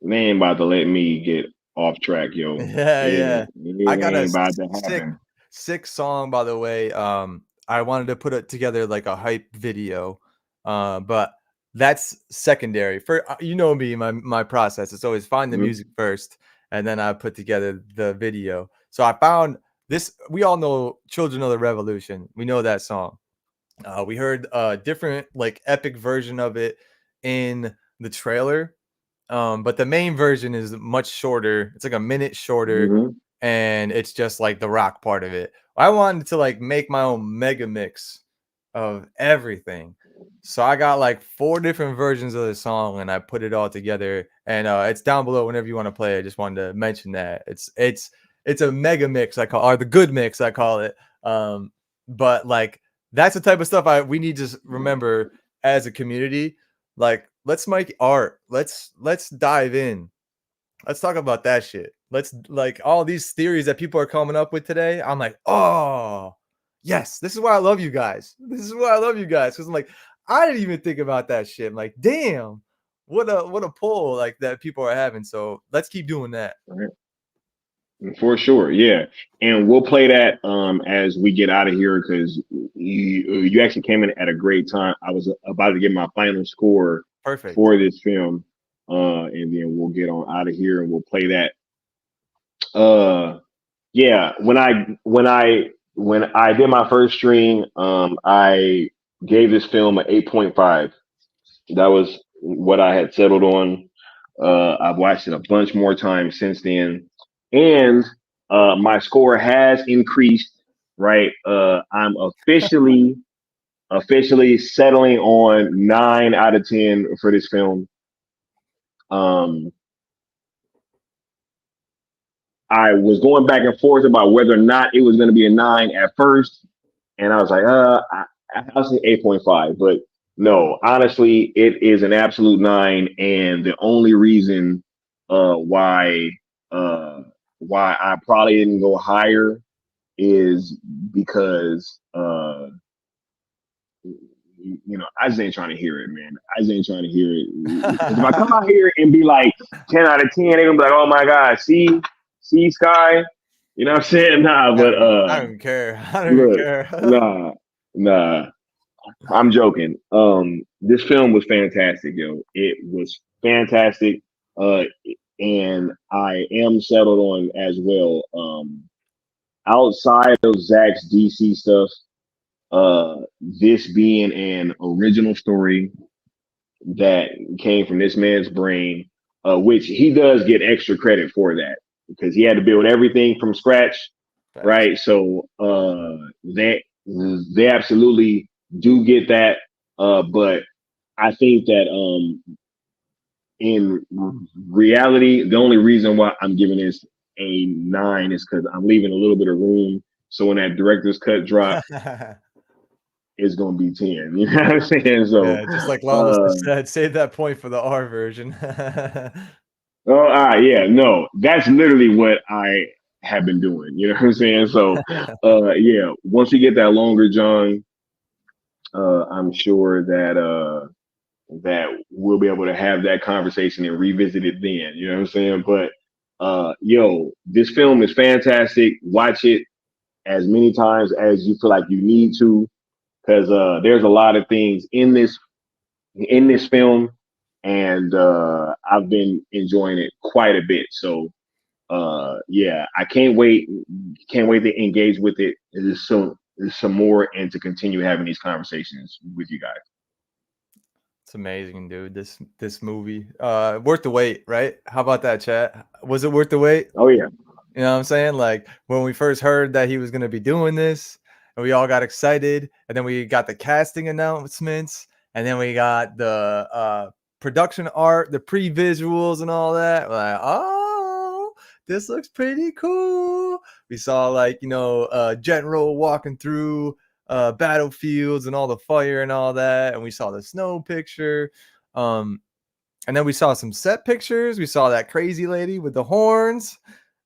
they ain't about to let me get off track, yo. Yeah. I got a sick song, by the way. I wanted to put it together like a hype video, but that's secondary. For you know me, my process. It's always find the music first, and then I put together the video. So I found this. We all know "Children of the Revolution." We know that song. We heard a different, like, epic version of it in the trailer, but the main version is much shorter. It's like a minute shorter, and it's just like the rock part of it. I wanted to like make my own mega mix of everything, so I got like 4 different versions of the song, and I put it all together. And it's down below whenever you want to play. I just wanted to mention that it's a mega mix, I call, or the good mix, I call it. But like, that's the type of stuff we need to remember as a community. Like, let's make art. Let's dive in. Let's talk about that shit. Let's, like, all these theories that people are coming up with today. I'm like, oh, yes, this is why I love you guys. Because I'm like, I didn't even think about that shit. I'm like, damn, what a pull like that people are having. So let's keep doing that. For sure, yeah. And we'll play that as we get out of here, because you actually came in at a great time. I was about to get my final score for this film, and then we'll get on out of here and we'll play that. Yeah, when I did my first stream, I gave this film an 8.5. That was what I had settled on. I've watched it a bunch more times since then. And my score has increased, right? I'm officially settling on 9 out of 10 for this film. I was going back and forth about whether or not it was going to be a 9 at first, and I was like, I'll say 8.5. But no, honestly, it is an absolute 9, and the only reason why I probably didn't go higher is because you know, I just ain't trying to hear it, man. I just ain't trying to hear it. If I come out here and be like 10 out of 10, they're gonna be like, oh my God, see Sky, you know what I'm saying? Nah, but I don't care. Nah. I'm joking. This film was fantastic, yo. It was fantastic. And I am settled on as well. Outside of Zack's DC stuff, this being an original story that came from this man's brain, which he does get extra credit for that because he had to build everything from scratch, right? So they absolutely do get that, but I think that in reality, the only reason why I'm giving this a 9 is because I'm leaving a little bit of room. So when that director's cut drop, it's gonna be 10. You know what I'm saying? So Yeah, just like Lawless said, save that point for the R version. yeah, no, that's literally what I have been doing. You know what I'm saying? So yeah, once we get that longer John, I'm sure that we'll be able to have that conversation and revisit it then. You know what I'm saying? But yo, this film is fantastic. Watch it as many times as you feel like you need to, because there's a lot of things in this film, and I've been enjoying it quite a bit. So yeah, I can't wait to engage with it. There's some more, and to continue having these conversations with you guys. It's amazing, dude. This movie, worth the wait, right? How about that, chat? Was it worth the wait? Oh yeah. You know what I'm saying? Like when we first heard that he was gonna be doing this, and we all got excited, and then we got the casting announcements, and then we got the production art, the pre-visuals, and all that. We're like, oh, this looks pretty cool. We saw like General walking through battlefields and all the fire and all that, and we saw the snow picture. And then we saw some set pictures. We saw that crazy lady with the horns.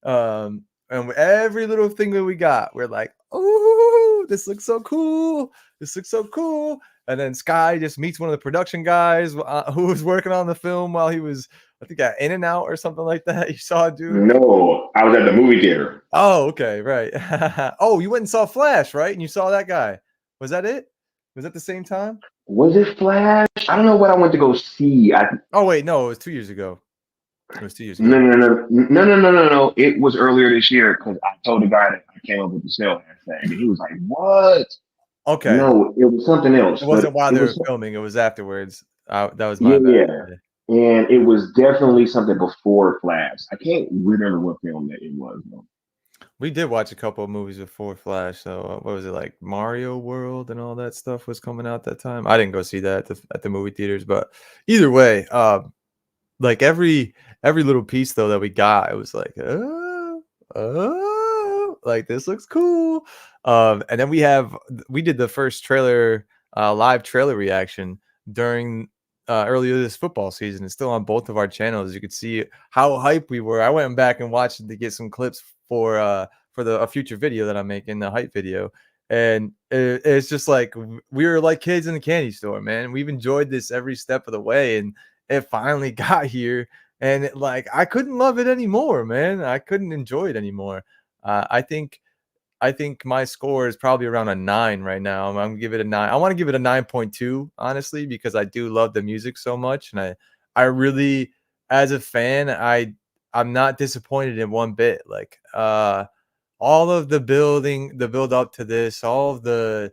And every little thing that we got, we're like, oh, this looks so cool. This looks so cool. And then Sky just meets one of the production guys who was working on the film while he was, I think, at In and Out or something like that. You saw a dude? No, I was at the movie theater. Oh, okay, right. Oh, you went and saw Flash, right? And you saw that guy. Was that it? Was that the same time? Was it Flash? I don't know what I went to go see. Oh, wait, no, it was 2 years ago. It was 2 years ago. No. It was earlier this year because I told the guy that I came up with the sale hashtag, and he was like, "What?" Okay. No, it was something else. It wasn't while they were filming. It was afterwards. That was my bad. Yeah. And it was definitely something before Flash. I can't remember what film that it was, though. We did watch a couple of movies before Flash. So what was it, like Mario World and all that stuff was coming out that time? I didn't go see that at the movie theaters, but either way, like every little piece though that we got, it was like, like this looks cool. And then we did the first trailer, live trailer reaction during earlier this football season. It's still on both of our channels. You could see how hype we were. I went back and watched it to get some clips for a future video that I'm making, the hype video. And it's just like we were like kids in a candy store, man. We've enjoyed this every step of the way, and it finally got here. And I couldn't love it anymore, man. I couldn't enjoy it anymore. I think my score is probably around a 9 right now. I'm gonna give it a 9. I want to give it a 9.2, honestly, because I do love the music so much, and I really, as a fan, I'm not disappointed in one bit. Like all of the build up to this, all of the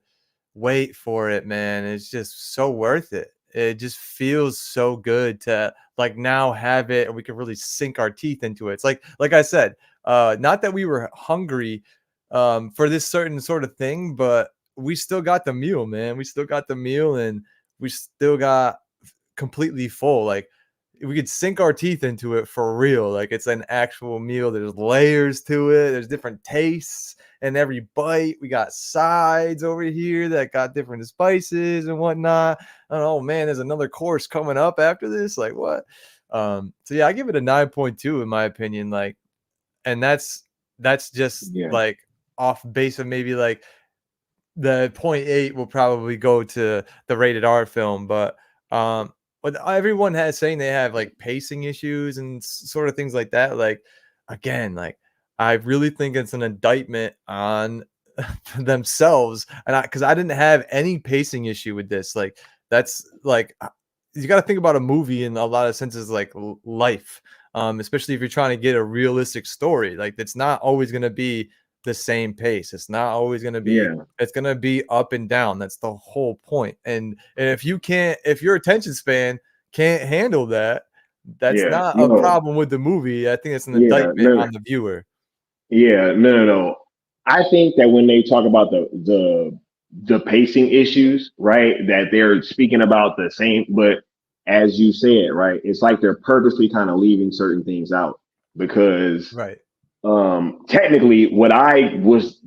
wait for it, man, it's just so worth it. It just feels so good to now have it, and we can really sink our teeth into it. It's like I said, not that we were hungry for this certain sort of thing, but we still got the meal, man. We still got the meal, and we still got completely full. Like we could sink our teeth into it for real. Like it's an actual meal. There's layers to it. There's different tastes, and every bite we got sides over here that got different spices and whatnot. Oh man, there's another course coming up after this. Like what? So yeah, I give it a 9.2 in my opinion. Like, and that's just like off base of maybe like the 0.8 will probably go to the rated R film, but everyone has saying they have like pacing issues and sort of things like that. Like again, like I really think it's an indictment on themselves, and because I didn't have any pacing issue with this. Like that's like you got to think about a movie in a lot of senses like life, especially if you're trying to get a realistic story. Like it's not always going to be the same pace. It's not always going to be, Yeah. it's going to be up and down. That's the whole point. And if your attention span can't handle that, that's Yeah. not a No. problem with the movie. I think it's an Yeah. indictment No. on the viewer. Yeah. No. I think that when they talk about the pacing issues, right, that they're speaking about the same, but as you said, right, it's like they're purposely kind of leaving certain things out because Right. technically what I was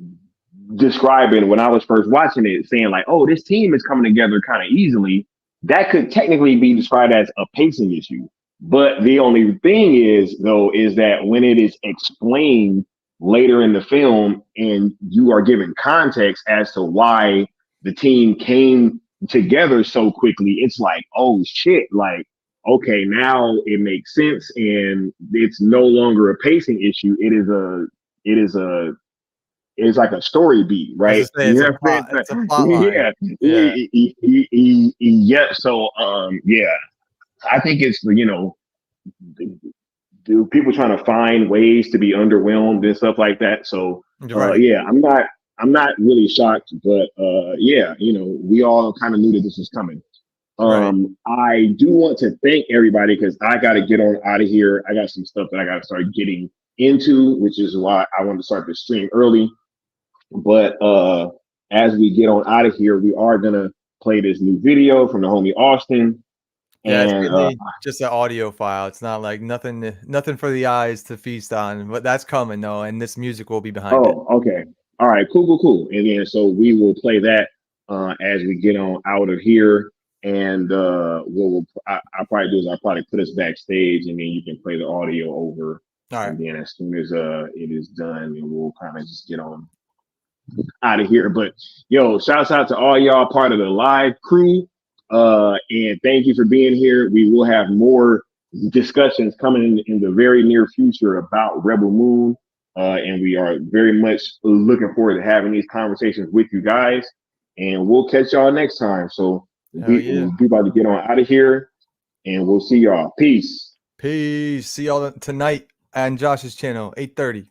describing when I was first watching it, saying like, oh, this team is coming together kind of easily, that could technically be described as a pacing issue. But the only thing is, though, is that when it is explained later in the film and you are given context as to why the team came together so quickly, it's like, oh shit, like, okay, now it makes sense and it's no longer a pacing issue. It is a it's like a story beat, I was right? just saying, You it's know a what I'm plot. saying? It's a plot line. Yeah, Yeah. yeah. So, yeah, I think it's do people trying to find ways to be underwhelmed and stuff like that. So, Right. yeah, I'm not really shocked, but yeah, we all kind of knew that this was coming. Right. I do want to thank everybody because I got to get on out of here. I got some stuff that I got to start getting into, which is why I wanted to start the stream early. But as we get on out of here, we are gonna play this new video from the homie Austin. Yeah, it's And really just an audio file. It's not like nothing for the eyes to feast on, but that's coming though, and this music will be behind it. okay, all right, cool. And then so we will play that as we get on out of here. And I'll probably do is I'll probably put us backstage, and then you can play the audio over. All right. And then as soon as it is done, then we'll kind of just get on out of here. But yo, shouts out to all y'all part of the live crew. And thank you for being here. We will have more discussions coming in the very near future about Rebel Moon. And we are very much looking forward to having these conversations with you guys. And we'll catch y'all next time. So we'll be about to get on out of here. And we'll see y'all. Peace. Peace. See y'all tonight on Josh's channel, 8:30.